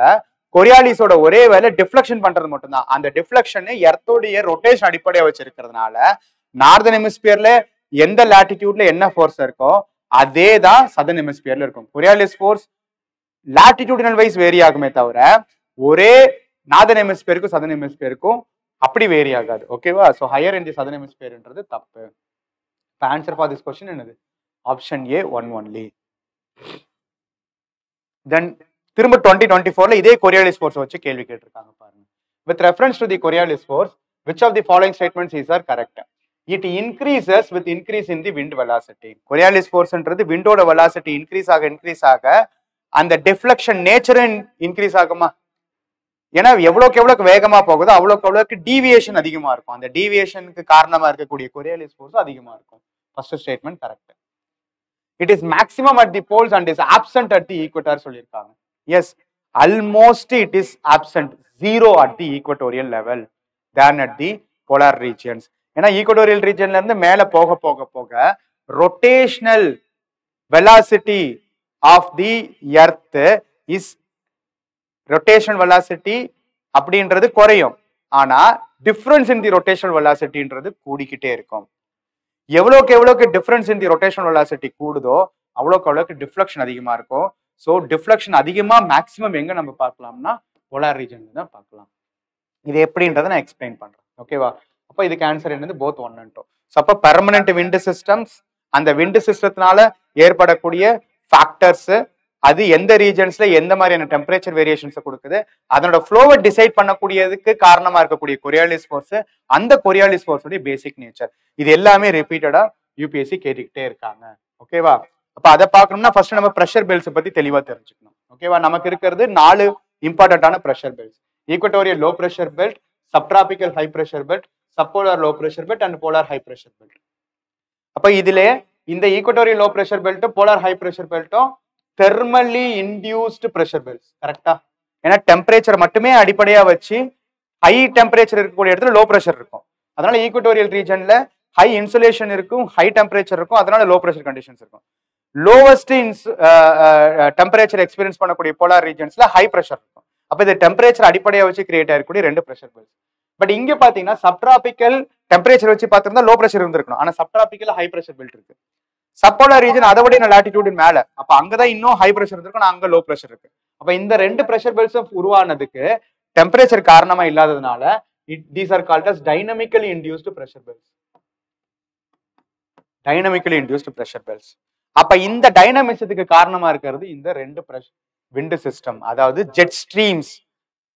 கொரியாலிஸோட ஒரே வேலை டிஃப்ளெக்ஷன் பண்றது மட்டும்தான். அந்த டிஃப்ளெக்ஷன் எர்த்தோடைய ரொட்டேஷன் அடிப்படையா வச்சிருக்கிறதுனால நார்தர்ன் ஹெமிஸ்பியர்ல எந்த லாட்டிடியூட்ல என்ன ஃபோர்ஸ் இருக்கோ அதே தான் சதர்ன் ஹெமிஸ்பியர்ல இருக்கும். கொரியாலிஸ் ஃபோர்ஸ் லாட்டிடியூடினல் வைஸ் வேரி ஆகுமே தவிர ஒரே நார்தர்ன் ஹெமிஸ்பியருக்கும் சதர்ன் ஹெமிஸ்பியருக்கும் அப்படி வேரி ஆகாது. ஓகேவா? So higher in the southern ஹெமிஸ்பியர்ன்றது தப்பு. The answer for this question என்னது? Option A 1 only. Then திரும்ப 2024ல இதே கொரியாலிஸ் ஃபோர்ஸ் வச்சு கேள்வி கேட்டிருக்காங்க பாருங்க. With reference to the Coriolis force, which of the following statements is are correct? It increases with increase in the wind velocity. Coriolis forceன்றது விண்டோட velocity increase ஆக அந்த deflection nature increase ஆகுமா? ஏன்னா எவ்வளவுக்கு வேகமா போகுதோ அவ்வளவுக்கு டீவியேஷன் அதிகமா இருக்கும். அந்த டீவியேஷனுக்கு காரணமா இருக்கக்கூடிய கொரியாலிஸ் ஃபோர்ஸ் அதிகமா இருக்கும். First statement correct. It is maximum at the poles and is absent at the equator சொல்லியிருக்காங்க. Yes, almost it is absent, zero at the equatorial level than at the polar regions. ஏன்னா equatorial ரீஜியன்ல இருந்து மேல போக rotational velocity of the earth is rotation velocity அப்படின்றது குறையும். ஆனா difference in the rotational வெலாசிட்டின்றது கூடிக்கிட்டே இருக்கும். எவ்வளவுக்கு difference in the rotational velocity கூடுதோ அவ்வளவுக்கு டிஃப்ளெக்ஷன் அதிகமா இருக்கும். ஸோ டிஃப்ளெக்ஷன் அதிகமா மேக்ஸிமம் எங்க நம்ம பார்க்கலாம்னா போலார் ரீஜன்ல தான் பார்க்கலாம். இது எப்படின்றத நான் எக்ஸ்பிளைன் பண்றேன். ஓகேவா? அப்போ இதுக்கு ஆன்சர் என்னது? Both 1 and 2. ஸோ அப்போ பெர்மனன்ட் விண்ட் சிஸ்டம்ஸ், அந்த விண்ட் சிஸ்டத்தினால ஏற்படக்கூடிய ஃபேக்டர்ஸ், அது எந்த ரீஜன்ஸ்ல எந்த மாதிரியான டெம்பரேச்சர் வேரியேஷன்ஸை கொடுக்குது, அதனோட ஃப்ளோவை டிசைட் பண்ணக்கூடியதுக்கு காரணமா இருக்கக்கூடிய கொரியாலிஸ் ஃபோர்ஸ், அந்த கொரியாலிஸ் ஃபோர்ஸோட பேசிக் நேச்சர், இது எல்லாமே ரிப்பீட்டடா யூபிஎஸ்சி கேட்டுக்கிட்டே இருக்காங்க. ஓகேவா? அப்ப அதை பார்க்கணும்னா ஃபர்ஸ்ட் நம்ம ப்ரெஷர் பெல்ட்ஸ் பத்தி தெளிவா தெரிஞ்சுக்கணும். ஓகேவா? நமக்கு இருக்கிறது 4 இம்பார்ட்டன்டான pressure belts. Equatorial low pressure belt, subtropical high pressure belt, subpolar low pressure belt and polar high pressure belt. அப்ப இதுல இந்த ஈக்குவட்டோரியல் லோ ப்ரெஷர் பெல்ட்டும் போலார் ஹை ப்ரெஷர் பெல்ட்டும் தெர்மலி இன்டியூஸ்டு ப்ரெஷர் பெல்ட்ஸ். கரெக்டா? ஏன்னா டெம்பரேச்சர் மட்டுமே அடிப்படையா வச்சு ஹை டெம்பரேச்சர் இருக்கக்கூடிய இடத்துல லோ ப்ரெஷர் இருக்கும். அதனால ஈக்குவட்டோரியல் ரீஜன்ல ஹை இன்சுலேஷன் இருக்கும், ஹை டெம்பரேச்சர் இருக்கும், அதனால லோ ப்ரெஷர் கண்டிஷன்ஸ் இருக்கும். லோவஸ்ட் டெம்பரேச்சர் எக்ஸ்பீரியன்ஸ் பண்ணக்கூடிய போலார் ரீஜன்ஸ்ல ஹை ப்ரெஷர் இருக்கும். அப்ப இது டெம்பரேச்சர் அடிப்படையா வச்சு கிரியேட் ஆகக்கூடிய 2 ப்ரெஷர் பெல்ட்ஸ். பட் இங்க பாத்தீங்கன்னா சப்டிராபிக்கல் டெம்பரேச்சர் வச்சு பார்த்திருந்தா லோ ப்ரெஷர் இருந்திருக்கணும். ஆனா சப்டிராபிக்கல் ஹை ப்ரெஷர் பெல்ட் இருக்கு. சப்போலார் ரீஜன் அதை விட லாட்டிடியூட் மேல, அப்ப அங்கதான் இன்னும் ஹை ப்ரெஷர் இருக்கும், அங்க லோ ப்ரெஷர் இருக்கு. அப்ப இந்த 2 ப்ரெஷர் பெல்ட்ஸும் உருவானதுக்கு டெம்பரேச்சர் காரணமா இல்லாததுனால these are called as dynamically induced pressure belts. Dynamically induced pressure belts. அப்ப இந்த டைனமிசத்துக்கு காரணமா இருக்கிறது இந்த 2 விண்ட் சிஸ்டம், அதாவது ஜெட் ஸ்ட்ரீம்ஸ்.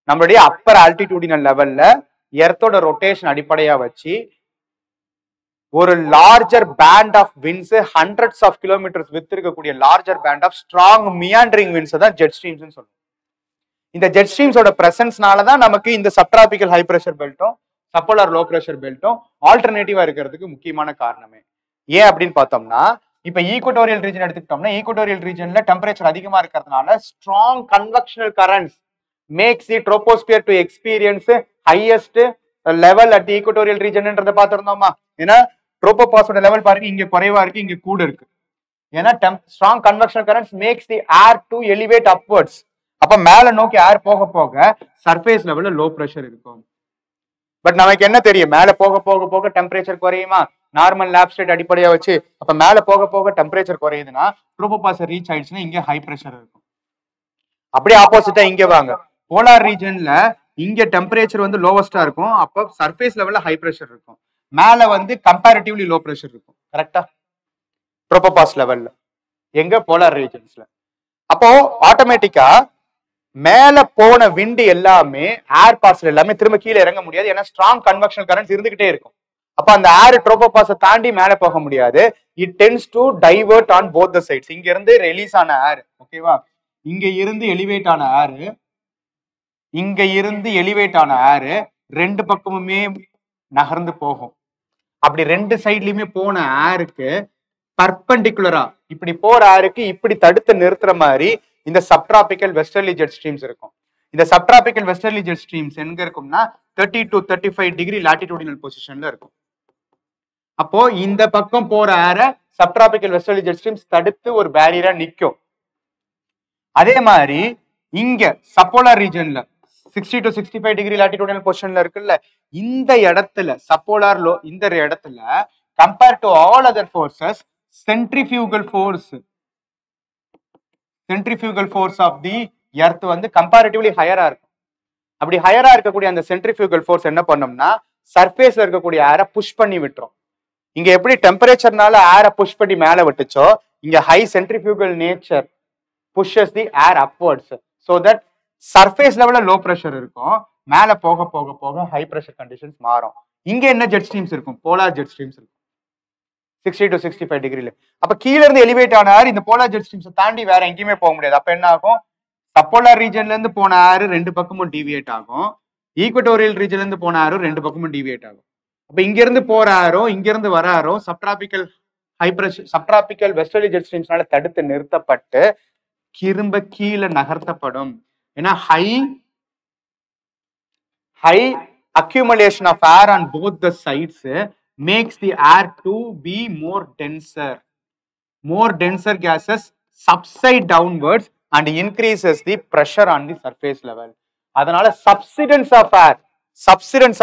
நம்மளுடைய அப்பர் ஆல்டிடியூடினல் லெவல்ல எர்த்தோட ரொட்டேஷன் அடிப்படையா வச்சு ஒரு larger band of winds, hundreds of kilometres with இருக்கக்கூடிய larger band of strong meandering winds தான் ஜெட் ஸ்ட்ரீம்ஸ் சொல்லுவோம். இந்த ஜெட் ஸ்ட்ரீம்ஸோட பிரசன்ஸ்னால தான் நமக்கு இந்த சப்டிராபிக்கல் ஹை ப்ரெஷர் பெல்ட்டும் சப்போலார் லோ ப்ரெஷர் பெல்ட்டும் ஆல்டர்னேட்டிவா இருக்கிறதுக்கு முக்கியமான காரணமே. ஏன் அப்படின்னு பார்த்தோம்னா, இப்ப ஈக்குவட்டோரியல் ரீஜன் எடுத்துக்கிட்டோம்னா, ஈக்குவட்டோரியல் ரீஜன்ல டெம்பரேச்சர் அதிகமா இருக்கிறதுனால strong convectional currents makes the troposphere to experience highest level at equatorial ரீஜன்ன்றதை பார்த்திருந்தோமா? ஏன்னா ட்ரோபோபாஸோட லெவல் பாருங்க, இங்க குறைவா இருக்கு, இங்க கூட இருக்கு. ஏன்னா strong convectional currents makes the air to elevate upwards. அப்ப மேல நோக்கி ஏர் போக போக சர்ஃபேஸ் லெவல்ல லோ ப்ரெஷர் இருக்கும். பட் நமக்கு என்ன தெரியும், மேல போக போக போக டெம்பரேச்சர் குறையுமா? நார்மல் லேப் ஸ்டேட் அடிப்படையா வச்சு அப்ப மேல போக போக டெம்பரேச்சர் குறையுதுன்னா ட்ரோபோபாஸ் ரீச் ஆயிடுச்சுன்னா இங்க ஹை ப்ரெஷர் இருக்கும். அப்படியே ஆப்போசிட்டா இங்க வாங்க, போலார் ரீஜன்ல இங்க டெம்பரேச்சர் வந்து லோவஸ்டா இருக்கும், அப்ப சர்ஃபேஸ் லெவல்ல ஹை ப்ரெஷர் இருக்கும், மேல வந்து கம்பேரிட்டிவ்லி லோ ப்ரெஷர் இருக்கும். கரெக்டா? ட்ரோபோபாஸ் லெவல்ல எங்க போலார் ரீஜன்ஸ்ல. அப்போ ஆட்டோமேட்டிக்கா மேல போன விண்டு எல்லாமே ஏர் பாஸ்ல எல்லாமே திரும்ப கீழே இறங்க முடியாது, ஏன்னா ஸ்ட்ராங் கன்வெக்ஷனல் கரண்ட்ஸ் இருந்துகிட்டே இருக்கும். அப்ப அந்த ஏர் ட்ரோபோபாஸை தாண்டி மேல போக முடியாது. It tends to divert on both the sides. இங்க இருந்து ரிலீஸ் ஆன ஏர், ஓகேவா, இங்க இருந்து எலிவேட் ஆன ஏர், இங்க இருந்து எலிவேட் ஆன ஏர் 2 பக்கமுமே நகர்ந்து போகும். அப்படி 2 சைட்லயுமே போன ஏருக்கு பர்பெண்டிகுலரா இப்படி போற ஏருக்கு இப்படி தடுத்து நிறுத்துற மாதிரி இந்த சப்டிராபிக்கல் வெஸ்டர்லி ஜெட் ஸ்ட்ரீம்ஸ் இருக்கும். இந்த சப்டிராபிக்கல் வெஸ்டர்லி ஜெட் ஸ்ட்ரீம்ஸ் எங்க இருக்கும்னா 30 to 35 டிகிரி லாட்டிடியூடினல் பொசிஷன்ல இருக்கும். அப்போ இந்த பக்கம் போற ஏரை சப்டிராபிக்கல் வெஸ்டர்லி ஜெட் ஸ்ட்ரீம்ஸ் தடுத்து ஒரு பேரியரா நிக்கும். அதே மாதிரி இங்க சப்போலார் ரீஜன்ல 60 to 65 டிகிரி லாட்டிடியூடினல் பொசிஷன்ல இருக்குல்ல, இந்த இடத்துல சப்போலார் லோ, இந்த இடத்துல compare to all other forces centrifugal force of the earth வந்து கம்பேரிட்டிவ்லி ஹையரா இருக்கும். அப்படி ஹையரா இருக்கக்கூடிய அந்த சென்ட்ரிஃபியூகல் ஃபோர்ஸ் என்ன பண்ணும்னா சர்ஃபேஸ்ல இருக்கக்கூடிய ஏரை புஷ் பண்ணி விட்டுரும். இங்க எப்படி டெம்பரேச்சர்னால ஏரை புஷ் பண்ணி மேல விட்டுச்சோ, இங்க high centrifugal nature pushes the air upwards so that surface level low pressure இருக்கும், மேல போக போக போக high pressure conditions மாறும். இங்க என்ன ஜெட் ஸ்ட்ரீம்ஸ் இருக்கும்? போலார் ஜெட் ஸ்ட்ரீம்ஸ் இருக்கும் 60 to 65 டிகிரில. அப்ப கீழ இருந்து எலிவேட் ஆன ஏர் இந்த போலார் ஜெட் ஸ்ட்ரீம்ஸ் தாண்டி வேற எங்கேயுமே போக முடியாது. அப்ப என்ன ஆகும்? சப்போலார் ரீஜன்ல இருந்து போன ஏர் 2 பக்கமும் டிவியேட் ஆகும், ஈக்குவட்டோரியல் ரீஜன்ல இருந்து போன ஏரும் 2 பக்கமும் டிவியேட் ஆகும். அப்ப இங்க இருந்து போற ஏரும் இங்க இருந்து வர ஏரும் சப்டிராபிக்கல் வெஸ்டர்லி ஜெட் ஸ்ட்ரீம்ஸ்னால தடுத்து நிறுத்தப்பட்டு திரும்ப கீழே நகர்த்தப்படும். ஏன்னா high accumulation of air on both the sides makes the air to be more denser gases subside downwards and increases the pressure on the surface level. அதனால subsidence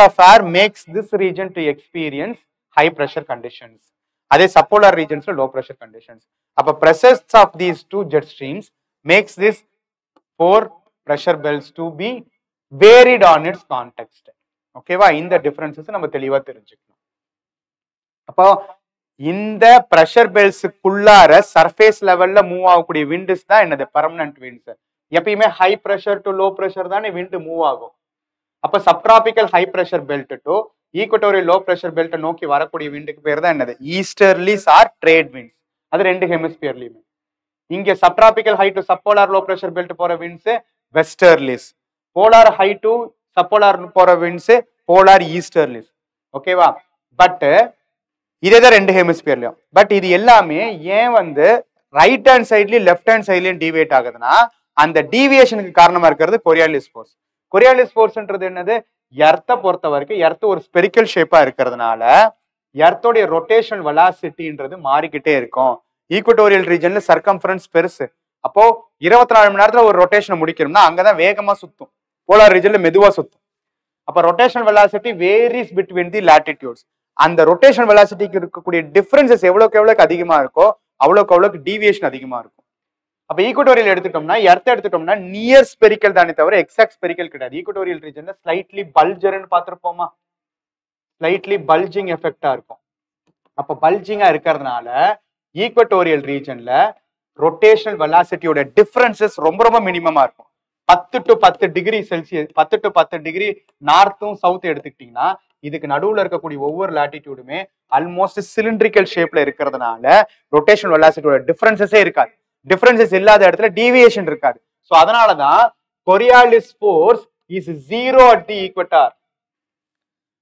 of air makes this region to experience high pressure conditions. அதே subpolar regions low pressure conditions. அப்ப presence of these two jet streams makes this 4 pressure belts to be varied on its context. ஓகேவா? இந்த differences நம்ம தெளிவா தெரிஞ்சுக்கணும். அப்போ இந்த pressure பெல்ஸுக்குள்ளார சர்ஃபேஸ் லெவல்ல மூவ் ஆகக்கூடிய விண்ட்ஸ் தான் என்னது பெர்மனன்ட் விண்ட்ஸ். எப்பயுமே high pressure to low pressure தானே விண்ட் மூவ் ஆகும். அப்ப subtropical high pressure belt to equatorial low pressure பெல்ட்டை நோக்கி வரக்கூடிய விண்டுக்கு பேர் தான் என்னது ஈஸ்டர்லிஸ் ஆர் ட்ரேட் விண்ட்ஸ். அது ரெண்டு ஹெமிஸ்பியர்லயுமே. இங்க subtropical high to subpolar low pressure belt போற winds westerlies, polar high to subpolar போற விண்ட்ஸ் போலார் ஈஸ்டர்லிஸ். ஓகேவா? பட் இதே ரெண்டு ஹெமிஸ்பியர்லயும். பட் இது எல்லாமே ஏன் வந்து ரைட் ஹேண்ட் சைட்லயும் லெஃப்ட் ஹேண்ட் சைட்லயும் டிவியேட் ஆகுதுன்னா அந்த டீவியேஷனுக்கு காரணமா இருக்கிறது கொரியாலிஸ் ஃபோர்ஸ். கொரியாலிஸ் ஃபோர்ஸ்ன்றது என்னது? எர்த்தை பொறுத்த வரைக்கும் எர்த் ஒரு ஸ்பெரிக்கல் ஷேப்பா இருக்கிறதுனால எர்த்தோடைய ரொட்டேஷன் வெலாசிட்டின்றது மாறிக்கிட்டே இருக்கும். ஈக்குவட்டோரியல் ரீஜன்ல சர்க்கம்ஃபரன்ஸ் பெருசு. அப்போ 24 மணி நேரத்துல ஒரு ரொட்டேஷனை முடிக்கணும்னா அங்கதான் வேகமா சுத்தும், போலார் ரீஜன்ல மெதுவா சுத்தும். அப்ப rotation velocity varies between the latitudes. அந்த ரொட்டேஷன் வெலாசிட்டிக்கு இருக்கக்கூடிய டிஃபரன்சஸ் எவ்வளவுக்கு அதிகமா இருக்கோ அவ்வளவுக்கு டீவியேஷன் அதிகமா இருக்கும். அப்ப ஈக்குவட்டோரியல் எடுத்துட்டோம்னா எர்த் எடுத்துட்டோம்னா நியர் ஸ்பெரிக்கல் தானே தவிர எக்ஸாக்ட் ஸ்பெரிக்கல் கிடையாது. ஈக்குவட்டோரியல் ரீஜன்ல ஸ்லைட்லி பல்ஜர்னு பார்த்திருப்போமா? ஸ்லைட்லி பல்ஜிங் எஃபெக்டா இருக்கும். அப்ப பல்ஜிங்கா இருக்கிறதுனால ஈக்குவட்டோரியல் ரீஜன்ல ரொட்டேஷனல் வெலாசிட்டியோட டிஃபரன்சஸ் ரொம்ப மினிமமா இருக்கும். 10 to 10 degree Celsius, 10 to 10 degree நார்த்தும் சவுத் எடுத்துக்கிட்டீங்கன்னா இதுக்கு நடுவுல இருக்கக்கூடிய ஒவ்வொரு லாட்டிடியூடுமே ஆல்மோஸ்ட் சிலிண்ட்ரிக்கல் ஷேப்ல இருக்கிறதுனால ரொட்டேஷனல் வெலாசிட்டியோட டிஃபரன்சஸே இருக்காது. டிஃபரன்சஸ் இல்லாத இடத்துல டீவியேஷன் இருக்காது. சோ அதனாலதான் Coriolis force is 0 at the equator.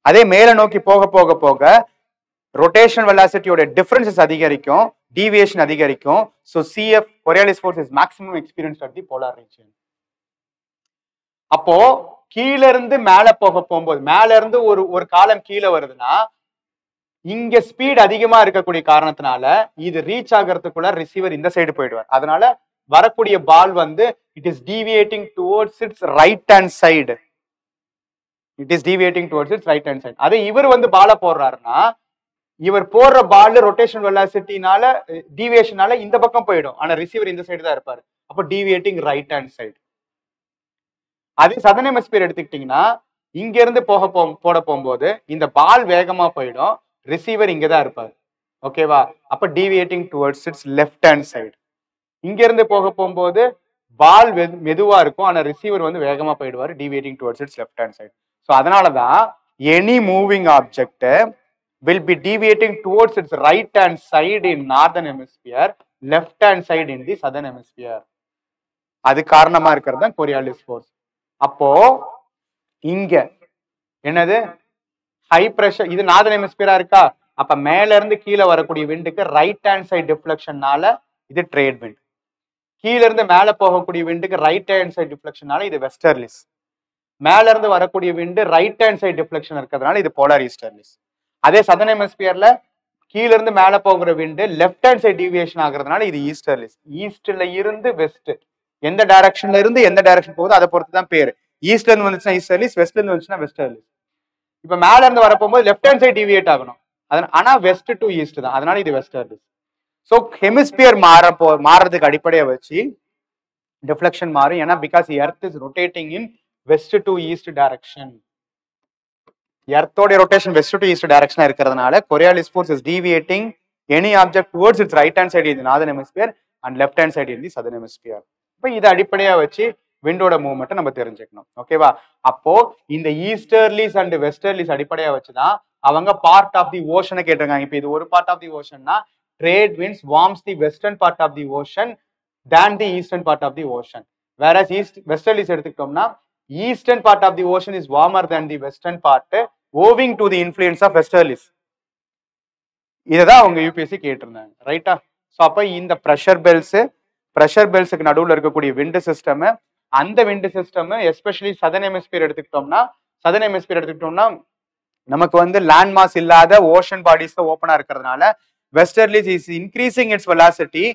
அதே மேல நோக்கி போக ரொட்டேஷனல் வெலாசிட்டியோட டிஃபரன்சஸ் அதிகரிக்கும், டீவியேஷன் அதிகரிக்கும். So CF Coriolis force is maximum experienced at the polar region. அப்போ கீழ இருந்து மேல போகும்போது மேல இருந்து ஒரு காலம் கீழே வருதுன்னா இங்க ஸ்பீட் அதிகமா இருக்கக்கூடிய காரணத்தினால இது ரீச் ஆகிறதுக்குள்ள ரிசீவர் இந்த சைடு போயிடுவார். அதனால வரக்கூடிய பால் வந்து it is deviating towards its right hand side. It is deviating towards its right hand side. அதே இவர் வந்து பால போடுறாருன்னா இவர் போடுற பால் ரொட்டேஷன் வெலாசிட்டினால டீவியேஷனால இந்த பக்கம் போயிடும். ஆனா ரிசீவர் இந்த சைடு தான் இருப்பாரு. அப்போ டீவியேட்டிங் ரைட் ஹேண்ட் சைடு. அதே சதர்ன் ஹெமிஸ்பியர் எடுத்துக்கிட்டீங்கன்னா இங்க இருந்து போட போகும்போது இந்த பால் வேகமா போயிடும், ரிசீவர் இங்கதான் இருப்பாரு. ஓகேவா? அப்ப deviating towards its left hand side. இங்க இருந்து போகும்போது பால் மெதுவா இருக்கும், ஆனா ரிசீவர் வந்து வேகமா போயிடுவாரு, deviating towards its left hand side. So அதனாலதான் any moving object will be deviating towards its right hand side in northern hemisphere, left hand side in the southern hemisphere. அது காரணமா இருக்கிறது தான் கொரியாலிஸ் ஃபோர்ஸ். அப்போ இங்க என்னது ஹை பிரஷர், இது northern ஹெமிஸ்பியரா இருக்கா? அப்ப மேல இருந்து கீழே வரக்கூடிய விண்டுக்கு ரைட் ஹேண்ட் சைடு டிஃப்ளெக்ஷனால இது ட்ரேட் விண்ட். கீழ இருந்து மேல போகக்கூடிய விண்டுக்கு ரைட் ஹேண்ட் சைடு டிஃப்ளெக்ஷனால இது வெஸ்டர்லிஸ். மேல இருந்து வரக்கூடிய விண்டு ரைட் ஹேண்ட் சைடு டிஃப்ளெக்ஷன் இருக்கிறதுனால இது போலார் ஈஸ்டர்லிஸ். அதே சதர்ன் ஹெமிஸ்பியர்ல கீழ இருந்து மேல போகிற விண்டு லெஃப்ட் ஹேண்ட் சைடு டீவியேஷன் ஆகுறதுனால இது ஈஸ்டர்லிஸ். ஈஸ்ட்ல இருந்து வெஸ்ட், எந்த டைரக்ஷன்ல இருந்து எந்த டைரக்ஷன் போகுது அதை பொறுத்து தான் பேரு. ஈஸ்ட்ல இருந்து வந்துச்சுன்னா ஈஸ்டர்லிஸ், வெஸ்ட்ல இருந்து வந்துச்சுன்னா வெஸ்டர்லிஸ். இப்ப மேல இருந்து வரப்போகும்போது லெஃப்ட் ஹேண்ட் சைடு டிவியேட் ஆகணும், ஆனா வெஸ்ட் டு ஈஸ்ட் தான், அதனால இது வெஸ்டர்லிஸ். ஸோ ஹெமிஸ்பியர் மாறதுக்கு அடிப்படையை வச்சு டிஃப்ளெக்ஷன் மாறும். ஏன்னா because earth is rotating in west to east direction. எர்த்தோட ரொட்டேஷன் வெஸ்ட் டு ஈஸ்ட் டைரக்ஷனா இருக்கிறதுனால Coriolis force is deviating any object towards its right hand side in the northern hemisphere and left hand side in the southern hemisphere. இப்போ இதை அடிப்படையா வச்சு விண்டோட மூவ்மெண்ட்டை நம்ம தெரிஞ்சுக்கணும். ஓகேவா? அப்போ இந்த ஈஸ்டர்லிஸ் அண்ட் வெஸ்டர்லிஸ் அடிப்படையா வச்சுதான் அவங்க பார்ட் ஆஃப் தி ஓஷனை கேட்டிருக்காங்க. இப்போ இது ஒரு பார்ட் ஆஃப் தி ஓஷன்னா trade winds warms the western part of the ocean than the eastern part of the ocean. Whereas westerlies எடுத்துக்கிட்டோம்னா eastern part of the ocean is warmer than the western part owing to the influence of westerlies. இதுதான் அவங்க UPSC கேட்டிருந்தாங்க. ரைட்டா? So அப்போ இந்த pressure பெல்ஸுக்கு நடுவில் இருக்கக்கூடிய விண்டு system, அந்த விண்டு சிஸ்டம் எஸ்பெஷலி சதர்ன் ஹெமிஸ்பியர் எடுத்துக்கிட்டோம்னா நமக்கு வந்து லேண்ட் மாஸ் இல்லாத ஓஷன் பாடிஸ் ஓப்பனா இருக்கிறதுனால westerlies is increasing its velocity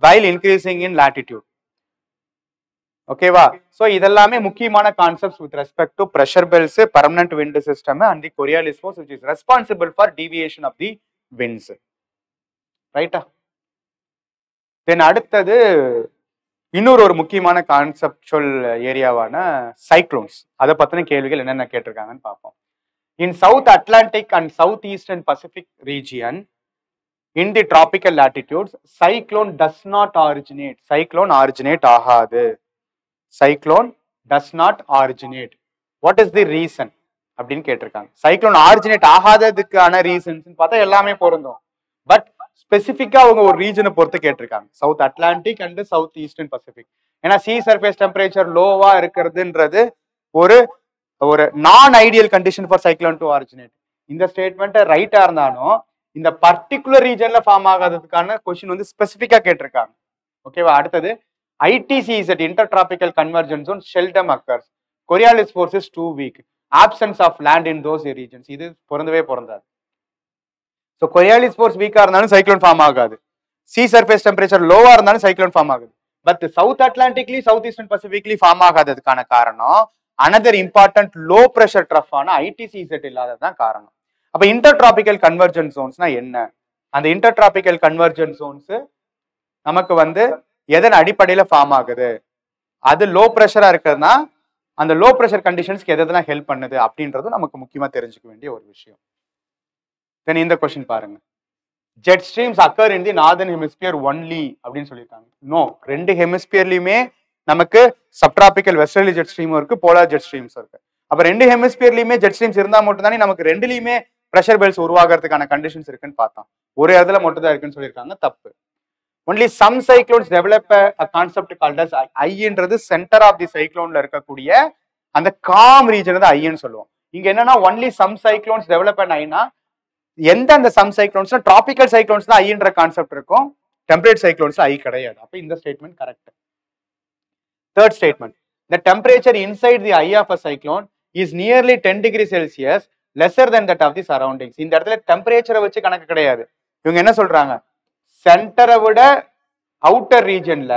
while increasing in latitude. ஓகேவா? சோ இதெல்லாமே முக்கியமான concepts with respect to pressure belts, permanent wind system and the Coriolis force which is responsible for deviation of the winds. ரைட்டா? தென் அடுத்தது இன்னொரு முக்கியமான conceptual ஏரியாவான cyclones, அதை பத்தின கேள்விகள் என்னென்ன கேட்டிருக்காங்கன்னு பார்ப்போம். In South Atlantic and Southeastern Pacific region, in the tropical latitudes cyclone does not originate. Cyclone originate ஆகாது. Cyclone does not originate. What is the reason அப்படின்னு கேட்டிருக்காங்க. சைக்ளோன் ஆரிஜினேட் ஆகாததுக்கான ரீசன்ஸ் பார்த்தா எல்லாமே பொருந்தும். பட் ஸ்பெசிஃபிக்கா அவங்க ஒரு ரீஜனை பொறுத்து கேட்டிருக்காங்க. South Atlantic and south eastern Pacific. ஏன்னா சி சர்ஃபேஸ் டெம்பரேச்சர் லோவா இருக்கிறதுன்றது ஒரு ஒரு நான் ideal condition for cyclone to originate. இந்த ஸ்டேட்மெண்ட் ரைட்டா இருந்தாலும் இந்த பர்டிகுலர் ரீஜன்ல ஃபார்ம் ஆகாததுக்கான கொஸ்டின் வந்து ஸ்பெசிஃபிக்கா கேட்டிருக்காங்க. ஓகேவா? அடுத்தது ITCZ intertropical convergence zone seldom occurs. Coriolis force is too weak. Absence of land in those regions. இது பொருந்தவே பொருந்தாது. ஸோ கொரியாலிஸ் ஃபோர்ஸ் வீக்கா இருந்தாலும் சைக்ளோன் ஃபார்ம் ஆகாது. சி சர்ஃபேஸ் டெம்பரேச்சர் லோவா இருந்தாலும் சைக்ளோன் ஃபார்ம் ஆகுது. பட் சவுத் அட்லாண்டிக்லி சவுத் ஈஸ்டர்ன் பசிபிக்லி ஃபார்ம் ஆகாததுக்கான காரணம் another important low pressure trough ஆன ITCZ இல்லாததான் காரணம். அப்ப இன்டர்ட்ராபிக்கல் கன்வர்ஜென்ஸ் ஜோன்ஸ்னா என்ன? அந்த இன்டர்ட்ராபிக்கல் கன்வர்ஜென்ஸ் ஜோன்ஸ் நமக்கு வந்து எதன் அடிப்படையில ஃபார்ம் ஆகுது? அது லோ ப்ரெஷரா இருக்கிறதுனா அந்த லோ ப்ரெஷர் கண்டிஷன்ஸ்க்கு எதெல்லாம் ஹெல்ப் பண்ணுது அப்படின்றது நமக்கு முக்கியமா தெரிஞ்சுக்க வேண்டிய ஒரு விஷயம். தென் இந்த கொஸ்டின் பாருங்க. Jet streams occur in the northern hemisphere only அப்படின்னு சொல்லியிருக்காங்க. நோ, ரெண்டு ஹெமிஸ்பியர்லயுமே நமக்கு சப்ட்ராபிக்கல் வெஸ்டர்லி ஜெட் ஸ்ட்ரீமும் இருக்கு, போலார் ஜெட் ஸ்ட்ரீம்ஸ் இருக்கு. அப்ப ரெண்டு ஹெமிஸ்பியர்லயுமே ஜெட் ஸ்ட்ரீம்ஸ் இருந்தா மட்டும் தானே நமக்கு ரெண்டுலயுமே ப்ரெஷர் பெல்ட்ஸ் உருவாகிறதுக்கான கண்டிஷன்ஸ் இருக்குன்னு பார்த்தோம். ஒரு இடத்துல மட்டும் தான் இருக்குன்னு சொல்லியிருக்காங்க. தப்பு. Only some cyclones develop a concept called as ஐன்றது சென்டர் ஆஃப் தி சைக்ளோன்ல இருக்கக்கூடிய அந்த காம் ரீஜன் தான் ஐன்னு சொல்லுவோம். இங்க என்னன்னா only some cyclones develop and ஐனா எந்த அந்த சம் சைக்ளோன்ஸ்னா டிராபிக்கல் சைக்ளோன்ஸ் தான் ஐன்ற கான்செப்ட் இருக்கும், டெம்பரேட் சைக்ளோன்ஸ்ல ஐ கிடையாது. அப்ப இந்த statement correct. Third statement, the temperature inside the eye of a cyclone is nearly 10 degrees Celsius lesser than that of the surroundings. இந்த இடத்துல டெம்பரேச்சரை வச்சு கணக்கு கிடையாது. இவங்க என்ன சொல்றாங்க? சென்டரை விட outer ரீஜன்ல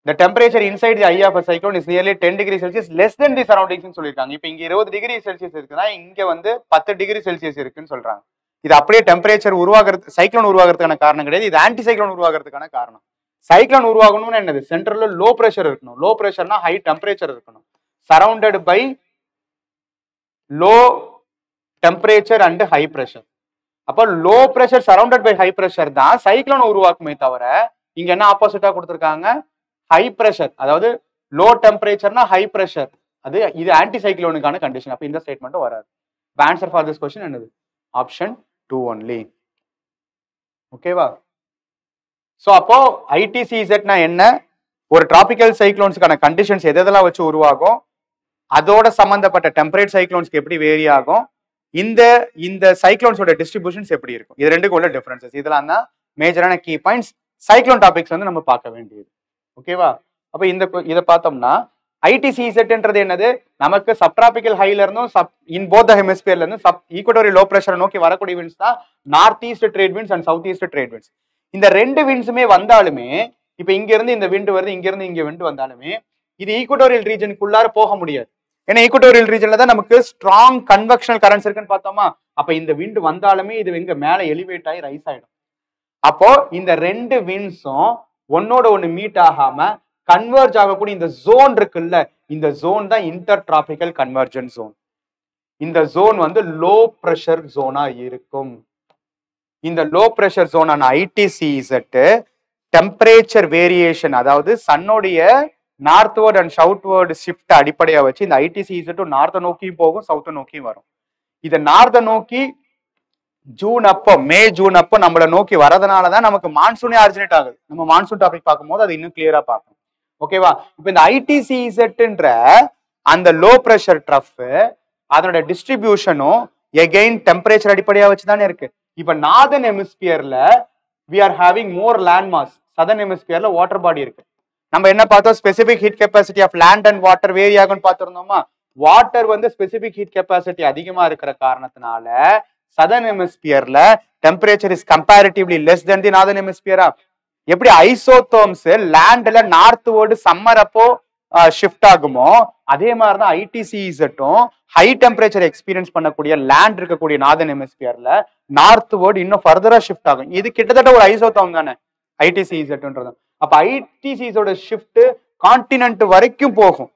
the temperature inside the eye of a cyclone is nearly 10 degrees Celsius less than the surroundings ன்னு சொல்லியிருக்காங்க. இப்போ இங்க 20 டிகிரி செல்சியஸ் இருக்குன்னா இங்க வந்து 10 டிகிரி செல்சியஸ் இருக்குன்னு சொல்றாங்க. இது அப்படியே டெம்பரேச்சர் உருவாகிறது சைக்ளோன் உருவாகிறதுக்கான காரணம் கிடையாது. இது ஆன்டி சைக்ளோன் உருவாகிறதுக்கான காரணம். சைக்ளோன் உருவாகணும்னு என்னது? சென்டர்ல லோ பிரஷர் இருக்கணும். லோ பிரஷர்னா ஹை டெம்பரேச்சர் இருக்கணும். Surrounded by low temperature and high pressure. அப்போ low pressure surrounded by high pressure தான் சைக்ளோன் உருவாக்குமே தவிர இங்க என்ன ஆப்போசிட்டா கொடுத்துருக்காங்க? ஹை பிரஷர், அதாவது லோ டெம்பரேச்சர்னா ஹை பிரஷர், அது இது ஆன்டி சைக்ளோனுக்கான கண்டிஷன். அப்ப இந்த ஸ்டேட்மெண்ட்டும் வராது. ஆன்சர் ஃபார் திஸ் क्वेश्चन என்னது? Option 2 only. ஓகேவா? ஸோ அப்போ ITCZனா என்ன? ஒரு டிராபிக்கல் சைக்ளோன்ஸுக்கான கண்டிஷன்ஸ் எதெல்லாம் வச்சு உருவாகும், அதோட சம்பந்தப்பட்ட டெம்பரேட் சைக்ளோன்ஸ்க்கு எப்படி வேரி ஆகும், இந்த சைக்ளோன்ஸோட டிஸ்ட்ரிபியூஷன்ஸ் எப்படி இருக்கும், இது ரெண்டுக்கும் உள்ள டிஃபரன்சஸ். இதெல்லாம் தான் மேஜரான கீ பாயிண்ட்ஸ் சைக்ளோன் டாபிக்ஸ் வந்து நம்ம பார்க்க வேண்டியது. ஓகேவா? அப்ப இதை பார்த்தோம்னா ITCZன்றது என்னது? நமக்கு சப்ட்ராபிக்கல் ஹைல இருந்தும் இன் போத் த ஹெமிஸ்பியர்ல இருந்து ஈக்குவட்டோரியல் லோ பிரஷரை நோக்கி வரக்கூடிய விண்ட்ஸ் தான் north east trade winds and south east trade winds. இந்த ரெண்டு விண்ட்ஸுமே வந்தாலுமே, இப்ப இங்க இருந்து இந்த விண்ட் வருது, இங்க இருந்து இங்க விண்ட் வந்தாலுமே இது ஈக்குவட்டோரியல் ரீஜனுக்குள்ளார போக முடியாது. ஏன்னா ஈக்குவட்டோரியல் ரீஜன்ல தான் நமக்கு ஸ்ட்ராங் கன்வெக்ஷனல் கரண்ட்ஸ் இருக்குன்னு பார்த்தோமா. அப்ப இந்த விண்ட் வந்தாலுமே இது இங்க மேல எலிவேட் ஆகி ரைஸ் ஆயிடும். அப்போ இந்த ரெண்டு விண்ட்ஸும் ஒன்னோட ஒண்ணு மீட் ஆகாம கன்வர்ஜ் ஆகக்கூடிய இந்த ஜோன் இருக்குல்ல, இந்த ஜோன் தான் இன்டர் டிராபிக்கல் கன்வர்ஜென்ஸ் ஜோன். இந்த ஜோன் வந்து லோ பிரஷர் ஜோனா இருக்கும். இந்த லோ பிரஷர் ஜோனான ITCZ டெம்பரேச்சர் வேரியேஷன், அதாவது சன்னுடைய நார்த்வர்ட் அண்ட் சவுத்வர்ட் ஷிஃப்ட் அடிப்படையா வச்சு இந்த ITCZ நார்த்தை நோக்கியும் போகும், சவுத்தை நோக்கியும் வரும். இதை நார்த்தை நோக்கி மே ஜூன் அப்போ நம்மளை நோக்கி வரதுனாலதான் நமக்கு மான்சூனே ஆரிஜினேட் ஆகுது. நம்ம மான்சூன் டாபிக் பார்க்கும்போது அது இன்னும் கிளியரா பார்க்கணும். ஓகேவா? இப்ப இந்த ITCZன்ற அந்த லோ பிரஷர் ட்ரஃப் அதனோட டிஸ்ட்ரிபியூஷனும் எகைன் டெம்பரேச்சர் அடிப்படையா வச்சுதானே இருக்கு. இப்ப நார்தர்ன் ஹெமிஸ்பியர்ல we are having more land mass, southern ஹெமிஸ்பியர்ல வாட்டர் பாடி இருக்கு. நம்ம என்ன பார்த்தோம்? Specific heat capacity of land and water vary ஆகும்னு பார்த்திருந்தோமா. வாட்டர் வந்து ஸ்பெசிபிக் ஹீட் கெப்பாசிட்டி அதிகமா இருக்கிற காரணத்தினால சதர்ன் ஹெமிஸ்பியர்ல temperature is comparatively less then the northern ஹெமிஸ்பியரா. எப்படி ஐசோதர்ம்ஸ் லேண்ட்ல நார்த்வர்டு சம்மர் அப்போ ஷிஃப்ட் ஆகுமோ, அதே மாதிரிதான் ITCZும் ஹை டெம்பரேச்சர் எக்ஸ்பீரியன்ஸ் பண்ணக்கூடிய லேண்ட் இருக்கக்கூடிய நார்தர்ன் ஹெமிஸ்பியர்ல நார்த்வர்டு இன்னும் ஃபர்தரா ஷிஃப்ட் ஆகும். இது கிட்டத்தட்ட ஒரு ஐசோதர்ம் தானே ITCZன்றது. அப்ப ITCZோட ஷிஃப்ட் கான்டினென்ட் வரைக்கும் போகும்.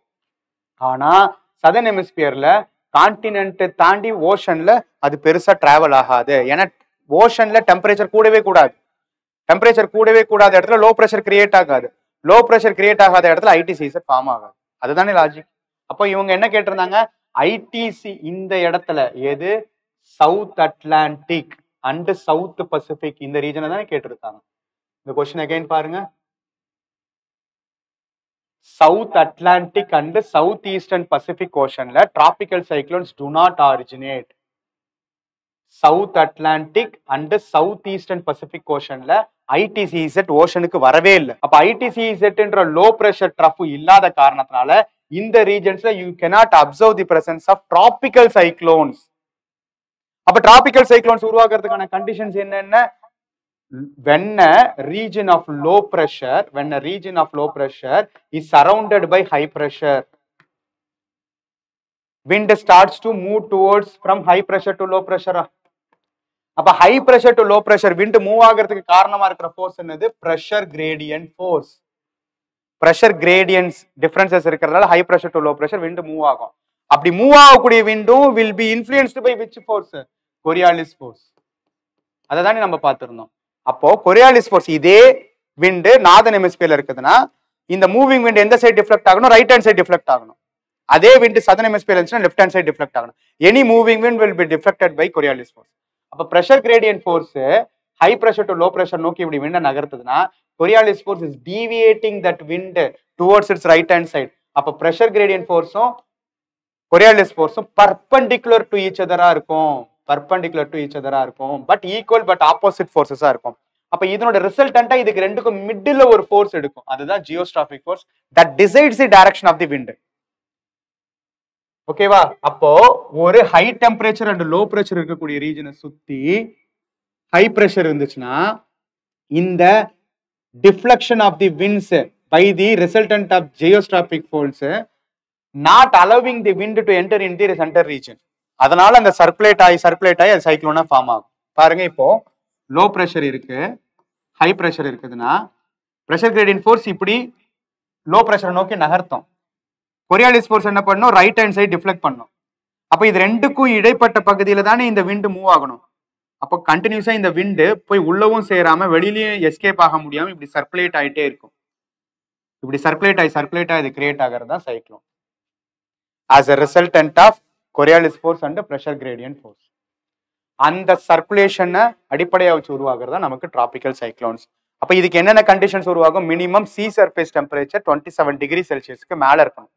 ஆனா சதர்ன் ஹெமிஸ்பியர்ல கான்டினென்ட் தாண்டி ஓஷன்ல அது பெருசா டிராவல் ஆகாது. ஏன்னா ஓஷன்ல டெம்பரேச்சர் கூடவே கூடாது. டெம்பரேச்சர் கூடவே கூடாத இடத்துல லோ ப்ரெஷர் கிரியேட் ஆகாது. லோ ப்ரெஷர் கிரியேட் ஆகாத இடத்துல ஐடிசிஸ் ஃபார்ம் ஆகாது. அதுதானே லாஜிக். அப்போ இவங்க என்ன கேட்டிருந்தாங்க, ஐடிசி இந்த இடத்துல எது South Atlantic and South Pacific இந்த ரீஜனை தான் கேட்டிருக்காங்க. இந்த கொஸ்டின் அகைன் பாருங்க. South Atlantic and south eastern Pacific ஓஷன்ல tropical cyclones do not originate. South Atlantic and south eastern Pacific ஓஷன்ல ஐடிசிஇசட் ஓஷனுக்கு வரவே இல்லை. அப்ப ஐடிசிஇசட்ன்ற லோ பிரஷர் ட்ரஃப் இல்லாத காரணத்தினால இந்த ரீஜன்ஸ்ல you cannot observe the presence of tropical cyclones. அப்ப டிராபிக்கல் சைக்ளோன்ஸ் உருவாக்குறதுக்கான கண்டிஷன்ஸ் என்னென்ன? when a region of low pressure is surrounded by high pressure, wind starts to move towards from high pressure to low pressure. அப்ப high pressure to low pressure wind move ஆகிறதுக்கு காரணமா இருக்கிற force என்னது? pressure gradient force. pressure gradients differences இருக்கிறதால high pressure to low pressure wind move ஆகும். அப்படி move ஆகக்கூடிய விண்டும் will be influenced by which force? Coriolis force. அதை தானே நம்ம பார்த்திருந்தோம். அப்போ கொரியாலிஸ் ஃபோர்ஸ் இதே விண்ட் நார்தர்ன் ஹெமிஸ்பியர்ல இருக்குதுன்னா இந்த மூவிங் விண்ட் எந்த சைடு டிஃப்ளெக்ட் ஆகணும்? ரைட் ஹேண்ட் சைடு டிஃப்ளெக்ட் ஆகணும். அதே விண்ட் சதர்ன் ஹெமிஸ்பியர்ல இருந்துச்சுன்னா லெஃப்ட் ஹேண்ட் சைடு டிஃப்ளெக்ட் ஆகணும். Any moving wind will be deflected by Coriolis force. அப்ப pressure gradient force high pressure to low pressure நோக்கி இப்படி விண்ட நகர்த்துதுன்னா Coriolis force is deviating that wind towards its right hand side. அப்ப pressure gradient ஃபோர்ஸும் Coriolis ஃபோர்ஸும் perpendicular to each அதரா இருக்கும். But equal but opposite ஃபோர்ஸஸா இருக்கும். அப்ப இதனோட ரிசல்டன்ட்டா இதுக்கு ரெண்டுக்கும் மிடில் ஒரு ஃபோர்ஸ் எடுக்கும். அதுதான் geostrophic force that decides the direction of the wind. ஓகேவா? அப்போ ஒரு high temperature and low pressure இருக்கக்கூடிய ரீஜனை சுத்தி ஹை பிரஷர் இருந்துச்சுன்னா இந்த deflection of the winds by the resultant of geostrophic force not allowing the wind to enter in the centre region. அதனால அந்த சர்க்குலேட் ஆகி அது சைக்ளோனா ஃபார்ம் ஆகும். பாருங்க, இப்போ லோ ப்ரெஷர் இருக்கு, ஹை ப்ரெஷர் இருக்குதுன்னா ப்ரெஷர் கிரேடியன்ட் ஃபோர்ஸ் இப்படி லோ ப்ரெஷர் நோக்கி நகர்த்தும். கொரியாலிஸ் ஃபோர்ஸ் என்ன பண்ணும்? ரைட் ஹேண்ட் சைடு டிஃப்ளெக்ட் பண்ணும். அப்போ இது ரெண்டுக்கும் இடைப்பட்ட பகுதியில தானே இந்த விண்டு மூவ் ஆகணும். அப்போ கண்டினியூஸா இந்த விண்டு போய் உள்ளவும் சேராம வெளியிலயும் எஸ்கேப் ஆக முடியாம இப்படி சர்க்குலேட் ஆகிட்டே இருக்கும். இப்படி சர்க்குலேட் ஆகி இது கிரியேட் ஆகிறது தான் cyclone. As a resultant of Coriolis force and pressure gradient force. அந்த சர்க்குலேஷனை அடிப்படையாக வச்சு உருவாகிறது தான் நமக்கு டிராபிக்கல் சைக்ளோன்ஸ். அப்போ இதுக்கு என்னென்ன கண்டிஷன்ஸ் உருவாகும்? Minimum sea surface temperature 27 degree செல்சியஸ்க்கு மேல இருக்கணும்.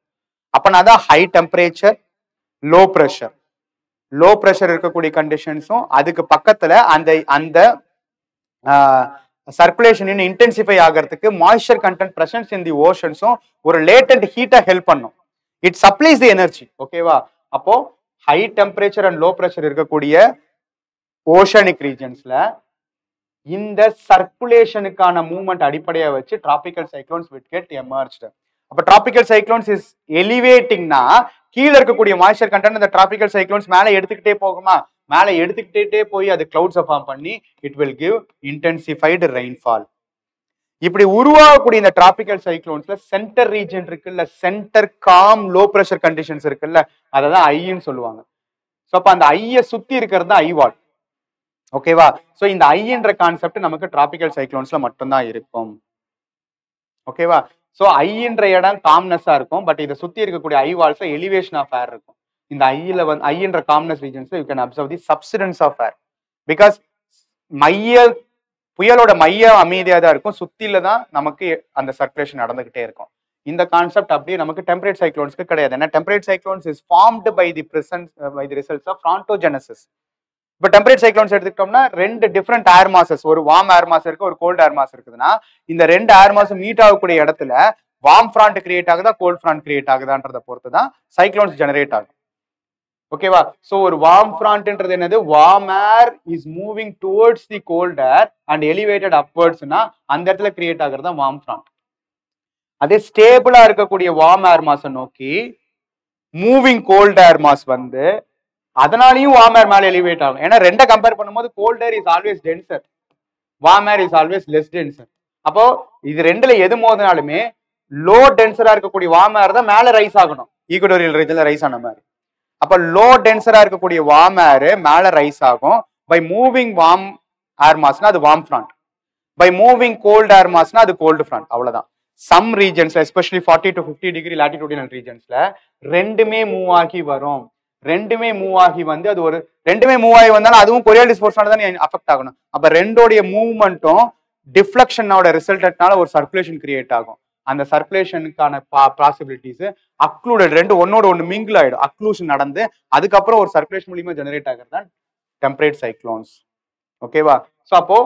அப்பனா தான் ஹை டெம்பரேச்சர், லோ ப்ரெஷர் இருக்கக்கூடிய கண்டிஷன்ஸும் அதுக்கு பக்கத்துல அந்த சர்க்குலேஷன் இன்னும் இன்டென்சிஃபை ஆகிறதுக்கு மாய்ஸ்சர் கண்டென்ட் பிரசன்ஸ் இன் தி ஓஷன்ஸும் ஒரு லேட்டன்ட் ஹீட்டை ஹெல்ப் பண்ணும். It supplies the energy. ஓகேவா? அப்போ high temperature and low pressure இருக்கக்கூடிய ஓஷனிக் ரீஜன்ஸ்ல இந்த சர்க்குலேஷனுக்கான மூவ்மெண்ட் அடிப்படையா வச்சு tropical cyclones will get emerged. அப்ப டிராபிக்கல் சைக்ளோன்ஸ் இஸ் எலிவேட்டிங்னா கீழே இருக்கக்கூடிய மாய்ஸ்சர் கண்டென்ட் இந்த டிராபிக்கல் சைக்ளோன்ஸ் மேல எடுத்துக்கிட்டே போகுமா? மேல எடுத்துக்கிட்டே போய் அது கிளவுட்ஸை ஃபார்ம் பண்ணி it will give intensified rainfall. இப்படி உருவாகக்கூடிய இந்த டிராபிக்கல் சைக்ளோன்ஸ்ல சென்டர் ரீஜன் இருக்குல்ல, centre com low pressure conditions இருக்குல்ல, அதை தான் ஐன்னு சொல்லுவாங்க. ஸோ அப்போ அந்த ஐயை சுத்தி இருக்கிறது தான் ஐவால். ஓகேவா? ஸோ இந்த ஐன்ற கான்செப்ட் நமக்கு டிராபிக்கல் சைக்ளோன்ஸ்ல மட்டும்தான் இருக்கும். ஓகேவா? ஸோ ஐன்ற இடம் காம்னஸா இருக்கும், பட் இதை சுத்தி இருக்கக்கூடிய ஐவால்ஸ்ல எலிவேஷன் ஆஃப் ஏர் இருக்கும். இந்த ஐன்ற காம்னஸ் ரீஜன்ஸ்ல you can observe the subsidence of air. Because புயலோட மையம் அமைதியாக தான் இருக்கும், சுத்தில தான் நமக்கு அந்த சர்க்குலேஷன் நடந்துகிட்டே இருக்கும். இந்த கான்செப்ட் அப்படியே நமக்கு டெம்பரேட் சைக்ளோன்ஸ்க்கு கிடையாது. ஏன்னா temperate cyclones is formed by the results of frontogenesis. இப்போ டெம்பரேட் சைக்ளோன்ஸ் எடுத்துக்கிட்டோம்னா ரெண்டு டிஃப்ரெண்ட் ஏர் மாசஸ், ஒரு வார்ம் ஏர் மாஸ் இருக்கு, ஒரு கோல்டு ஏர் மாஸ் இருக்குதுன்னா இந்த ரெண்டு ஏர் மாஸ் மீட் ஆகக்கூடிய இடத்துல வார்ம் ஃப்ராண்ட் கிரியேட் ஆகுதா, கோல்ட் ஃப்ராண்ட் கிரியேட் ஆகுதான்றத பொறுத்து தான் சைக்ளோன்ஸ் ஜெனரேட் ஆகும். ஓகேவா? சோ ஒரு வார்ம் ஃப்ராண்ட்ன்றது என்னது? Warm air is moving towards the cold air and elevated அப்வர்ட்ஸ்னா அந்த இடத்துல கிரியேட் ஆகுறது தான் வார்ம் ஃப்ராண்ட். அதே ஸ்டேபிளா இருக்கக்கூடிய வார்ம் ஏர் மாஸை நோக்கி மூவிங் கோல்ட் ஏர் மாஸ் வந்து அதனாலையும் வார்ம் ஏர் மேல எலிவேட் ஆகும். ஏன்னா ரெண்டை கம்பேர் பண்ணும்போது gold air is always tensor, warm air is always less tensor. அப்போ இது ரெண்டுல எது மோதினாலுமே லோ டென்சரா இருக்கக்கூடிய வார்ம் ஏர் தான் மேல ரைஸ் ஆகணும், ஈக்குவடோரியல் ரீஜன்ல ரைஸ் ஆன மாதிரி. அப்ப லோ டென்சரா இருக்கக்கூடிய வார்ம் ஏர் மேல ரைஸ் ஆகும். பை மூவிங் வார்ம் ஏர் மாஸ்னா அது warm front. By moving cold air மாஸ்னா அது கோல்டு ஃப்ரண்ட். அவ்வளவுதான். சம் ரீஜன்ஸ்ல எஸ்பெஷலி 40 to 50 டிகிரி லாட்டிடியூடினல் ரீஜன்ஸ்ல ரெண்டுமே மூவ் ஆகி வரும். ரெண்டுமே மூவ் ஆகி வந்து அது ஒரு ரெண்டுமே மூவ் ஆகி வந்தாலும் அதுவும் கொரியாலிஸ் ஃபோர்ஸ்னால தான் அஃபெக்ட் ஆகணும். அப்ப ரெண்டோடைய மூவ்மெண்ட்டும் டிஃப்ளெக்ஷனோட ரிசல்ட்னால ஒரு சர்க்குலேஷன் கிரியேட் ஆகும். அந்த சர்க்குலேஷனுக்கான பாசிபிலிட்டிஸ் அக்ளூடட் ரெண்டு ஒன்னோட ஒன்று மிங்கிள் ஆயிடும். அக்ளூஷன் நடந்து அதுக்கப்புறம் ஒரு சர்க்குலேஷன் மூலியமா ஜெனரேட் ஆகிறது தான் டெம்பரேட் சைக்ளோன்ஸ். ஓகேவா? ஸோ அப்போ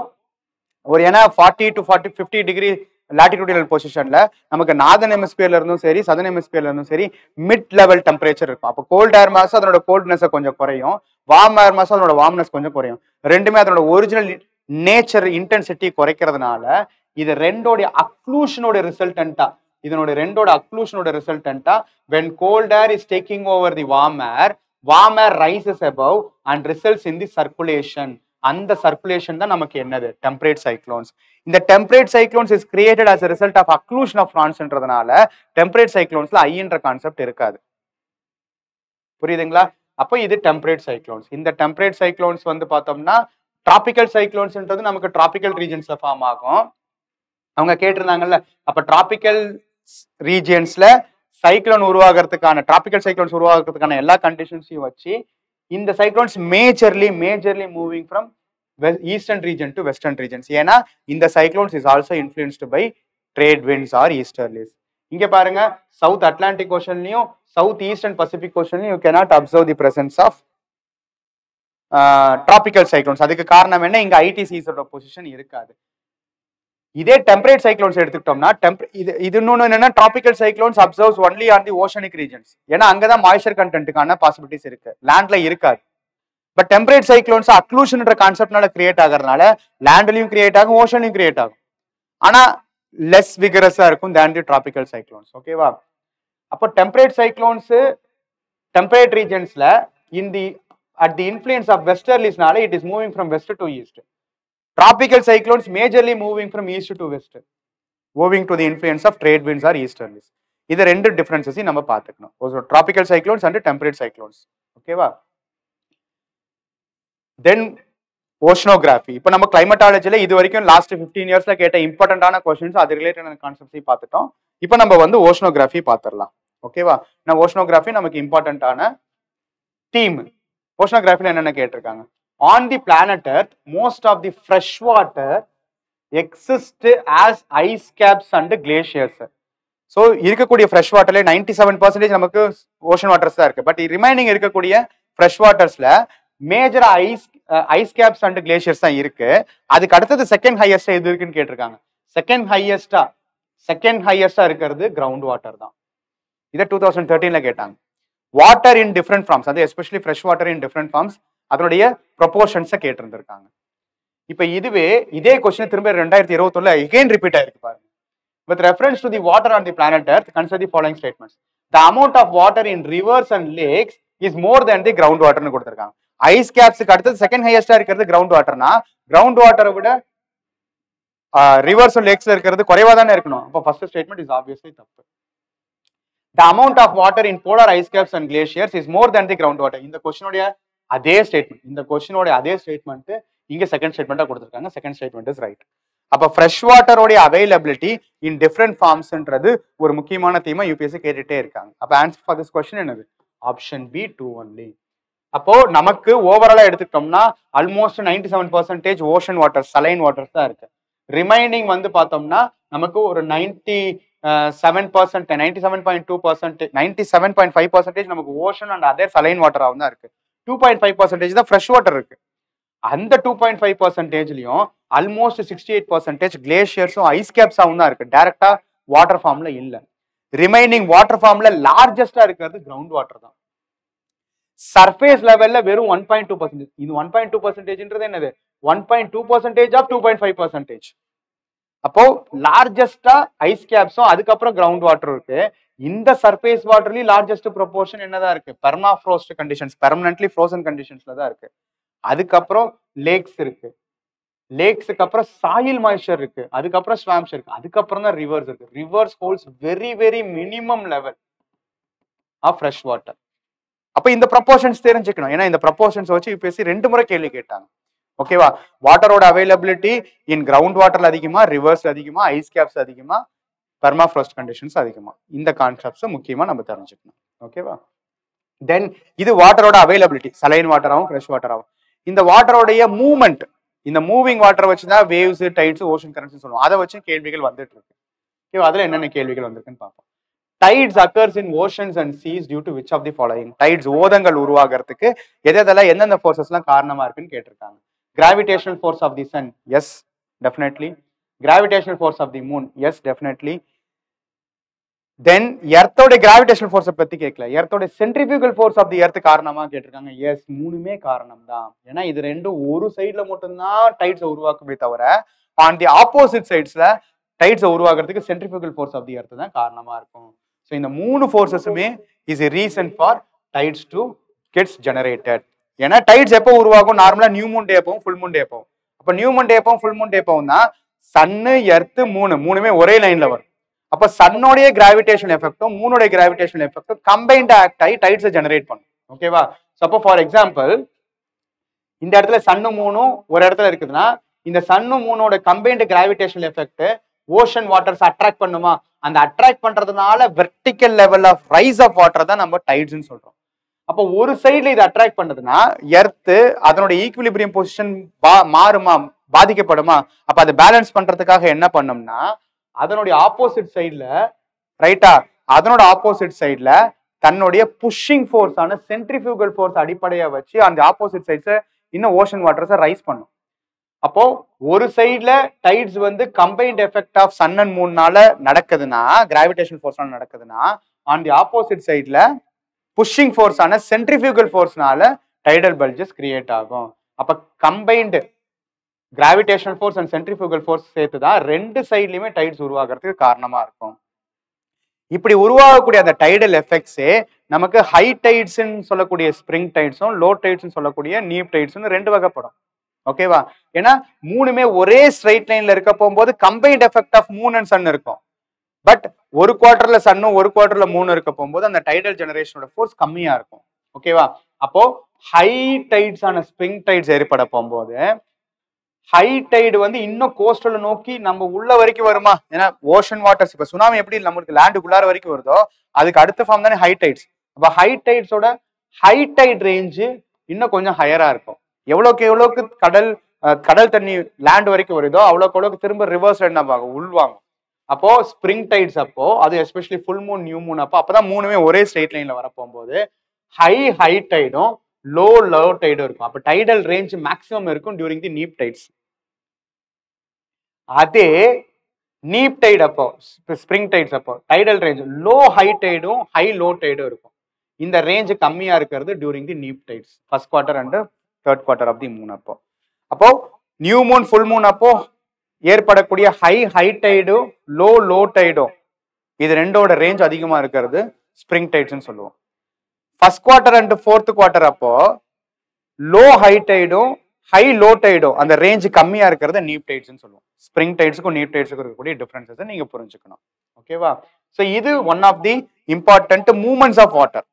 ஒரு ஏன்னா 40 to 50 டிகிரி லாட்டிடியூடினல் பொசிஷன்ல நமக்கு நார்தன் ஹெமிஸ்பியர்ல இருந்தும் சரி சதர்ன் ஹெமிஸ்பியர்ல இருந்தும் சரி மிட் லெவல் டெம்பரேச்சர் இருக்கும். அப்போ கோல்ட் ஏர் மாஸ் அதனோட கோல்ட்னஸ் கொஞ்சம் குறையும், வார்ம் ஏர் மாஸ் அதனோட வார்ம்னஸ் கொஞ்சம் குறையும். ரெண்டுமே அதனோட ஒரிஜினல் நேச்சர் இன்டென்சிட்டி குறைக்கிறதுனால இது ரெண்டோடைய அக்ளூஷனோட ரிசல்டன்டா இதனோட ரெண்டோட அக்ளூஷனோட ரிசல்டன்டா when cold air is taking over the warm air rises above and results in the circulation. அந்த சர்க்குலேஷன் தான் நமக்கு என்னது டெம்பரேட் சைக்ளோன்ஸ். இந்த temperate cyclones is created as a result of occlusion of frontsன்றதுனால temperate சைக்ளோன்ஸ்ல ஐன்ற கான்செப்ட் இருக்காது. புரியுதுங்களா? அப்போ இது டெம்பரேட் சைக்ளோன்ஸ். இந்த டெம்பரேட் சைக்ளோன்ஸ் வந்து பார்த்தோம்னா டிராபிக்கல் சைக்ளோன்ஸ்ன்றது நமக்கு டிராபிக்கல் ரீஜன்ஸ்ல ஃபார்ம் ஆகும். அவங்க கேட்டிருந்தாங்கல்ல, அப்ப டிராபிக்கல் ரீஜியன்ஸ்ல சைக்ளோன் உருவாகிறதுக்கான டிராபிக்கல் சைக்ளோன்ஸ் உருவாகிறதுக்கான எல்லா கண்டிஷன்ஸையும் வச்சு இந்த cyclones majorly moving from eastern region to western regions. ஏன்னா இந்த cyclones is also influenced by trade winds or easterlies. இங்க பாருங்க, சவுத் அட்லாண்டிக் ஓஷன்லயும் சவுத் ஈஸ்டர்ன் பசிபிக் ஓஷன்லயும் you cannot observe the presence of tropical cyclones. அதுக்கு காரணம் என்ன? இங்க ஐடிசிஸோட பொசிஷன் இருக்காது. இதே டெம்பரேட் சைக்ளோன்ஸ் எடுத்துக்கிட்டோம்னா இது இன்னொன்னு என்னன்னா tropical cyclones absorbs only on the oceanic regions. ஏன்னா அங்கதான் மாய்ஸ்சர் கண்டென்ட்டுக்கான பாசிபிலிட்டிஸ் இருக்கு, லேண்ட்ல இருக்காது. பட் டெம்பரேட் சைக்ளோன்ஸ் அக்ளூஷன்ன்ற கான்செப்ட்னால கிரியேட் ஆகிறதுனால லேண்ட்லயும் கிரியேட் ஆகும், ஓஷன்லயும் கிரியேட் ஆகும். ஆனா லெஸ் விகரஸா இருக்கும் தேன் தி டிராபிக்கல் சைக்ளோன்ஸ். ஓகேவா? அப்போ டெம்பரேட் சைக்ளோன்ஸ் டெம்பரேட் ரீஜன்ஸ்ல at the influence of westerliesனால it is moving from west to east. Tropical cyclones majorly moving from east to west, moving to the influence of trade winds or easterlies. இது ரெண்டு differences நம்ம பார்த்துக்கணும். Tropical cyclones and temperate cyclones. ஓகேவா? தென் oceanography. இப்போ நம்ம கிளைமட்டாலஜில இது வரைக்கும் last 15 இயர்ஸ்ல கேட்ட இம்பார்ட்டன்டான கொஸ்டின்ஸ் அது ரிலேட்டடான கான்செப்ட்ஸையும் பார்த்துட்டோம். இப்போ நம்ம வந்து ஓஷனோகிராஃபி பார்த்துடலாம். ஓகேவா? நான் ஓஷனோகிராஃபி நமக்கு இம்பார்ட்டன்டான தீம். ஓஷனோகிராஃபில என்னென்ன கேட்டிருக்காங்க? On the planet Earth, most of the fresh water exist as ice caps and glaciers. So இருக்கக்கூடிய ஃப்ரெஷ் வாட்டர்ல 97% நமக்கு ஓஷன் வாட்டர்ஸ் தான் இருக்கு. பட் ரிமைனிங் இருக்கக்கூடிய ஃப்ரெஷ் வாட்டர்ஸ்ல மேஜரா ஐஸ் கேப்ஸ் அண்ட் கிளேஷியர்ஸ் தான் இருக்கு. அதுக்கு அடுத்தது செகண்ட் ஹையஸ்டா எது இருக்குன்னு கேட்டிருக்காங்க. செகண்ட் ஹையஸ்டா இருக்கிறது கிரவுண்ட் வாட்டர் தான். இதை 2013ல கேட்டாங்க. வாட்டர் இன் டிஃப்ரெண்ட் ஃபார்ம்ஸ், அது especially fresh water in different forms, அதனுடைய ப்ரொபோர்ஷன்ஸை கேட்டிருந்திருக்காங்க. இப்போ இதே கொஸ்டின் திரும்ப 2021ல again ரிப்பீட் ஆயிருக்கு பாருங்க. With reference to the water on the planet Earth, consider the following statements. The amount of water in rivers and lakes is more than the ground water னு கொடுத்திருக்காங்க. Ice கேப்ஸ்க்கு அடுத்து second ஹையஸ்டா இருக்கிறது ground வாட்டர்னா ground வாட்டரை விட reverse லேக்ஸ்ல இருக்கிறது குறைவா தானே இருக்கணும். அப்போ ஃபர்ஸ்ட் ஸ்டேட்மெண்ட் இஸ் ஆப்வியஸ்லி தப்பு. The amount of water in polar ice caps and glaciers is more than the ground water. இந்த கொஸ்டினோட அதே ஸ்டேட்மெண்ட் இங்க செகண்ட் ஸ்டேட்மெண்டா கொடுத்திருக்காங்க. Second statement is right. அப்ப ஃப்ரெஷ் வாட்டரோடைய அவைலபிலிட்டி இன் டிஃப்ரெண்ட் ஃபார்ம்ஸ்ன்றது ஒரு முக்கியமான தீமா யூபிஎஸ்சி கேட்டுட்டே இருக்காங்க. அப்ப ஆன்சர் ஃபார் திஸ் கொஸ்டின் என்னது? Option B 2 only. அப்போ நமக்கு ஓவராலா எடுத்துக்கிட்டோம்னா almost 97% ocean water saline waters தான் இருக்கு. ரிமைனிங் வந்து பார்த்தோம்னா நமக்கு ஒரு 97%, 97.5% நமக்கு ஓஷன் அண்ட் அதர் சலைன் வாட்டராகவும் தான் இருக்கு. 2.5% தான் ஃப்ரெஷ் வாட்டர் இருக்கு. அந்த 2.5%லயும் ஆல்மோஸ்ட் 68% கிளேஷியர்ஸும் ஐஸ் கேப்ஸாகவும் தான் இருக்கு. டைரக்டா வாட்டர் ஃபார்ம்ல இல்ல. ரிமைனிங் வாட்டர் ஃபார்ம்ல லார்ஜஸ்டா இருக்கிறது கிரவுண்ட் வாட்டர் தான். சர்ஃபேஸ் லெவல்ல வெறும் 1.2%. இது 1.2%ன்றது என்னது? 1.2% ஆஃப் 2.5%. அப்போ லார்ஜஸ்டா ஐஸ் கேப்ஸும் அதுக்கப்புறம் கிரவுண்ட் வாட்டர் இருக்கு. இந்த சர்ஃபேஸ் வாட்டர்லயும் லார்ஜஸ்ட் ப்ரொபோர்ஷன் என்னதான் இருக்கு? பெர்மாஃப்ரோஸ்ட் கண்டிஷன்ஸ், பெர்மனன்ட்லி ஃப்ரோசன் கண்டிஷன்ஸ்ல தான் இருக்கு. அதுக்கப்புறம் லேக்ஸ் இருக்கு. லேக்ஸுக்கு அப்புறம் சாயில் மாய்ஸ்சர் இருக்கு. அதுக்கப்புறம் ஸ்வாம்ஸ் இருக்கு. அதுக்கப்புறம் தான் ரிவர்ஸ் இருக்கு. Rivers holds very very minimum level of fresh water. அப்ப இந்த ப்ரொபோர்ஷன்ஸ் தெரிஞ்சுக்கணும். ஏன்னா இந்த ப்ரொபோர்ஷன்ஸ் வச்சு யூபிஎஸ்சி 2 முறை கேள்வி கேட்டாங்க. ஓகேவா? வாட்டரோட அவைலபிலிட்டி இன் கிரவுண்ட் வாட்டர்ல அதிகமா, ரிவர்ஸ்ல அதிகமா, ஐஸ் கேப்ஸ் அதிகமா, பெர்மாஃப்ராஸ்ட் கண்டிஷன்ஸ் அதிகமா. இந்த கான்செப்ட்ஸ் முக்கியமா நம்ம தெரிஞ்சுக்கணும். ஓகேவா? தென் இது வாட்டரோட அவைலபிலிட்டி, சலைன் வாட்டராகவும் ஃப்ரெஷ் வாட்டராகவும். இந்த வாட்டரோடைய மூவ்மெண்ட், இந்த மூவிங் வாட்டரை வச்சுதான் வேவ்ஸ், டைட்ஸ், ஓஷன் கரண்ட்ஸ் சொல்லுவோம். அதை வச்சு கேள்விகள் வந்துட்டு இருக்கு. ஓகேவா? அதுல என்னென்ன கேள்விகள் வந்திருக்குன்னு பார்ப்போம். Tides occurs in oceans and seas due to which of the following? Tides ஓதங்கள் உருவாகிறதுக்கு எதெல்லாம் எந்தெந்த ஃபோர்ஸஸ்லாம் காரணமா இருக்குன்னு கேட்டிருக்காங்க. Gravitational force of the sun, yes definitely. Gravitational force of the moon, yes definitely. Then எர்த்தோட கிராவிடேஷனல் ஃபோர்ஸை பத்தி கேட்கல, எர்த்தோட centrifugal force of the earth காரணமா கேட்டிருக்காங்க. எஸ், மூணுமே காரணம் தான். ஏன்னா இது ரெண்டும் ஒரு சைட்ல மட்டும்தான் டைட்ஸை உருவாக்குமே தவிர ஆன் தி ஆப்போசிட் சைட்ஸ்ல டைட்ஸை உருவாக்குறதுக்கு centrifugal force of the earth தான் காரணமா இருக்கும். ஸோ இந்த மூணு ஃபோர்ஸஸுமே is a reason for tides to gets generated. ஏன்னா டைட்ஸ் எப்போ உருவாகும்? நார்மலா நியூ மூன் டே எப்பவும், ஃபுல் மூன் டே எப்பவும். அப்ப நியூ மூன் டே எப்பவும், ஃபுல் மூன் டே எப்பவும் தான் சன்னு, எர்த்து, மூணுமே ஒரே லைன்ல வரும். அப்ப சன்னோடைய கிராவிடேஷன் எஃபெக்டும் மூணுடைய கிராவிடேஷன் எஃபெக்டும் கம்பைன்ட் ஆக்ட் ஆகி டைட்ஸை ஜெனரேட் பண்ணும். ஓகேவா? அப்போ ஃபார் எக்ஸாம்பிள் இந்த இடத்துல சன்னு மூணும் ஒரு இடத்துல இருக்குதுன்னா, இந்த சன்னு மூணோட combined gravitation effect ocean waters attract பண்ணுமா? அந்த அட்ராக்ட் பண்றதுனால vertical level of rise of water தான் நம்ம டைட்ஸ்ன்னு சொல்றோம். அப்போ ஒரு சைட்ல இது அட்ராக்ட் பண்ணதுன்னா எர்த்து அதனோட ஈக்குவிலிபிரியம் பொசிஷன் மாறுமா, பாதிக்கப்படுமா? அப்ப அதை பேலன்ஸ் பண்றதுக்காக என்ன பண்ணோம்னா, அதனுடைய ஆப்போசிட் சைட்ல, ரைட்டா, அதனோட ஆப்போசிட் சைட்ல தன்னுடைய புஷிங் ஃபோர்ஸ் ஆன சென்ட்ரிபியூகல் ஃபோர்ஸ் அடிப்படையா வச்சு அந்த ஆப்போசிட் சைட்ஸை இன்னும் ஓஷன் வாட்டர்ஸை ரைஸ் பண்ணும். அப்போ ஒரு சைட்ல டைட்ஸ் வந்து combined effect of sun and மூன்னால நடக்குதுன்னா, கிராவிடேஷன் ஃபோர்ஸ்னால நடக்குதுன்னா, ஆன் தி ஆப்போசிட் சைட்ல புஷிங் ஃபோர்ஸ் ஆன சென்ட்ரிபியூகல் ஃபோர்ஸ்னால டைடல் பல்ஜஸ் கிரியேட் ஆகும். அப்ப combined gravitational force and centrifugal force சேர்த்து தான் ரெண்டு சைட்லயுமே டைட்ஸ் உருவாகிறதுக்கு காரணமா இருக்கும். இப்படி உருவாகக்கூடிய அந்த டைடல் எஃபெக்ட்ஸே நமக்கு ஹை டைட்ஸ்ன்னு சொல்லக்கூடிய ஸ்ப்ரிங் டைட்ஸும், லோ டைட்ஸ்ன்னு சொல்லக்கூடிய நீப் டைட்ஸ்னு ரெண்டு வகைப்படும். ஓகேவா? ஏன்னா மூணுமே ஒரே ஸ்ட்ரைட் லைன்ல இருக்க போகும்போது combined effect of moon and sun இருக்கும். பட் ஒரு குவார்டர்ல சன்னும் ஒரு குவார்டர்ல மூணு இருக்க போகும்போது அந்த டைடல் ஜெனரேஷனோட ஃபோர்ஸ் கம்மியா இருக்கும். ஓகேவா? அப்போ ஹை டைட்ஸ் ஆன ஸ்ப்ரிங் டைட்ஸ் ஏற்பட போகும்போது ஹை டைடு வந்து இன்னும் கோஸ்டலை நோக்கி நம்ம உள்ள வரைக்கும் வருமா? ஏன்னா ஓஷன் வாட்டர்ஸ் இப்ப சுனாமி எப்படி நமக்கு லேண்டுக்குள்ளார வரைக்கும் வருதோ அதுக்கு அடுத்த ஃபார்ம் தானே ஹை டைட்ஸ். அப்ப ஹை டைட்ஸோட ஹை டைட் ரேஞ்சு இன்னும் கொஞ்சம் ஹையரா இருக்கும். எவ்வளவுக்கு கடல் தண்ணி லேண்ட் வரைக்கும் வருதோ அவ்வளவுக்கு திரும்ப ரிவர்ஸ் என்ன ஆகும்? உள்வாங்கும். அப்போ ஸ்ப்ரிங் டைட்ஸ் அப்போ, அது especially full Moon, new Moon அப்பதான் மூணுமே ஒரே ஸ்ட்ரெயிட் லைன்ல வரப்போகும்போது ஹை டைடும் லோ டைடும் இருக்கும். அப்ப டைடல் ரேஞ்ச் மேக்ஸிமம் இருக்கும் டியூரிங் தி நீப் டைட்ஸ். அதே நீப் டைட் அப்போ, ஸ்ப்ரிங் டைட்ஸ் அப்போ டைடல் ரேஞ்ச் ஹை டைடும் லோ டைடும் இருக்கும். இந்த ரேஞ்ச் கம்மியா இருக்கிறது during the neap tides, first quarter and third quarter of the moon அப்போ. அப்போ நியூ மூன், ஃபுல் மூன் அப்போ ஏற்படக்கூடிய ஹை டைடும் லோ டைடும் இது ரெண்டோட ரேஞ்ச் அதிகமா இருக்கிறது ஸ்ப்ரிங் டைட்ஸ்னு சொல்லுவோம். First quarter and fourth quarter அப்போ ஹை டைடும் லோ டைடும் அந்த ரேஞ்ச் கம்மியா இருக்கிறத நீப் டைட்ஸ்னு சொல்லுவோம். ஸ்ப்ரிங் டைட்ஸுக்கும் நீப் டைட்ஸுக்கும் இருக்கக்கூடிய டிஃபரன்சஸ் நீங்க புரிஞ்சுக்கணும். ஓகேவா? ஸோ இது one of the important movements of water.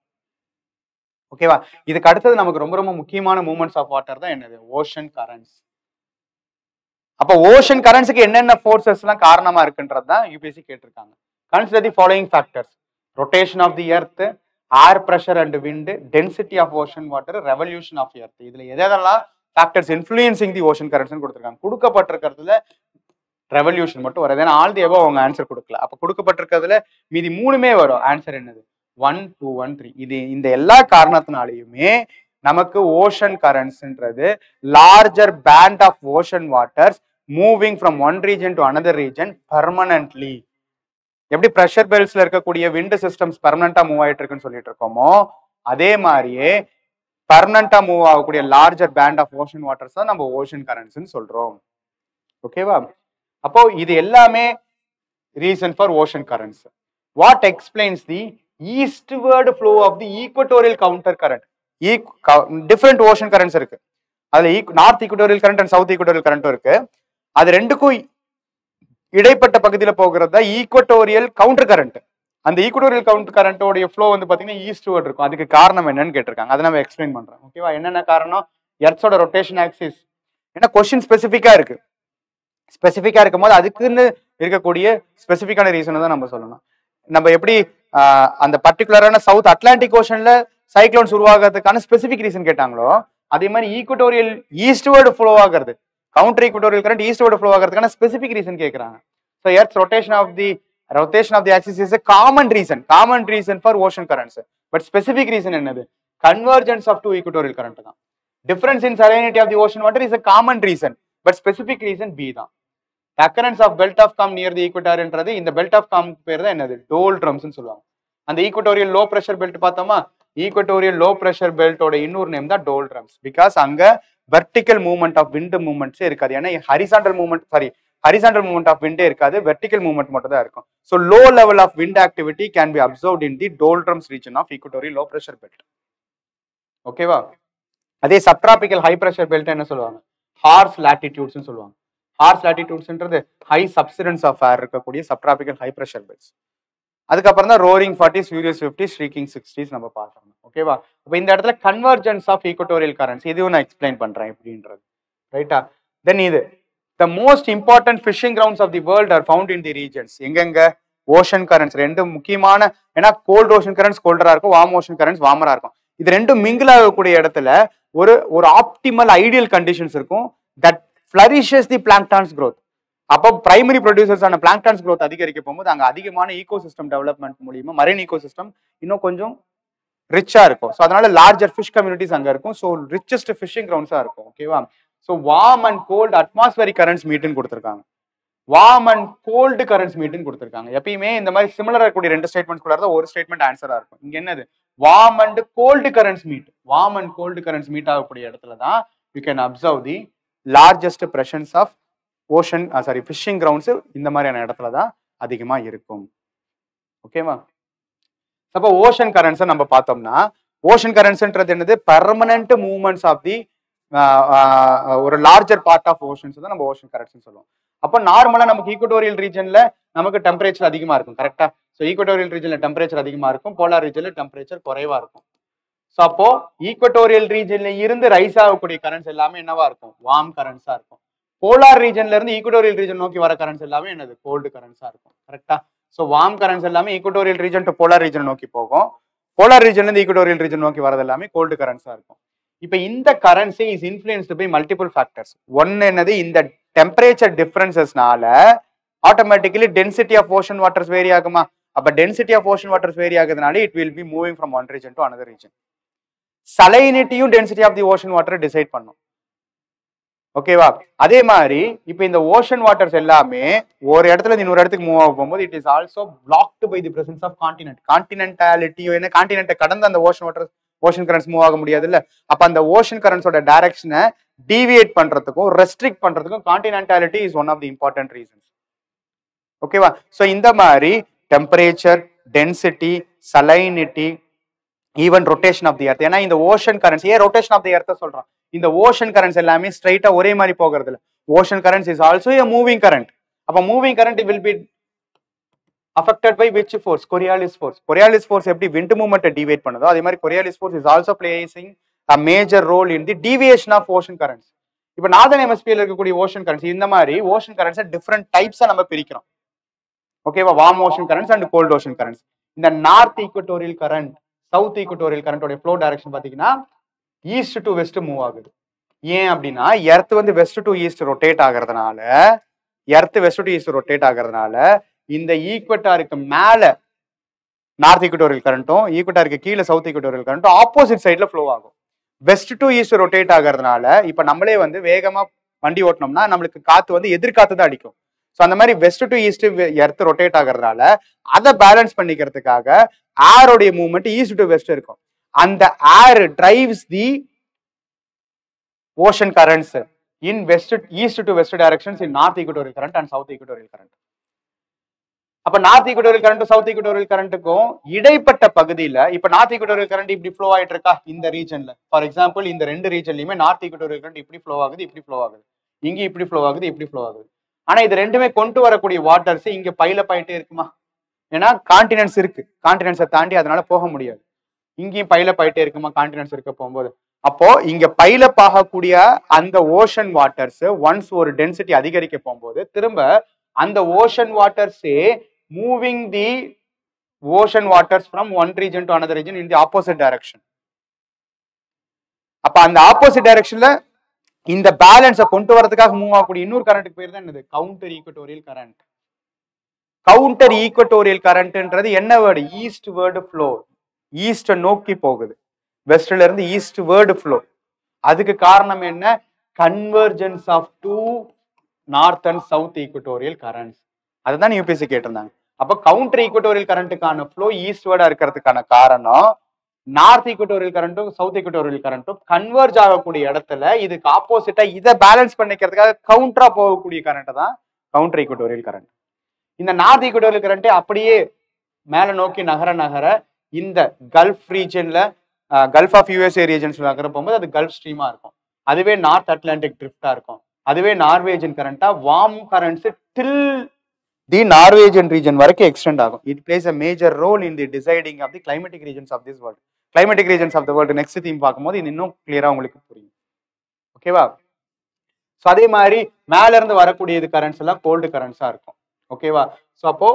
ஓகேவா? இதுக்கு அடுத்தது நமக்கு ரொம்ப ரொம்ப முக்கியமான மூவ்மெண்ட்ஸ் ஆஃப் வாட்டர் தான் என்னது? Ocean currents. அப்ப ஓஷன் கரண்ட்ஸுக்கு என்னென்ன ஃபோர்ஸஸ் எல்லாம் காரணமா இருக்குன்றது தான் யூபிஎஸ்சி கேட்டிருக்காங்க. Consider the following factors: rotation of the earth, air pressure and wind, density of ocean water, revolution of earth. இதுல எதெல்லாம் factors influencing the ocean currents கொடுத்துருக்காங்க. கொடுக்கப்பட்டிருக்கிறதுல ரெவல்யூஷன் மட்டும் வருது. ஏன்னா ஆல் தி எபோ அவங்க ஆன்சர் கொடுக்கல. அப்ப கொடுக்கப்பட்டிருக்கிறதுல மீதி மூணுமே வரும். ஆன்சர் என்னது? 1, 2, 1, 3. இந்த எல்லா காரணத்தினாலையுமே நமக்கு ஓஷன் கரண்ட்ஸ்ன்றது larger band of ocean waters moving from one region to another region permanently. எப்படி ப்ரெஷர் பெல்ட்ஸ்ல இருக்கக்கூடிய விண்ட் சிஸ்டம்ஸ் பெர்மனண்டா மூவ் ஆயிட்டு இருக்குன்னு சொல்லிட்டு இருக்கோமோ, அதே மாதிரியே பெர்மனண்டா மூவ் ஆகக்கூடிய larger band of ocean waters தான் நம்ம ஓஷன் கரண்ட்ஸ்ன்னு சொல்றோம். ஓகேவா? அப்போ இது எல்லாமே reason for ocean currents. What explains the eastward flow of the equatorial counter current? Different ocean currents இருக்கு. அதுல north equatorial current and south equatorial கரண்ட்டும் இருக்கு. அது ரெண்டுக்கும் இடைப்பட்ட பகுதியில போகிறது தான் ஈக்வட்டோரியல் கவுண்டர் கரண்ட். அந்த ஈக்வட்டோரியல் கவுண்டர் கரண்டோடைய ஃப்ளோ வந்து பாத்தீங்கன்னா ஈஸ்ட்வர்ட் இருக்கும். அதுக்கு காரணம் என்னன்னு கேட்டிருக்காங்க. அதை நம்ம எக்ஸ்பிளைன் பண்றோம். ஓகேவா? என்னென்ன காரணம்? எர்த்ஸோட ரொட்டேஷன் ஆக்சிஸ், ஏன்னா கொஸ்டின் ஸ்பெசிஃபிக்கா இருக்கு. ஸ்பெசிஃபிக்கா இருக்கும் போது அதுக்குன்னு இருக்கக்கூடிய ஸ்பெசிஃபிக்கான ரீசனை தான் நம்ம சொல்லணும். நம்ம எப்படி அந்த பர்டிகுலரான சவுத் அட்லாண்டிக் ஓஷன்ல சைக்ளோன்ஸ் உருவாகிறதுக்கான ஸ்பெசிபிக் ரீசன் கேட்டாங்களோ, அதே மாதிரி ஈக்குவட்டோரியல் ஈஸ்ட்வர்டு ஃப்ளோ ஆகிறது, counter equatorial current eastward flow ஆகிறதுக்கான ஸ்பெசிபிக் ரீசன் கேட்கறாங்க. So earth rotation of the axis is a common reason for ocean currents. But specific reason என்னது? Convergence of two equatorial current தான். Difference in salinity of the ocean water is a common reason, but specific reason B தான். Occurrence of belt of com near தி ஈக்குவட்டார்ன்றது, இந்த belt of com பேர் தான் என்னது? டோல்ட்ரம்ஸ்னு சொல்லுவாங்க. அந்த equatorial low pressure belt பார்த்தோமா, equatorial low pressure பெல்ட்டோட இன்னொரு name தான் டோல்ட்ரம்ஸ். பிகாஸ் அங்க வெர்டிக்கல் மூவ்மெண்ட் ஆஃப் விண்ட் மூவ்மெண்ட்ஸே இருக்காது. ஏன்னா ஹரிசாண்டல் மூவ்மெண்ட் ஆஃப் விண்டே இருக்காது, வெர்டிக்கல் மூவ்மெண்ட் மட்டும் தான் இருக்கும். So low level of wind activity can be observed in the doldrums region of equatorial low pressure belt. ஓகேவா? அதே சப்ட்ராபிக்கல் ஹை பிரஷர் பெல்ட் என்ன சொல்லுவாங்க? ஹார்ஸ் லாட்டிடியூட்ஸ் சொல்லுவாங்க. ஹார்ஸ் லாட்டிடியூட்ஸ்ன்றது ஹை சப்சிடன்ஸ் ஆஃப் ஏர் இருக்கக்கூடிய சப்ட்ராபிக்கல் ஹை பிரஷர் பெல்ட்ஸ். அதுக்கப்புறம் தான் roaring 40s, furious 50s, streaking 60s நம்ம பார்க்கணும். ஓகேவா? இப்போ இந்த இடத்துல கன்வர்ஜென்ஸ் ஆஃப் ஈக்குவட்டோரியல் கரண்ட்ஸ் இதுவும் நான் எக்ஸ்பிளைன் பண்றேன் எப்படின்றது. ரைட்டா? தென் இது the most important fishing grounds of the world are found in the regions. எங்கெங்க? ஓஷன் கரண்ட்ஸ் ரெண்டு முக்கியமான, ஏன்னா கோல்ட் ஓஷன் கரண்ட்ஸ் கோல்டரா இருக்கும், வார்ம் ஓஷன் கரண்ட்ஸ் வார்மரா இருக்கும். இது ரெண்டும் மிங்கிள் ஆகக்கூடிய இடத்துல ஒரு ஆப்டிமல் ஐடியல் கண்டிஷன்ஸ் இருக்கும். That flourishes the plankton's growth. அப்போ பிரைமரி ப்ரொடியூசர்ஸான பிளாங்க்டான்ஸ் growth அதிகரிக்க போகும்போது அங்க அதிகமான ஈகோசிஸ்டம் டெவலப்மெண்ட் மூலியமா மரைன் ஈகோசிஸ்டம் இன்னும் கொஞ்சம் ரிச்சா இருக்கும். ஸோ அதனால லார்ஜர் ஃபிஷ் கம்யூனிட்டிஸ் அங்க இருக்கும். ஸோ ரிச்சஸ்ட் ஃபிஷிங் கிரவுண்ட்ஸா இருக்கும். ஓகேவா? So warm and cold atmospheric currents மீட்டுன்னு கொடுத்துருக்காங்க. வார்ம் அண்ட் கோல்டு கரண்ட்ஸ் மீட்டுன்னு கொடுத்துருக்காங்க. எப்பயுமே இந்த மாதிரி சிமிலரா இருக்கக்கூடிய ரெண்டு ஸ்டேட்மெண்ட்ஸ் கூட ஒரு ஸ்டேட்மெண்ட் ஆன்சரா இருக்கும். இங்க என்னது? Warm and cold currents meet. Warm and cold currents meet ஆகக்கூடிய இடத்துல தான் you can observe the largest presence of ocean fishing grounds இந்த மாதிரியான இடத்துல தான் அதிகமா இருக்கும். ஓகேவா? அப்போ ஓஷன் கரண்ட்ஸை நம்ம பார்த்தோம்னா, ஓஷன் கரண்ட்ஸ்ன்றது என்னது? பெர்மனன்ட் மூவ்மெண்ட்ஸ் ஆஃப் தி ஒரு லார்ஜர் பார்ட் ஆஃப் ஓஷன்ஸ் தான் நம்ம ஓஷன் கரண்ட்ஸ் சொல்லுவோம். அப்போ நார்மலா நமக்கு ஈக்குவட்டோரியல் ரீஜன்ல நமக்கு டெம்பரேச்சர் அதிகமா இருக்கும். கரெக்டா? ஸோ ஈக்குவட்டோரியல் ரீஜன்ல டெம்பரேச்சர் அதிகமா இருக்கும், போலார் ரீஜன்ல டெம்பரேச்சர் குறைவா இருக்கும். ஸோ அப்போ ஈக்குவட்டோரியல் ரீஜன்ல இருந்து ரைஸ் ஆகக்கூடிய கரண்ட்ஸ் எல்லாமே என்னவா இருக்கும்? வார்ம் கரண்ட்ஸா இருக்கும். போலார் ரீஜன்ல இருந்து ஈக்குவட்டோரியல் ரீஜன் நோக்கி வர கரண்ட்ஸ் எல்லாமே என்னது? கோல்டு கரண்ட்ஸா இருக்கும். கரெக்டா? ஸோ வார்ம் கரண்ட்ஸ் எல்லாமே equatorial region to polar region நோக்கி போகும். போலார் ரீஜன்ல இருந்து ஈக்குவட்டோரியல் ரீஜன் நோக்கி வரது எல்லாமே கோல்டு கரண்ட்ஸா இருக்கும். இப்போ இந்த currents is influenced by multiple factors. ஒன்னு என்னது? இந்த டெம்பரேச்சர் டிஃபரன்சஸ்னால automatically density of ocean waters vary ஆகுமா? அப்ப density of ocean waters vary ஆகுதுனால it will be moving from one region to another region. சலைனிட்டியும் density of the ocean water decide பண்ணும். ஓகேவா? அதே மாதிரி இப்ப இந்த ஓஷன் வாட்டர்ஸ் எல்லாமே ஒரு இடத்துல இன்னொரு இடத்துக்கு மூவ் ஆக போகும்போது it is also blocked by the presence of continent. Continentality என்ன? கான்டினென்ட்டை கடந்து அந்த ஓஷன் கரண்ட்ஸ் மூவ் ஆக முடியாது இல்ல. அப்ப அந்த ஓஷன் கரண்ட்ஸோட டைரக்ஷனை டீவியேட் பண்றதுக்கும் ரெஸ்ட்ரிக்ட் பண்றதுக்கும் continentality is one of the important reasons. ஓகேவா? ஸோ இந்த மாதிரி temperature, density, salinity, even rotation of the earth. ஏன்னா இந்த ஓஷன் கரண்ட்ஸ், ஏன் ரொட்டேஷன் ஆஃப் தி எர்த் சொல்றோம்? இந்த ஓஷன் கரண்ட்ஸ் எல்லாமே ஸ்ட்ரைட்டா ஒரே மாதிரி போகிறது இல்லை. Ocean currents is also a moving current. அப்ப moving current will be affected by which force? Coriolis force. Coriolis force எப்படி wind movement deviate பண்ணுதோ அதே மாதிரி Coriolis force is also playing a major role in the deviation of ocean currents. இப்போ northern ஹெமிஸ்பியர்ல இருக்கக்கூடிய ocean currents இந்த மாதிரி ocean currents different டைப்ஸா நம்ம பிரிக்கிறோம். ஓகேவா? Warm ocean currents and cold ocean currents. இந்த north equatorial current, south equatorial கரண்டோட flow direction பாத்தீங்கன்னா ஈஸ்ட் டு வெஸ்ட் மூவ் ஆகுது. ஏன் அப்படின்னா எர்த் வந்து வெஸ்ட் டு ஈஸ்ட் ரொட்டேட் ஆகிறதுனால, இந்த ஈக்குவட்டாருக்கு மேல நார்த் ஈக்குவட்டோரியல் கரண்ட்டும் ஈக்குவட்டாருக்கு கீழே சவுத் ஈக்குவட்டோரியல் கரண்ட்டும் ஆப்போசிட் சைட்ல ஃப்ளோ ஆகும். வெஸ்ட் டு ஈஸ்ட் ரொட்டேட் ஆகிறதுனால இப்ப நம்மளே வந்து வேகமா வண்டி ஓட்டினோம்னா நம்மளுக்கு காத்து வந்து எதிர்காத்து தான் அடிக்கும். ஸோ அந்த மாதிரி west to east earth rotate ஆகிறதுனால அதை பேலன்ஸ் பண்ணிக்கிறதுக்காக ஏரோடைய மூவ்மெண்ட் ஈஸ்ட் டு வெஸ்ட் இருக்கும். அந்த air drives the ocean currents in east to west directions in north equatorial current and south equatorial current. அப்ப north equatorial current south equatorial கரண்ட்டுக்கும் இடைப்பட்ட பகுதியில இப்ப நார்த் ஈக்குவட்டோரியல் கரண்ட் இப்படி ஃப்ளோ ஆயிட்டு இருக்கா இந்த ரீஜன்ல. ஃபார் எக்ஸாம்பிள் இந்த ரெண்டு ரீஜன்லயுமே நார்த் ஈக்குவட்டோரியல் கரண்ட் இப்படி ஃப்ளோ ஆகுது, இப்படி ஃப்ளோ ஆகுது, இங்க இப்படி ஃப்ளோ ஆகுது, இப்படி ஃப்ளோ ஆகுது. ஆனா இது ரெண்டுமே கொண்டு வரக்கூடிய வாட்டர்ஸ் இங்க பைல போயிட்டே இருக்குமா? ஏன்னா கான்டினென்ட்ஸ் இருக்கு, கான்டினென்ட்ஸை தாண்டி அதனால போக முடியாது. இங்கேயும் பைலப் ஆயிட்டே இருக்குமா கான்டினென்ட்ஸ் இருக்க போகும்போது. அப்போ இங்க பைலப் ஆகக்கூடிய அந்த ஓஷன் வாட்டர்ஸ் ஒன்ஸ் ஒரு டென்சிட்டி அதிகரிக்க போகும்போது திரும்ப அந்த ஓஷன் வாட்டர்ஸே moving the ocean waters from one region to another region in the opposite direction. அப்ப அந்த ஆப்போசிட் டைரக்ஷன்ல இந்த பேலன்ஸை கொண்டு வரதுக்காக மூவ் ஆகக்கூடிய இன்னொரு கரண்ட்டுக்கு பேர் தான் என்னது? Counter equatorial current. Counter equatorial கரண்ட்ன்றது என்ன வேர்டு? Eastward flow. ஈஸ்ட நோக்கி போகுது, வெஸ்ட்ல இருந்து ஈஸ்ட் வேர்டு ஃப்ளோ. அதுக்கு காரணம் என்ன? Convergence of two north and south equatorial currents. அதுதான் யூபிஎஸ்சி கேட்டிருந்தாங்க. அப்ப கவுண்டர் ஈக்குவட்டோரியல் கரண்ட்டுக்கான ஃப்ளோ ஈஸ்ட் வேர்டா இருக்கிறதுக்கான காரணம் நார்த் ஈக்குவட்டோரியல் கரண்ட்டும் சவுத் ஈக்குவட்டோரியல் கரண்ட்டும் கன்வர்ஜ் ஆகக்கூடிய இடத்துல இதுக்கு ஆப்போசிட்டா இதை பேலன்ஸ் பண்ணிக்கிறதுக்காக கவுண்டரா போகக்கூடிய கரண்ட் தான் கவுண்டர் ஈக்குவட்டோரியல் கரண்ட். இந்த நார்த் ஈக்குவட்டோரியல் கரண்ட் அப்படியே மேல நோக்கி நகர நகர இந்த கல்ஃப் ரீஜன்ல கல்ஃப் ஆஃப் யூஎஸ்ஏ ரீஜன்ஸ்ல நகர போகும்போது அது கல்ஃப் ஸ்ட்ரீமா இருக்கும். அதுவே நார்த் அட்லாண்டிக் ட்ரிஃப்டா இருக்கும். அதுவே நார்வேஜன் கரண்டா warm currents till the Norwegian region வரைக்கும் எக்ஸ்டெண்ட் ஆகும். It plays a major role in the deciding of the climatic regions of this world. Climatic regions of the world next theme பார்க்கும்போது இது இன்னும் கிளியரா உங்களுக்கு புரியும். ஓகேவா? ஸோ அதே மாதிரி மேல இருந்து வரக்கூடிய கரண்ட்ஸ் எல்லாம் கோல்டு கரண்ட்ஸா இருக்கும். ஓகேவா? ஸோ அப்போ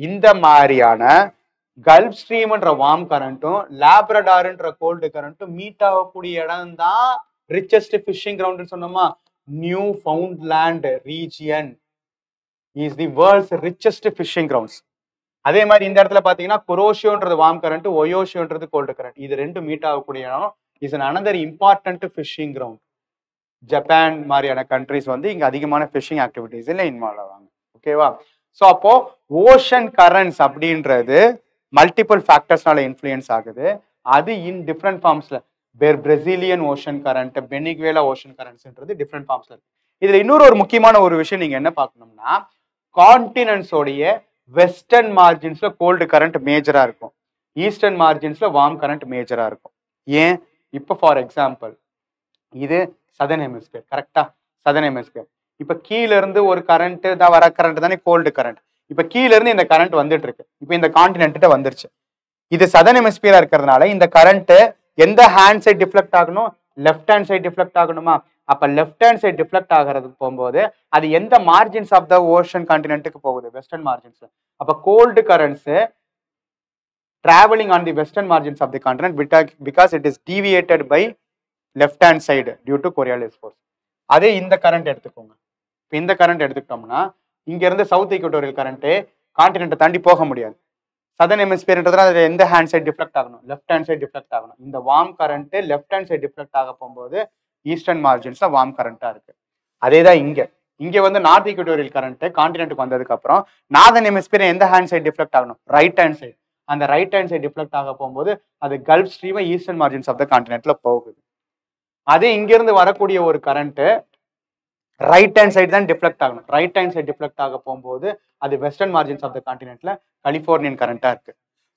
இந்த மாதிரியான கல்ஃப் ஸ்ட்ரீம்ன்ற வார்ம் கரண்ட்டும் லேப்ரடார்ன்ற கோல்டு கரண்ட்டும் மீட் ஆகக்கூடிய இடம் தான் ரிச்சஸ்ட் ஃபிஷிங் கிரவுண்ட் சொன்னோமா. Newfoundland region is the world's richest fishing grounds. அதே மாதிரி இந்த இடத்துல பாத்தீங்கன்னா குரோஷியோன்றது வார்ம் கரண்ட், ஒயோஷியோன்றது கோல்டு கரண்ட். இது ரெண்டு மீட் ஆகக்கூடிய இடம் is another important fishing ground. Japan மாதிரியான கண்ட்ரிஸ் வந்து இங்க அதிகமான ஃபிஷிங் ஆக்டிவிட்டீஸ்ல இன்வால்வ் ஆவாங்க. ஓகேவா? ஸோ அப்போ ஓஷன் கரண்ட்ஸ் அப்படின்றது மல்டிபிள் ஃபேக்டர்ஸ்னால இன்ஃப்ளூயன்ஸ் ஆகுது. அது இன் டிஃப்ரெண்ட் ஃபார்ம்ஸ்ல Brazilian ocean current, Benguela ocean கரண்ட்ஸ்ன்றது டிஃப்ரெண்ட் ஃபார்ம்ஸ்ல இருக்கு. இதுல இன்னொரு முக்கியமான ஒரு விஷயம் நீங்க என்ன பார்க்கணும்னா, கான்டினென்ட்ஸோடைய வெஸ்டர்ன் மார்ஜின்ஸ்ல கோல்டு கரண்ட் மேஜரா இருக்கும், ஈஸ்டர்ன் மார்ஜின்ஸ்ல வார்ம் கரண்ட் மேஜரா இருக்கும். ஏன்? இப்போ ஃபார் எக்ஸாம்பிள் இது சதர்ன் ஹெமிஸ்பியர், கரெக்டா? Southern hemisphere. இப்ப கீழ இருந்து ஒரு கரண்ட் தான் வர கரண்ட் தானே கோல்டு கரண்ட். இப்ப கீழ இருந்து இந்த கரண்ட் வந்துட்டு இருக்கு, இப்ப இந்த கான்டினென்ட் வந்துருச்சு. இது சதர்ன் ஹெமிஸ்பியரா இருக்கிறதுனால இந்த கரண்ட் எந்த ஹேண்ட் சைட் டிஃப்ளெக்ட் ஆகணும்? லெஃப்ட் ஹேண்ட் சைட் டிஃப்ளெக்ட் ஆகணுமா? அப்ப லெஃப்ட் ஹேண்ட் சைட் டிஃப்ளெக்ட் ஆகிறதுக்கு போகும்போது அது எந்த மார்ஜின்ஸ் ஆஃப் த ஓஷன் கான்டினென்ட்டுக்கு போகுது? Western margins. அப்ப cold currents traveling on the western margins of the continent because it is deviated by left hand side due to Coriolis force. அதே இந்த current எடுத்துக்கோங்க. இப்போ இந்த கரண்ட் எடுத்துக்கிட்டோம்னா இங்க இருந்து சவுத் ஈக்குவட்டோரியல் கரண்ட் கான்டினென்ட்டை தாண்டி போக முடியாது. சதர்ன் ஹெமிஸ்பியர்ன்றதுல அது எந்த ஹேண்ட் சைட் டிஃப்ளெக்ட் ஆகணும்? லெஃப்ட் ஹேண்ட் சைட் டிஃப்ளெக்ட் ஆகணும். இந்த warm current left hand side deflect ஆக போகும்போது ஈஸ்டர்ன் மார்ஜின்ஸ்ல வார்ம் கரண்டா இருக்கு. அதேதான் இங்க வந்து நார்த் ஈக்குவட்டோரியல் கரண்ட் கான்டினென்ட்டுக்கு வந்ததுக்கு அப்புறம் நார்தர்ன் ஹெமிஸ்பியர் எந்த ஹேண்ட் சைட் டிஃப்ளெக்ட் ஆகணும்? Right hand side. அந்த ரைட் ஹேண்ட் சைட் டிஃப்ளெக்ட் ஆக போகும்போது அது gulf stream eastern margins of the கான்டினென்ட்ல போகுது. அதே இங்க இருந்து வரக்கூடிய ஒரு கரண்ட் ரைட் ஹேண்ட் சைடு தான் டிஃப்ளெக்ட் ஆகணும். ரைட் ஹேண்ட் சைடு டிஃப்ளெக்ட் ஆக போகும்போது அது வெஸ்டர்ன் மார்ஜின்ஸ் ஆஃப் த கான்டினென்ட்ல கலிபோர்னியன் கரண்டா இருக்கு.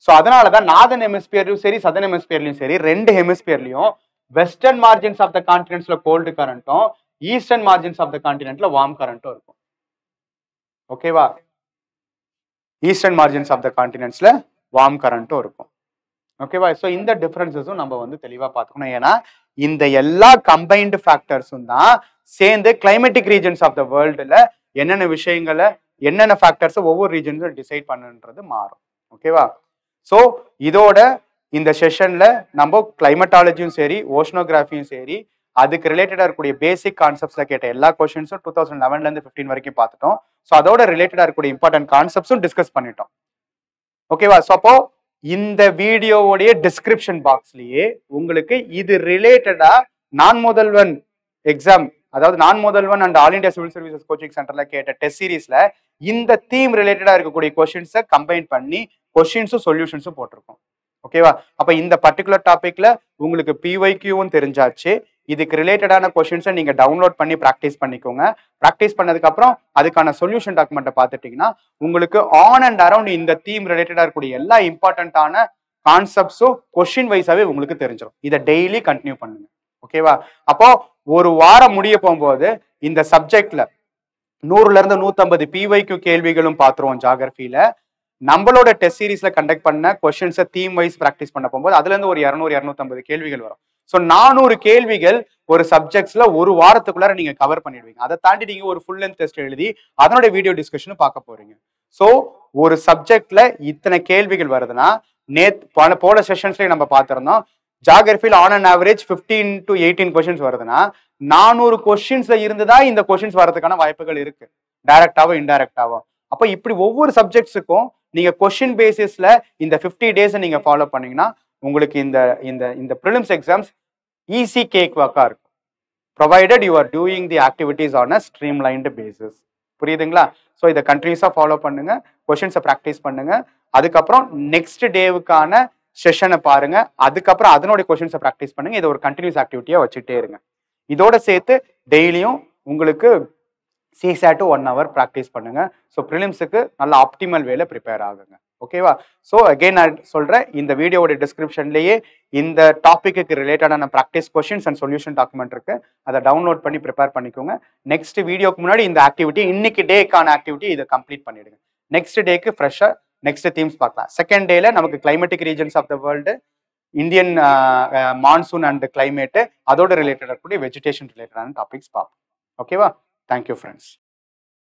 ஸோ அதனாலதான் நார்தர்ன் ஹெமிஸ்பியர்லயும் சரி சதர்ன் ஹெமிஸ்பியர்லயும் சரி ரெண்டு ஹெமிஸ்பியர்லயும் வெஸ்டர்ன் மார்ஜின்ஸ் ஆஃப் த கான்டினென்ட்ஸ்ல கோல்டு கரண்ட்டும் ஈஸ்டர்ன் மார்ஜின்ஸ் ஆஃப் த கான்டினென்ட்ல வார்ம் கரண்ட்டும் இருக்கும். ஓகேவா? ஈஸ்டர்ன் மார்ஜின்ஸ் ஆஃப் த கான்டினென்ட்ஸ்ல வார்ம் கரண்ட்டும் இருக்கும். ஓகேவா? ஸோ இந்த டிஃபரன்சஸும் நம்ம வந்து தெளிவா பார்த்துக்கணும். ஏன்னா இந்த எல்லா கம்பைன்டு ஃபேக்டர்ஸும் தான் சேர்ந்து கிளைமேட்டிக் ரீஜன்ஸ் ஆஃப் த வேர்ல்டுல என்னென்ன விஷயங்களை என்னென்ன ஃபேக்டர்ஸ் ஒவ்வொரு ரீஜன்ஸும் டிசைட் பண்ணுன்றது மாறும். ஓகேவா? ஸோ இதோட இந்த செஷன்ல நம்ம கிளைமேட்டாலஜியும் சரி ஓஷனோகிராஃபியும் சரி அதுக்கு ரிலேட்டடா இருக்கக்கூடிய பேசிக் கான்செப்ட்ஸ்ல கேட்ட எல்லா கொஸ்டின்ஸும் 2011ல இருந்து 15 வரைக்கும் பார்த்துட்டோம். ஸோ அதோட ரிலேட்டடா இருக்கக்கூடிய இம்பார்ட்டன்ட் கான்செப்ட்ஸும் டிஸ்கஸ் பண்ணிட்டோம். ஓகேவா? ஸோ அப்போ இந்த வீடியோவுடைய டிஸ்கிரிப்ஷன் பாக்ஸ்லயே உங்களுக்கு இது ரிலேட்டடா நான் முதல்வன் எக்ஸாம், அதாவது Naan Mudhalvan and all India civil services coaching சென்டர்ல கேட்ட டெஸ்ட் சீரீஸ்ல இந்த தீம் ரிலேட்டடா இருக்கக்கூடிய கொஸ்டின்ஸை கம்பைன் பண்ணி கொஸ்டின்ஸும் சொல்யூஷன்ஸும் போட்டிருக்கோம். ஓகேவா? அப்ப இந்த பர்டிகுலர் டாபிக்ல உங்களுக்கு பிஒய்க்யூவும் தெரிஞ்சாச்சு. இதுக்கு ரிலேட்டடான கொஸ்டின்ஸை நீங்க டவுன்லோட் பண்ணி ப்ராக்டிஸ் பண்ணிக்கோங்க. ப்ராக்டிஸ் பண்ணதுக்கு அப்புறம் அதுக்கான சொல்யூஷன் டாக்குமெண்ட்டை பார்த்துட்டீங்கன்னா உங்களுக்கு ஆன் அண்ட் அரௌண்ட் இந்த தீம் ரிலேட்டடா இருக்கக்கூடிய எல்லா இம்பார்ட்டன்டான கான்செப்ட்ஸும் கொஸ்டின் வைஸாவே உங்களுக்கு தெரிஞ்சிடும். இதை டெய்லி கண்டினியூ பண்ணுங்க. ஓகேவா? அப்போ ஒரு வாரம் முடிய போகும்போது இந்த சப்ஜெக்ட்ல 100ல இருந்து 150 பிஒய்க்யூ கேள்விகளும் பார்த்துருவோம் ஜாகிரபியில. நம்மளோட டெஸ்ட் சீரீஸ்ல கண்டக்ட் பண்ண கொஸ்டின்ஸை தீம் வைஸ் ப்ராக்டிஸ் பண்ண போகும்போது அதுல இருந்து ஒரு 200-250 கேள்விகள் வரும். ஸோ 400 கேள்விகள் ஒரு சப்ஜெக்ட்ஸ்ல ஒரு வாரத்துக்குள்ளார நீங்க கவர் பண்ணிடுவீங்க. அதை தாண்டி நீங்க ஒரு ஃபுல் லென்த் டெஸ்ட் எழுதி அதனோட வீடியோ டிஸ்கஷனும் பார்க்க போறீங்க. ஸோ ஒரு சப்ஜெக்ட்ல இத்தனை கேள்விகள் வருதுன்னா போன செஷன்ஸ்லயே நம்ம பார்த்திருந்தோம். ஜாகிரபியில் on and average 15 to 18 questions வருதுன்னா 400 கொஸ்டின்ஸ்ல இருந்துதான் இந்த கொஸ்டின்ஸ் வரதுக்கான வாய்ப்புகள் இருக்கு, டைரக்டாவோ இன்டைரக்டாவோ. அப்ப இப்படி ஒவ்வொரு சப்ஜெக்ட்ஸுக்கும் நீங்க கொஸ்டின் பேசிஸ்ல இந்த 50 டேஸ் நீங்க ஃபாலோ பண்ணீங்கன்னா உங்களுக்கு இந்த இந்த இந்த ப்ரிலிம்ஸ் எக்ஸாம்ஸ் ஈஸி கேக் வாக்கா இருக்கும், provided you are doing the activities on a streamlined basis. புரியுதுங்களா? ஸோ இதை கண்டினியூஸா ஃபாலோ பண்ணுங்க, கொஸ்டின்ஸை ப்ராக்டிஸ் பண்ணுங்க. அதுக்கப்புறம் நெக்ஸ்ட் டேவுக்கான செஷனை பாருங்க, அதுக்கப்புறம் அதனுடைய கொஸ்டின்ஸை ப்ராக்டிஸ் பண்ணுங்க. இதை ஒரு கண்டினியூஸ் ஆக்டிவிட்டியா வச்சுட்டே இருங்க. இதோட சேர்த்து டெய்லியும் உங்களுக்கு CSAT 1 hour ப்ராக்டிஸ் பண்ணுங்க. ஸோ ப்ரிலிம்ஸுக்கு நல்ல ஆப்டிமல் வேல ப்ரிப்பேர் ஆகுங்க. ஓகேவா? ஸோ அகெயின் நான் சொல்றேன், இந்த வீடியோட டிஸ்கிரிப்ஷன்லேயே இந்த டாபிக்கு ரிலேட்டடான practice questions and solution document இருக்கு. அதை டவுன்லோட் பண்ணி ப்ரிப்பேர் பண்ணிக்கோங்க. நெக்ஸ்ட் வீடியோக்கு முன்னாடி இந்த ஆக்டிவிட்டி, இன்னைக்கு டேக்கான ஆக்டிவிட்டி இதை கம்ப்ளீட் பண்ணிடுங்க. நெக்ஸ்ட் டேக்கு ஃப்ரெஷ்ஷாக நெக்ஸ்ட் தீம்ஸ் பார்க்கலாம். செகண்ட் டேல நமக்கு climatic regions of the world, Indian monsoon and climate, அதோட ரிலேட்டடாக கூடிய வெஜிடேஷன் ரிலேட்டடான டாபிக்ஸ் பார்ப்போம். ஓகேவா? Thank you friends.